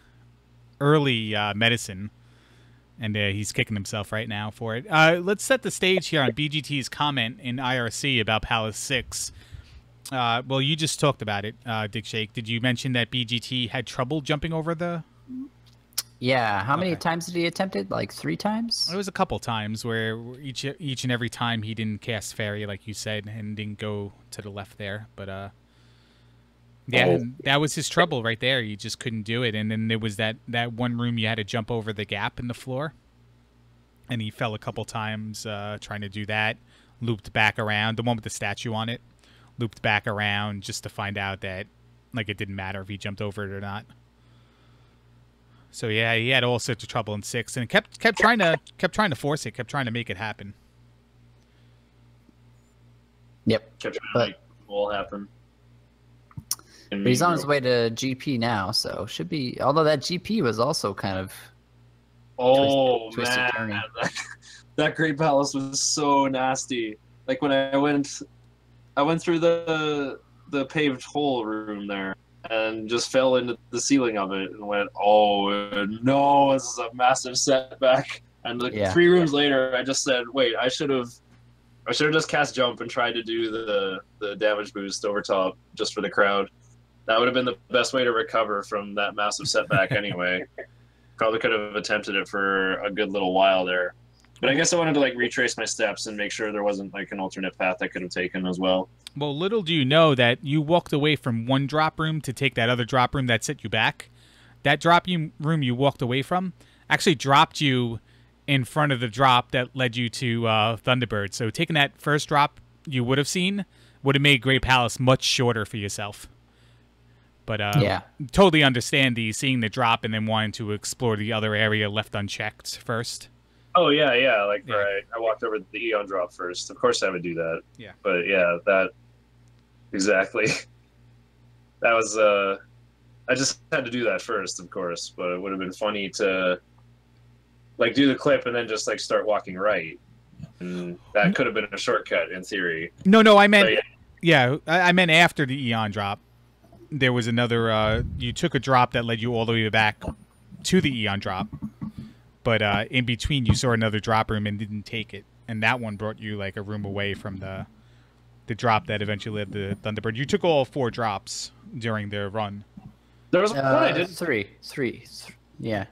medicine, and he's kicking himself right now for it. Let's set the stage here on BGT's comment in IRC about Palace 6. Well, you just talked about it, Dick Shake. Did you mention that BGT had trouble jumping over the... Yeah, how many times did he attempt it? Like 3 times? It was a couple times where each and every time he didn't cast fairy, like you said, and didn't go to the left there. But yeah, that was his trouble right there. He just couldn't do it. And then there was that one room you had to jump over the gap in the floor, and he fell a couple times trying to do that. Looped back around, the one with the statue on it. Looped back around just to find out that like it didn't matter if he jumped over it or not. So yeah, he had all sorts of trouble in 6, and kept trying to force it, kept trying to make it happen. Yep. Kept trying to make it all happen. But he's on his way to GP now, so should be. Although that GP was also kind of twisted turning. That Great Palace was so nasty. Like when I went through the paved hole room there. And just fell into the ceiling of it and went, oh no, this is a massive setback. And like 3 rooms later, I just said, wait, I should have just cast jump and tried to do the damage boost over top just for the crowd. That would have been the best way to recover from that massive setback anyway. Probably could have attempted it for a good little while there. But I guess I wanted to like retrace my steps and make sure there wasn't like an alternate path I could have taken as well. Well, little do you know that you walked away from one drop room to take that other drop room that set you back. That drop room you walked away from actually dropped you in front of the drop that led you to Thunderbird. So taking that first drop you would have seen would have made Great Palace much shorter for yourself. But totally understand seeing the drop and then wanting to explore the other area left unchecked first. Oh yeah. Like I walked over the Eon drop first. Of course I would do that. Yeah. But yeah, exactly. That was I just had to do that first, of course. But it would have been funny to like do the clip and then just like start walking right. And that could have been a shortcut in theory. No, I meant I meant after the Eon drop. There was another. You took a drop that led you all the way back to the Eon drop. But in between, you saw another drop room and didn't take it, and that one brought you like a room away from the drop that eventually led to Thunderbird. You took all 4 drops during the run. There was one I did. Three. Yeah,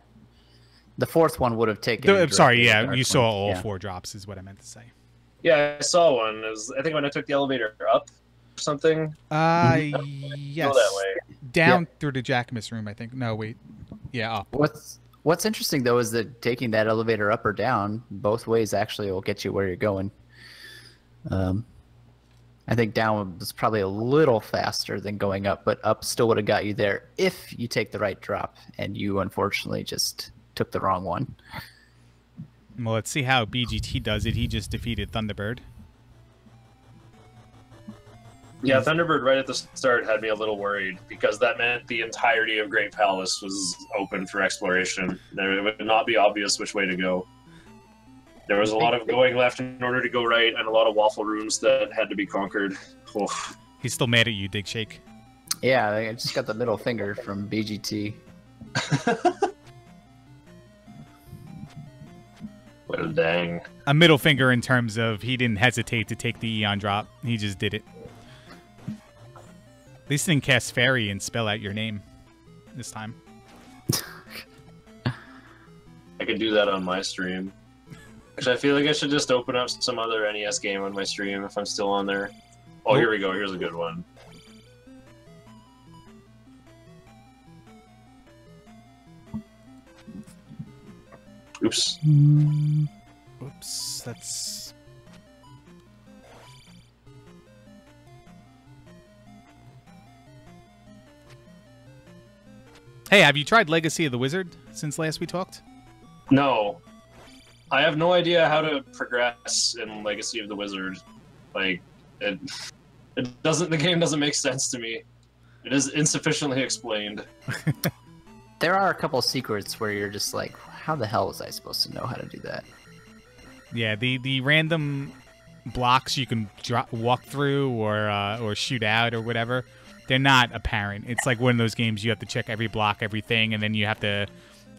the 4th one would have taken. Sorry, yeah, you saw all 4 drops, is what I meant to say. Yeah, I saw one. It was, I think when I took the elevator up, or something. Yes. Go that way. Down through the Jackamus room, I think. No, wait. Yeah, up. What's interesting, though, is that taking that elevator up or down, both ways actually will get you where you're going. I think down was probably a little faster than going up, but up still would have got you there if you take the right drop, and you unfortunately just took the wrong one. Well, let's see how BGT does it. He just defeated Thunderbird. Yeah, Thunderbird right at the start had me a little worried because that meant the entirety of Great Palace was open for exploration. It would not be obvious which way to go. There was a lot of going left in order to go right, and a lot of waffle rooms that had to be conquered. Oof. He's still mad at you, Dig Shake. Yeah, I just got the middle finger from BGT. Well, dang. A middle finger in terms of he didn't hesitate to take the Eon drop. He just did it. At least didn't cast Fairy and spell out your name this time. I could do that on my stream. Actually, I feel like I should just open up some other NES game on my stream if I'm still on there. Oh, here we go. Here's a good one. Oops. Oops, that's... Hey, have you tried Legacy of the Wizard since last we talked? No. I have no idea how to progress in Legacy of the Wizard. Like, it doesn't. The game doesn't make sense to me. It is insufficiently explained. There are a couple secrets where you're just like, how the hell was I supposed to know how to do that? Yeah, the random blocks you can walk through or shoot out or whatever, they're not apparent. It's like one of those games you have to check every block, everything, and then you have to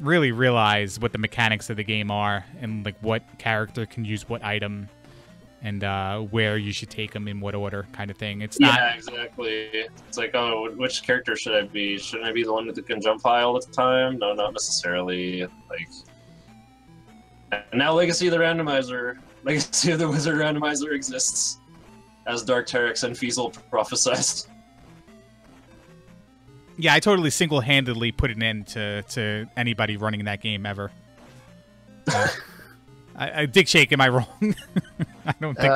really realize what the mechanics of the game are and like what character can use what item and where you should take them in what order, kind of thing. It's not. Yeah, exactly. It's like, oh, which character should I be? Shouldn't I be the one that can jump high all the time? No, not necessarily. Like, and now Legacy of the Randomizer, Legacy of the Wizard Randomizer exists, as Dark Terex and Fiesel prophesized. Yeah, I totally single-handedly put an end to anybody running that game ever. I Dig Shake, am I wrong? I don't think.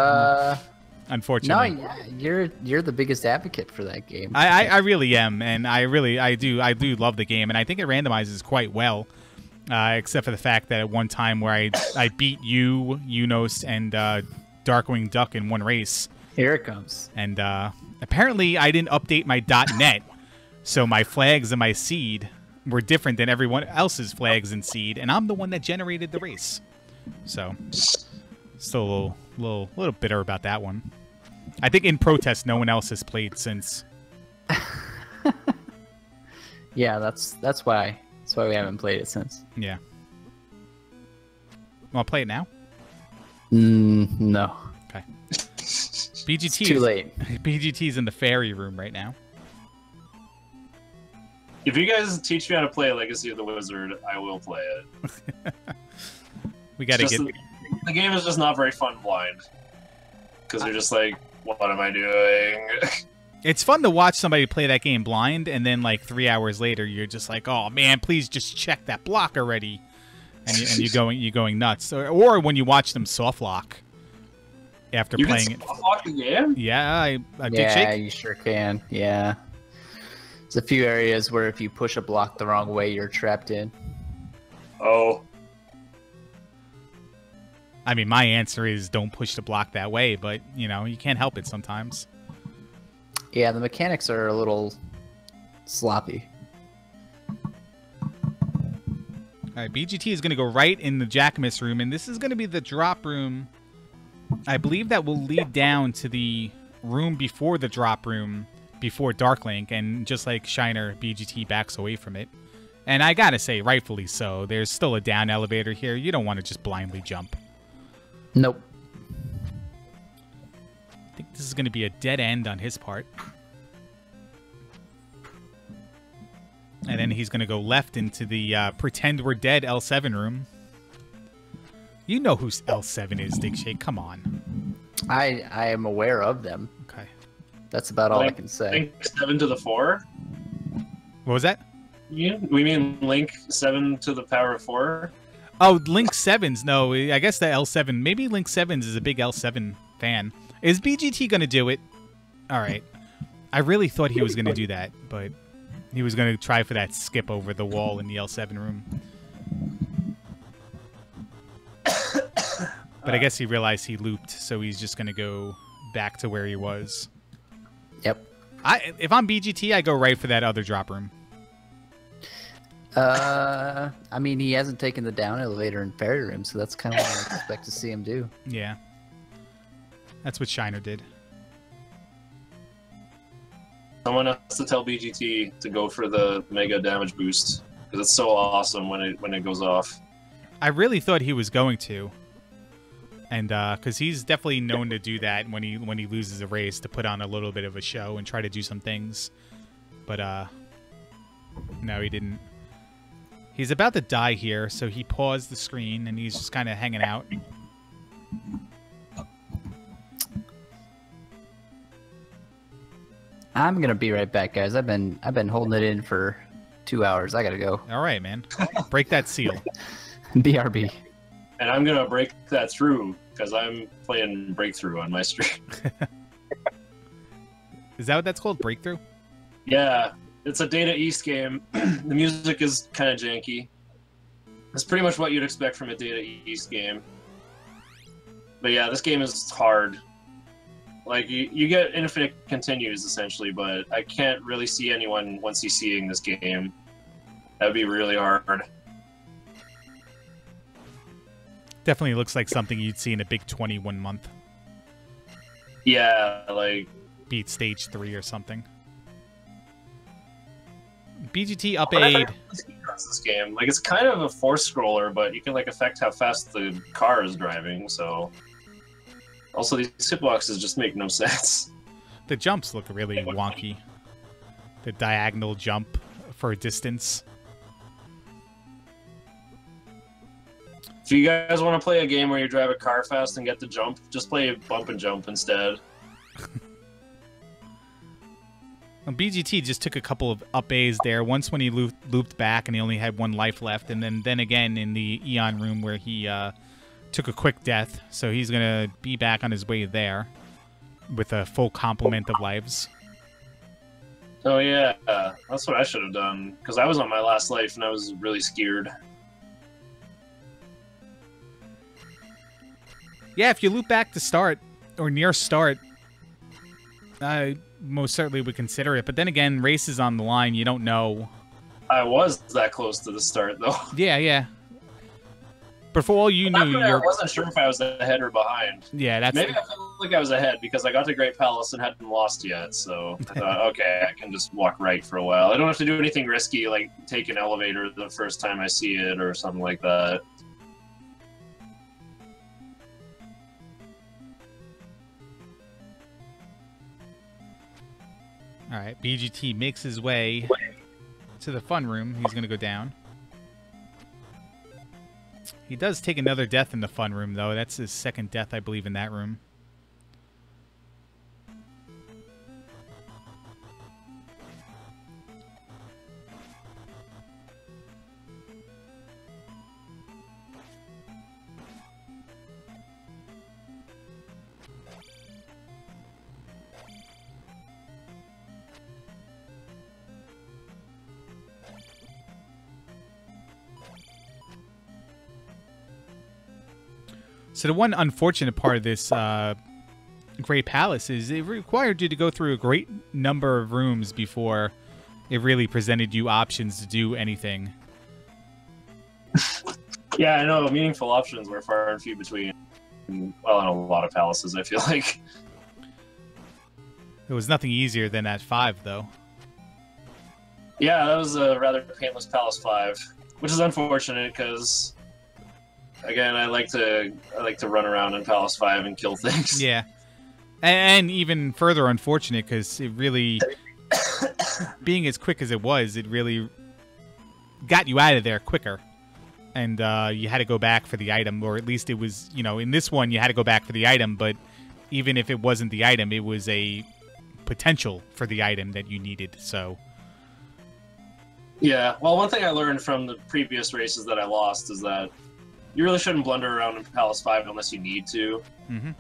Unfortunately, no, you're the biggest advocate for that game. I really am, and I do love the game, and I think it randomizes quite well, except for the fact that at one time where I beat you, Unos, and Darkwing Duck in one race. Here it comes. And apparently I didn't update my .net. So my flags and my seed were different than everyone else's flags and seed, and I'm the one that generated the race. So, still a little bitter about that one. I think in protest, no one else has played since. Yeah, that's why we haven't played it since. Yeah. Want to play it now? No. Okay. BGT. It's too late. BGT's in the fairy room right now. If you guys teach me how to play Legacy of the Wizard, I will play it. We gotta get... The game is just not very fun blind. Because you're just like, what am I doing? It's fun to watch somebody play that game blind, and then like 3 hours later, you're just like, oh man, please just check that block already. And you're going nuts. Or when you watch them soft lock after playing it. You can soft lock the game? Yeah, I Dig Yeah, Shake. you sure can. Yeah. There's a few areas where if you push a block the wrong way, you're trapped in. Oh. I mean, my answer is don't push the block that way, but, you know, you can't help it sometimes. Yeah, the mechanics are a little sloppy. All right, BGT is going to go right in the Jackamus room, and this is going to be the drop room. I believe that will lead down to the room before the drop room, before Darklink, and just like Shiner, BGT backs away from it. And I gotta say, rightfully so. There's still a down elevator here. You don't want to just blindly jump. Nope. I think this is going to be a dead end on his part. And then he's going to go left into the Pretend We're Dead L7 room. You know who L7 is, Dig Shake. Come on. I am aware of them. Okay. That's about all I can say. Link 7 to the 4? What was that? Yeah, we mean Link 7 to the power of 4? Oh, Link 7's. No, I guess the L7. Maybe Link 7's is a big L7 fan. Is BGT going to do it? All right. I really thought he was going to do that, but he was going to try for that skip over the wall in the L7 room. But I guess he realized he looped, so he's just going to go back to where he was. Yep. If I'm BGT, I go right for that other drop room. I mean, he hasn't taken the down elevator in fairy room, so that's kind of what I expect to see him do. Yeah. That's what Shiner did. Someone has to tell BGT to go for the mega damage boost, because it's so awesome when it goes off. I really thought he was going to. And because he's definitely known to do that when he loses a race, to put on a little bit of a show and try to do some things. But no, he didn't. He's about to die here, so he paused the screen and he's just kind of hanging out. I'm gonna be right back, guys. I've been holding it in for 2 hours. I gotta go. All right, man. Break that seal. BRB. And I'm gonna break that through because I'm playing Breakthrough on my stream. Is that what that's called? Breakthrough? Yeah, it's a Data East game. The music is kind of janky. It's pretty much what you'd expect from a Data East game. But yeah, this game is hard. Like, you get infinite continues, essentially, but I can't really see anyone 1CCing this game. That would be really hard. Definitely looks like something you'd see in a big 21 month. Yeah, like... Beat stage 3 or something. BGT up aid. This game, like, it's kind of a force scroller, but you can like affect how fast the car is driving. So, also these hitboxes just make no sense. The jumps look really wonky. The diagonal jump for a distance. If you guys want to play a game where you drive a car fast and get the jump, just play bump and jump instead. Well, BGT just took a couple of up A's there. Once when he looped back and he only had 1 life left, and then again in the Eon room where he took a quick death. So he's going to be back on his way there with a full complement of lives. Oh yeah, that's what I should have done, because I was on my last life and I was really scared. Yeah, if you loop back to start, or near start, I most certainly would consider it. But then again, races on the line, you don't know. I was that close to the start, though. Yeah, yeah. But for all you knew, I wasn't sure if I was ahead or behind. Yeah, that's... Maybe I felt like I was ahead, because I got to Great Palace and hadn't lost yet, so I thought, okay, I can just walk right for a while. I don't have to do anything risky, like take an elevator the first time I see it, or something like that. All right, BGT makes his way to the fun room. He's going to go down. He does take another death in the fun room, though. That's his second death, I believe, in that room. So the one unfortunate part of this Great Palace is it required you to go through a great number of rooms before it really presented you options to do anything. Yeah, I know. Meaningful options were far and few between. Well, in a lot of palaces, I feel like. It was nothing easier than that 5, though. Yeah, that was a rather painless Palace 5, which is unfortunate because... Again, I like to run around in Palace 5 and kill things. Yeah, and even further unfortunate because it really, being as quick as it was, it really got you out of there quicker, and you had to go back for the item, or at least it was, you know, in this one you had to go back for the item, but even if it wasn't the item, it was a potential for the item that you needed. So. Yeah, well, one thing I learned from the previous races that I lost is that you really shouldn't blunder around in Palace 5 unless you need to. Mm-hmm.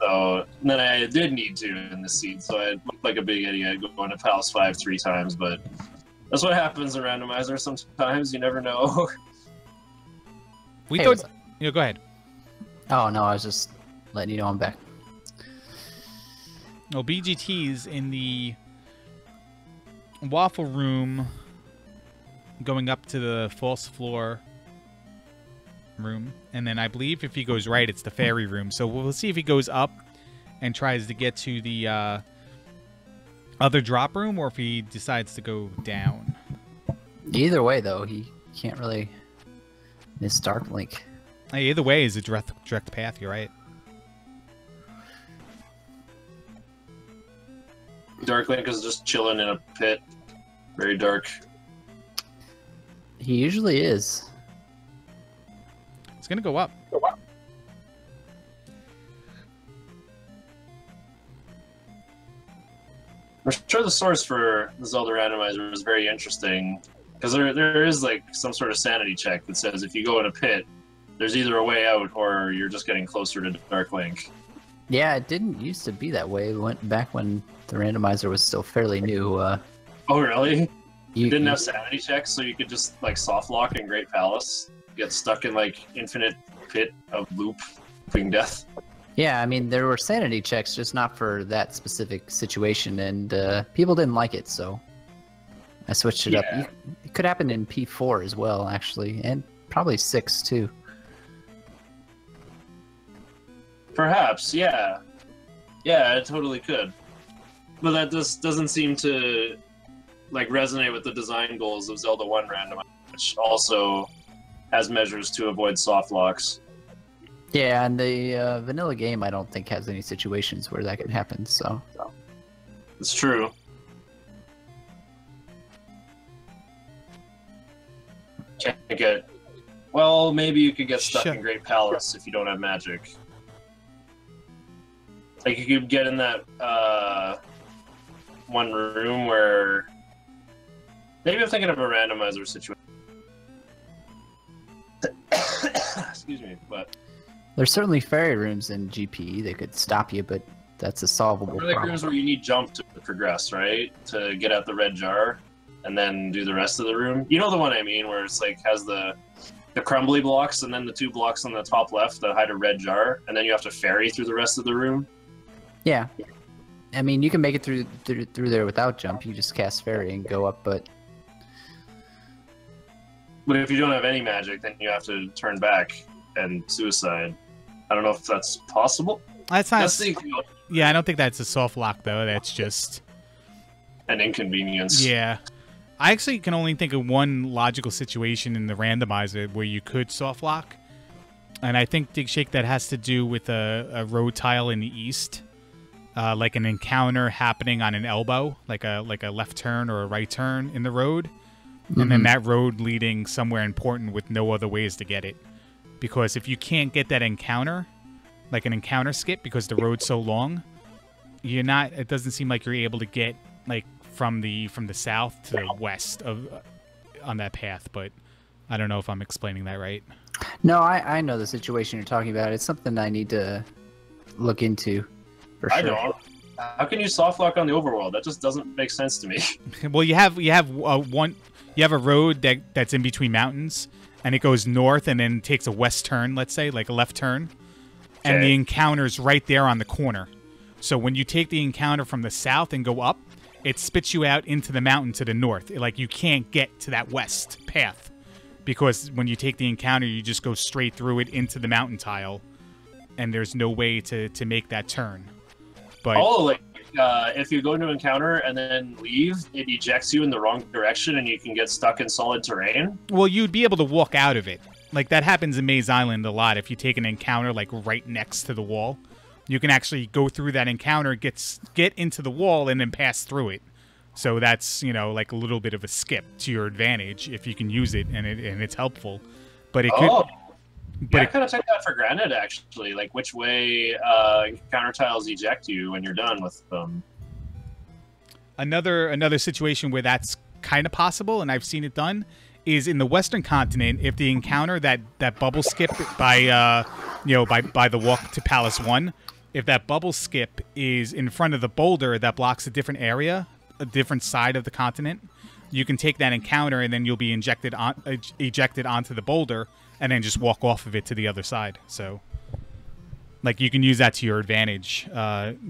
So then I did need to in this seed, so I looked like a big idiot going to Palace 5 3 times, but that's what happens in Randomizer sometimes. You never know. Go ahead. Oh, no, I was just letting you know I'm back. No, BGT's in the waffle room going up to the false floor room, and then I believe if he goes right, it's the fairy room. So we'll see if he goes up and tries to get to the other drop room, or if he decides to go down. Either way, though, he can't really miss Dark Link. Hey, either way is a direct path. You're right. Dark Link is just chilling in a pit, very dark. He usually is. It's gonna go up. I'm sure the source for the Zelda Randomizer is very interesting, because there is like some sort of sanity check that says if you go in a pit, there's either a way out or you're just getting closer to Dark Link. Yeah, it didn't used to be that way. It went back when the Randomizer was still fairly new. Oh, really? You didn't have sanity checks, so you could just like soft lock in Great Palace, get stuck in like infinite pit of looping death. Yeah, I mean, there were sanity checks, just not for that specific situation, and people didn't like it, so I switched it up. It could happen in P4 as well, actually, and probably 6 too. Perhaps, yeah. Yeah, it totally could. But that just doesn't seem to like resonate with the design goals of Zelda 1 Randomizer, which also has measures to avoid soft locks. Yeah, and the vanilla game I don't think has any situations where that can happen, so. It's true. Can't get... Well, maybe you could get stuck in Great Palace if you don't have magic. Like, you could get in that one room where... Maybe I'm thinking of a randomizer situation. Excuse me, but... There's certainly fairy rooms in GPE that could stop you, but that's a solvable problem. Like rooms where you need jump to progress, right? To get out the red jar and then do the rest of the room. You know the one I mean, where it's like has the crumbly blocks and then the 2 blocks on the top left that hide a red jar, and then you have to ferry through the rest of the room. Yeah. I mean, you can make it through there without jump. You just cast fairy and go up, but if you don't have any magic, then you have to turn back and suicide. I don't know if that's possible. That's not. Yeah, I don't think that's a soft lock though. That's just an inconvenience. Yeah, I actually can only think of one logical situation in the randomizer where you could soft lock, and I think Dig Shake that has to do with a road tile in the east, like an encounter happening on an elbow, like a left turn or a right turn in the road, and then that road leading somewhere important with no other ways to get it. Because if you can't get that encounter, like an encounter skip, because the road's so long, you're not. It doesn't seem like you're able to get like from the south to the west of on that path. But I don't know if I'm explaining that right. No, I know the situation you're talking about. It's something I need to look into. For sure. I don't. How can you soft lock on the overworld? That just doesn't make sense to me. Well, you have a road that's in between mountains. And it goes north and then takes a west turn, let's say, like a left turn. Okay. And the encounter's right there on the corner. So when you take the encounter from the south and go up, it spits you out into the mountain to the north. Like, you can't get to that west path. Because when you take the encounter, you just go straight through it into the mountain tile. And there's no way to make that turn. But if you go into encounter and then leave, it ejects you in the wrong direction and you can get stuck in solid terrain. Well, you'd be able to walk out of it. Like, that happens in Maze Island a lot. If you take an encounter, like, right next to the wall, you can actually go through that encounter, get into the wall, and then pass through it. So that's, like a little bit of a skip to your advantage if you can use it, and it's helpful. But it could... I kind of take that for granted, actually. Like, which way encounter tiles eject you when you're done with them. Another situation where that's kind of possible, and I've seen it done, is in the Western continent. If the encounter that bubble skip by the walk to Palace 1, if that bubble skip is in front of the boulder that blocks a different area, a different side of the continent, you can take that encounter and then you'll be ejected onto the boulder and then just walk off of it to the other side. So, like, you can use that to your advantage,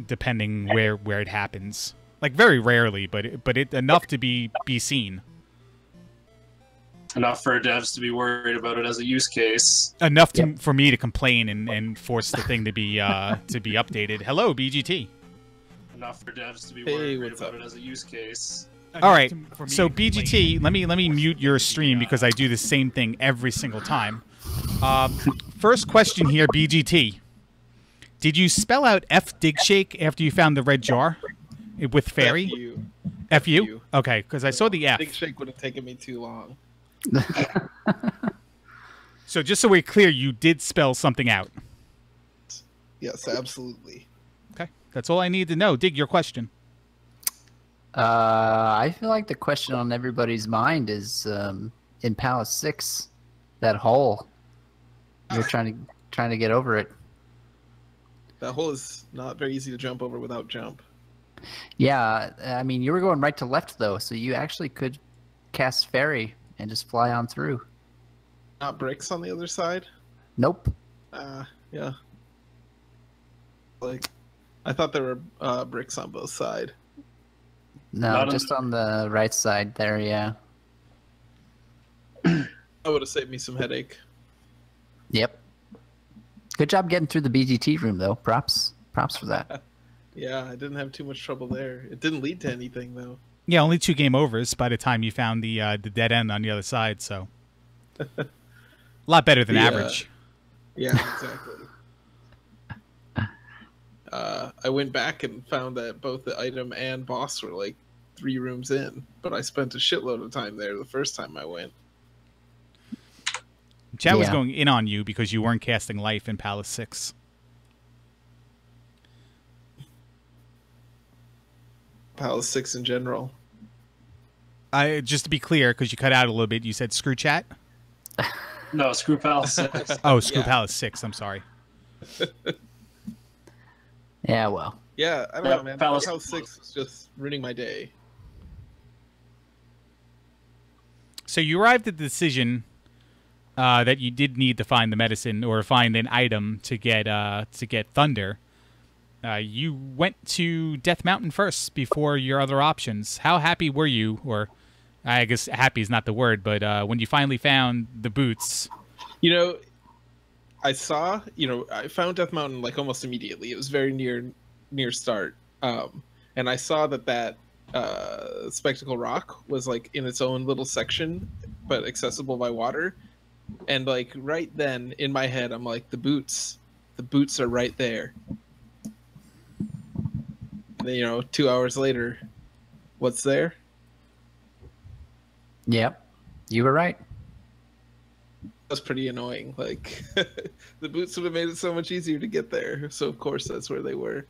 depending where it happens. Like, very rarely, but enough to be seen. Enough for devs to be worried about it as a use case. Enough for me to complain and force the thing to be updated. Hello, BGT. Enough for devs to be worried about it as a use case. All right, so BGT, let me mute your stream because I do the same thing every single time. First question here, BGT. Did you spell out F dig shake after you found the red jar with fairy? F-U. F-U? Okay, because I saw the F. Dig shake would have taken me too long. So just so we're clear, you did spell something out. Yes, absolutely. Okay, that's all I need to know. Dig, your question. I feel like the question on everybody's mind is in Palace 6, that hole. You're trying to get over it. That hole is not very easy to jump over without jump. Yeah, I mean, you were going right to left, though, so you actually could cast Fairy and just fly on through. Not bricks on the other side? Nope. Yeah. Like, I thought there were bricks on both sides. No, just on the right side there, yeah. That would have saved me some headache. Yep. Good job getting through the BGT room, though. Props for that. Yeah, I didn't have too much trouble there. It didn't lead to anything, though. Yeah, only 2 game overs by the time you found the dead end on the other side, so a lot better than average. Yeah, exactly. I went back and found that both the item and boss were like 3 rooms in, but I spent a shitload of time there the first time I went. Chad was going in on you because you weren't casting life in Palace 6. Palace 6 in general. Just to be clear, because you cut out a little bit, you said screw chat? No, screw Palace 6. Oh, screw Palace 6, I'm sorry. Yeah, well. Yeah, I don't know, man. Palace 6 was just ruining my day. So you arrived at the decision that you did need to find the medicine or find an item to get Thunder. You went to Death Mountain first before your other options. How happy were you, or I guess happy is not the word, but when you finally found the boots? You know, I found Death Mountain like almost immediately. It was very near start. And I saw that Spectacle Rock was like in its own little section, but accessible by water. And like right then in my head, I'm like, the boots are right there. And then, 2 hours later, what's there? Yep, you were right. That's pretty annoying. Like, the boots would have made it so much easier to get there. So of course that's where they were.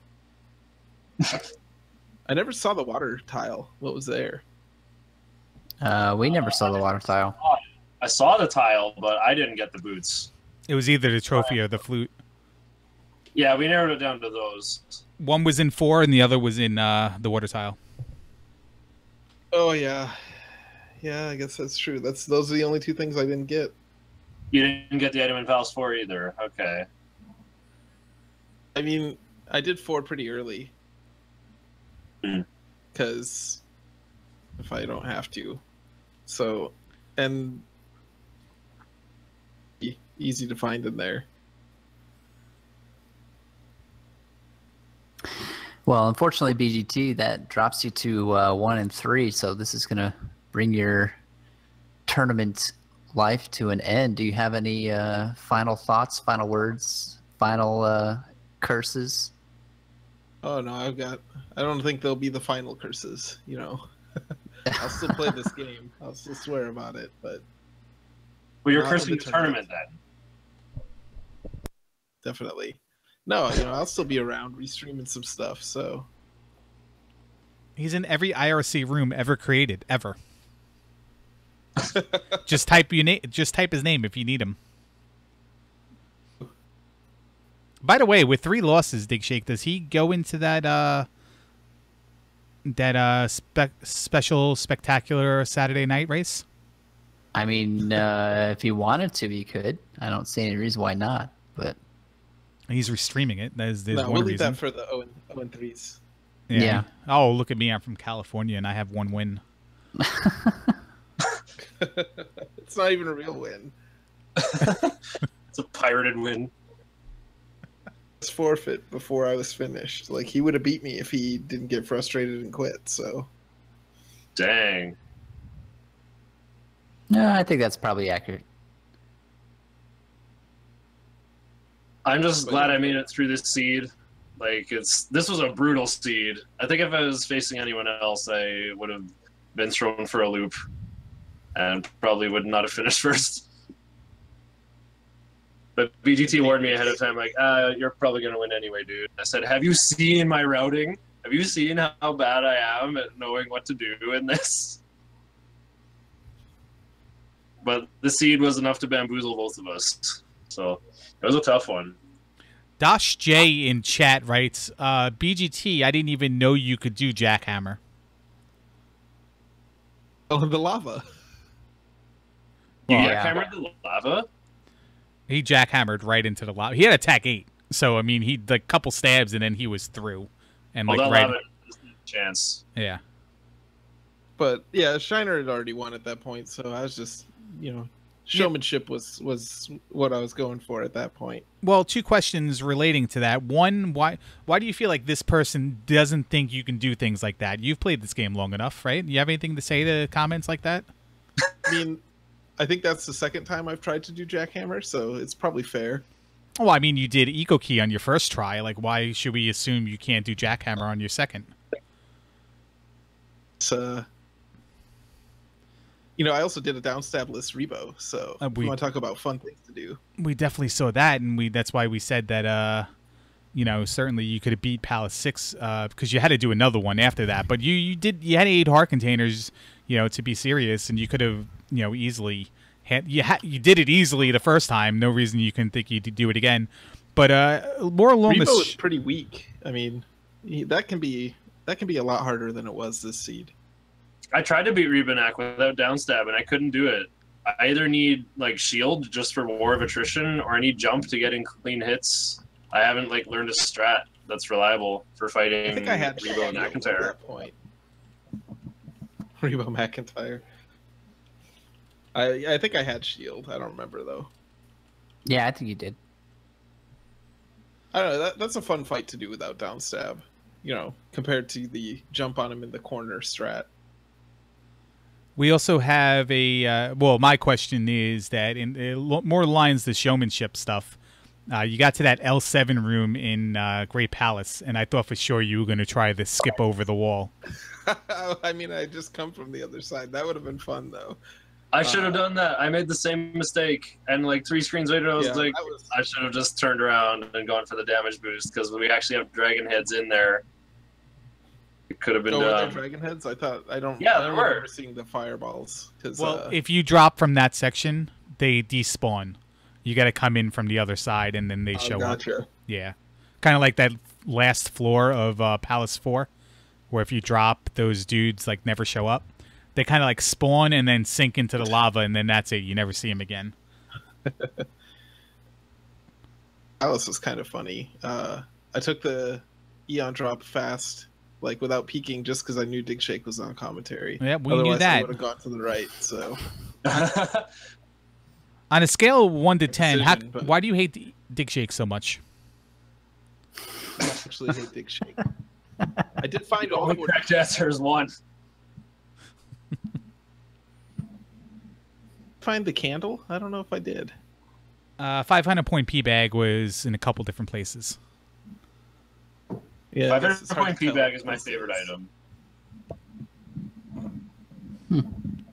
I never saw the water tile. What was there? We never saw the water tile. I saw the tile, but I didn't get the boots. It was either the trophy or the flute. Yeah, we narrowed it down to those. One was in 4 and the other was in the water tile. Oh yeah, yeah. I guess that's true. Those are the only 2 things I didn't get. You didn't get the item in Palace 4 either. Okay. I mean, I did 4 pretty early. Because if I don't have to. So, and easy to find in there. Well, unfortunately, BGT, that drops you to 1 and 3, so this is going to bring your tournament life to an end. Do you have any final thoughts, final words, final curses? Oh, no, I don't think they'll be the final curses, I'll still play this game. I'll still swear about it, but... Well, you're cursing the tournament then. Definitely. No, I'll still be around restreaming some stuff, so... He's in every IRC room ever created, ever. Just type his name if you need him. By the way, with 3 losses, Dig Shake, does he go into that special spectacular Saturday night race? I mean, if he wanted to, he could. I don't see any reason why not. But he's restreaming it. There's no, one we'll leave reason. that for the 0-3s. Yeah. Oh, look at me! I'm from California, and I have 1 win. It's not even a real win. It's a pirated win. It's forfeit before I was finished. Like, he would have beat me if he didn't get frustrated and quit. So, dang. No, I think that's probably accurate. I'm just glad I made it through this seed. Like, this was a brutal seed. I think if I was facing anyone else, I would have been thrown for a loop and probably would not have finished first. But BGT warned me ahead of time, like, you're probably going to win anyway, dude. I said, have you seen my routing? Have you seen how bad I am at knowing what to do in this? But the seed was enough to bamboozle both of us. So it was a tough one. Dash J in chat writes, BGT, I didn't even know you could do jackhammer. oh, the lava. You Yeah. jackhammered the lava? He jackhammered right into the lava. He had attack 8. So, I mean, he like couple stabs and then he was through. And Well, like that right. lava doesn't have a chance. Yeah. But yeah, Shiner had already won at that point, so I was just, showmanship was what I was going for at that point. Well, 2 questions relating to that. One, why do you feel like this person doesn't think you can do things like that? You've played this game long enough, right? You have anything to say to comments like that? I mean, I think that's the second time I've tried to do jackhammer, so it's probably fair. Well, I mean, you did Eco Key on your first try. Like, why should we assume you can't do jackhammer on your second? It's, I also did a downstab-less Rebo, so we want to talk about fun things to do. We definitely saw that, and that's why we said that, certainly you could have beat Palace 6 because you had to do another one after that. But you had 8 heart containers, to be serious, and you could have, easily you did it easily the first time. No reason you couldn't think you'd do it again. But more along the Rebo is pretty weak. I mean, that can be a lot harder than it was this seed. I tried to beat Rebanak without downstab, and I couldn't do it. I either need like shield just for war of attrition, or I need jump to get in clean hits. I haven't learned a strat that's reliable for fighting I think I had Rebo and at McIntyre. that point. Rebo McIntyre. I think I had shield. I don't remember though. Yeah, I think you did. I don't know. That's a fun fight to do without downstab. Compared to the jump on him in the corner strat. We also have my question is that in more lines the showmanship stuff, you got to that L7 room in Great Palace, and I thought for sure you were going to try to skip over the wall. I mean, I just come from the other side. That would have been fun, though. I should have done that. I made the same mistake, and 3 screens later, I was I should have just turned around and gone for the damage boost, because we actually have dragon heads in there. It could have been done. Were there dragon heads? I don't remember seeing the fireballs. Well, if you drop from that section, they despawn. You got to come in from the other side, and then they show up. Yeah, kind of like that last floor of Palace 4, where if you drop, those dudes never show up. They kind of spawn and then sink into the lava, and then that's it. You never see them again. Palace was kind of funny. I took the Eon drop fast. Without peeking, just because I knew Dig Shake was on commentary. Yeah, we Otherwise, knew that. I would have gone to the right. So, on a scale of 1 to 10, why do you hate Dig Shake so much? I actually hate Dig Shake. I did find the only correct answer is 1. Find the candle? I don't know if I did. 500-point P-Bag was in a couple different places. Yeah, 500-point P-Bag is my favorite item.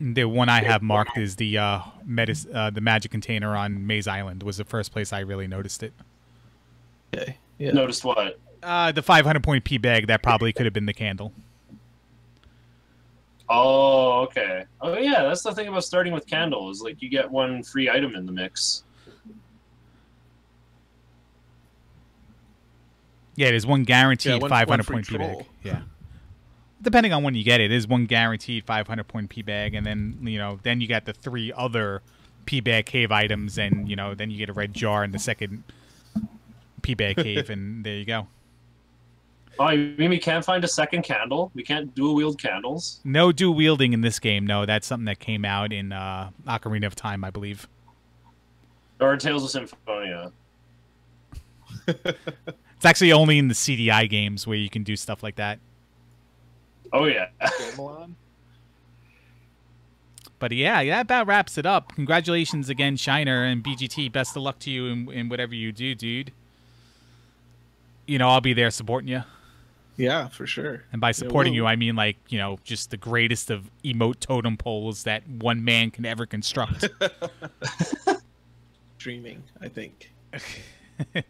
The one I have marked is the magic container on Maze Island. Was the first place I really noticed it. Okay. Yeah. Noticed what? The 500-point P-Bag. That probably could have been the candle. Oh, okay. Oh, yeah, that's the thing about starting with candles. You get one free item in the mix. Yeah, there's one guaranteed one 500 for point each P bag. roll. Yeah. Depending on when you get it, there's one guaranteed 500 point P bag, and then then you got the 3 other P bag cave items, and then you get a red jar in the second P bag cave, and there you go. Oh, you mean we can't find a second candle? We can't dual wield candles? No dual wielding in this game. No, that's something that came out in Ocarina of Time, I believe. Or Tales of Symphonia. It's actually only in the CDI games where you can do stuff like that. Oh, yeah. But yeah, that about wraps it up. Congratulations again, Shiner and BGT. Best of luck to you in whatever you do, dude. I'll be there supporting you. Yeah, for sure. And by supporting you, I mean just the greatest of emote totem poles that one man can ever construct. Dreaming, I think. And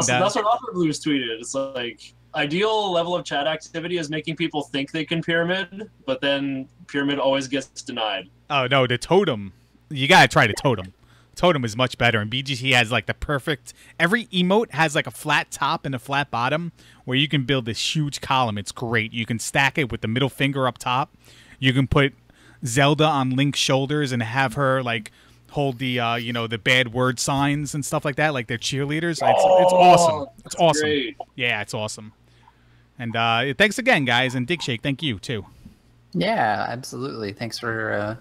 that's what Offer Blues tweeted. It's like, ideal level of chat activity is making people think they can pyramid, but then pyramid always gets denied. Oh, no, the totem. You got to try the totem. Totem is much better, and BGT has like the perfect... Every emote has like a flat top and a flat bottom where you can build this huge column. It's great. You can stack it with the middle finger up top. You can put Zelda on Link's shoulders and have her like hold the the bad word signs and stuff like that, like they're cheerleaders. It's awesome. It's awesome. Great. Yeah, it's awesome. And thanks again, guys, and Dig Shake, thank you too. Yeah, absolutely. Thanks for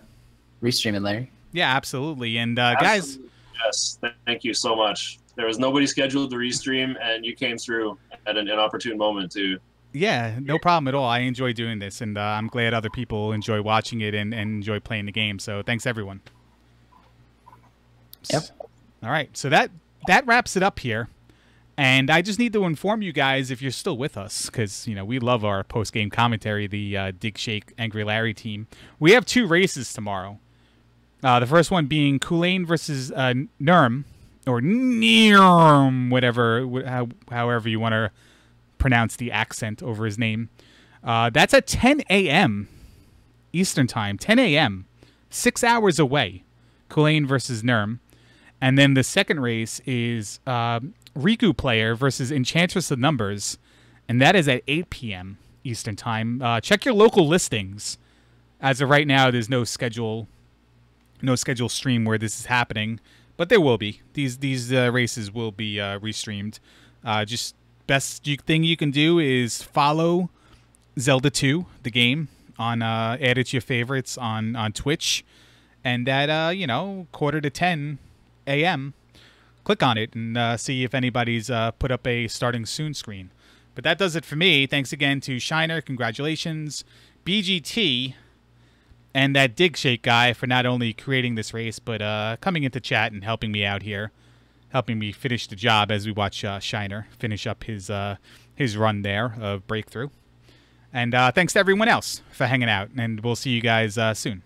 restreaming, Larry. Yeah, absolutely. And guys, yes, thank you so much. There was nobody scheduled to restream, and you came through at an inopportune moment too. Yeah, no problem at all. I enjoy doing this, and I'm glad other people enjoy watching it and enjoy playing the game. So thanks, everyone. Yep. All right, so that wraps it up here. And I just need to inform you guys, if you're still with us, because we love our post-game commentary, the Dig Shake Angry Larry team. We have 2 races tomorrow. The first one being Kulain versus Nurm, or Nirm, however you want to pronounce the accent over his name. That's at 10 a.m. Eastern Time, 10 a.m., 6 hours away, Kulain versus Nurm. And then the second race is Riku Player versus Enchantress of Numbers, and that is at 8 p.m. Eastern Time. Check your local listings. As of right now, there's no schedule stream where this is happening, but there will be. These races will be restreamed. Just best thing you can do is follow Zelda 2, the game, on add it to your favorites on Twitch, and at 9:45 a.m. click on it and see if anybody's put up a starting soon screen. But that does it for me. Thanks again to Shiner. Congratulations, BGT. And that Dig Shake guy for not only creating this race, but coming into chat and helping me out here, helping me finish the job as we watch Shiner finish up his run there of Breakthrough. And thanks to everyone else for hanging out, and we'll see you guys soon.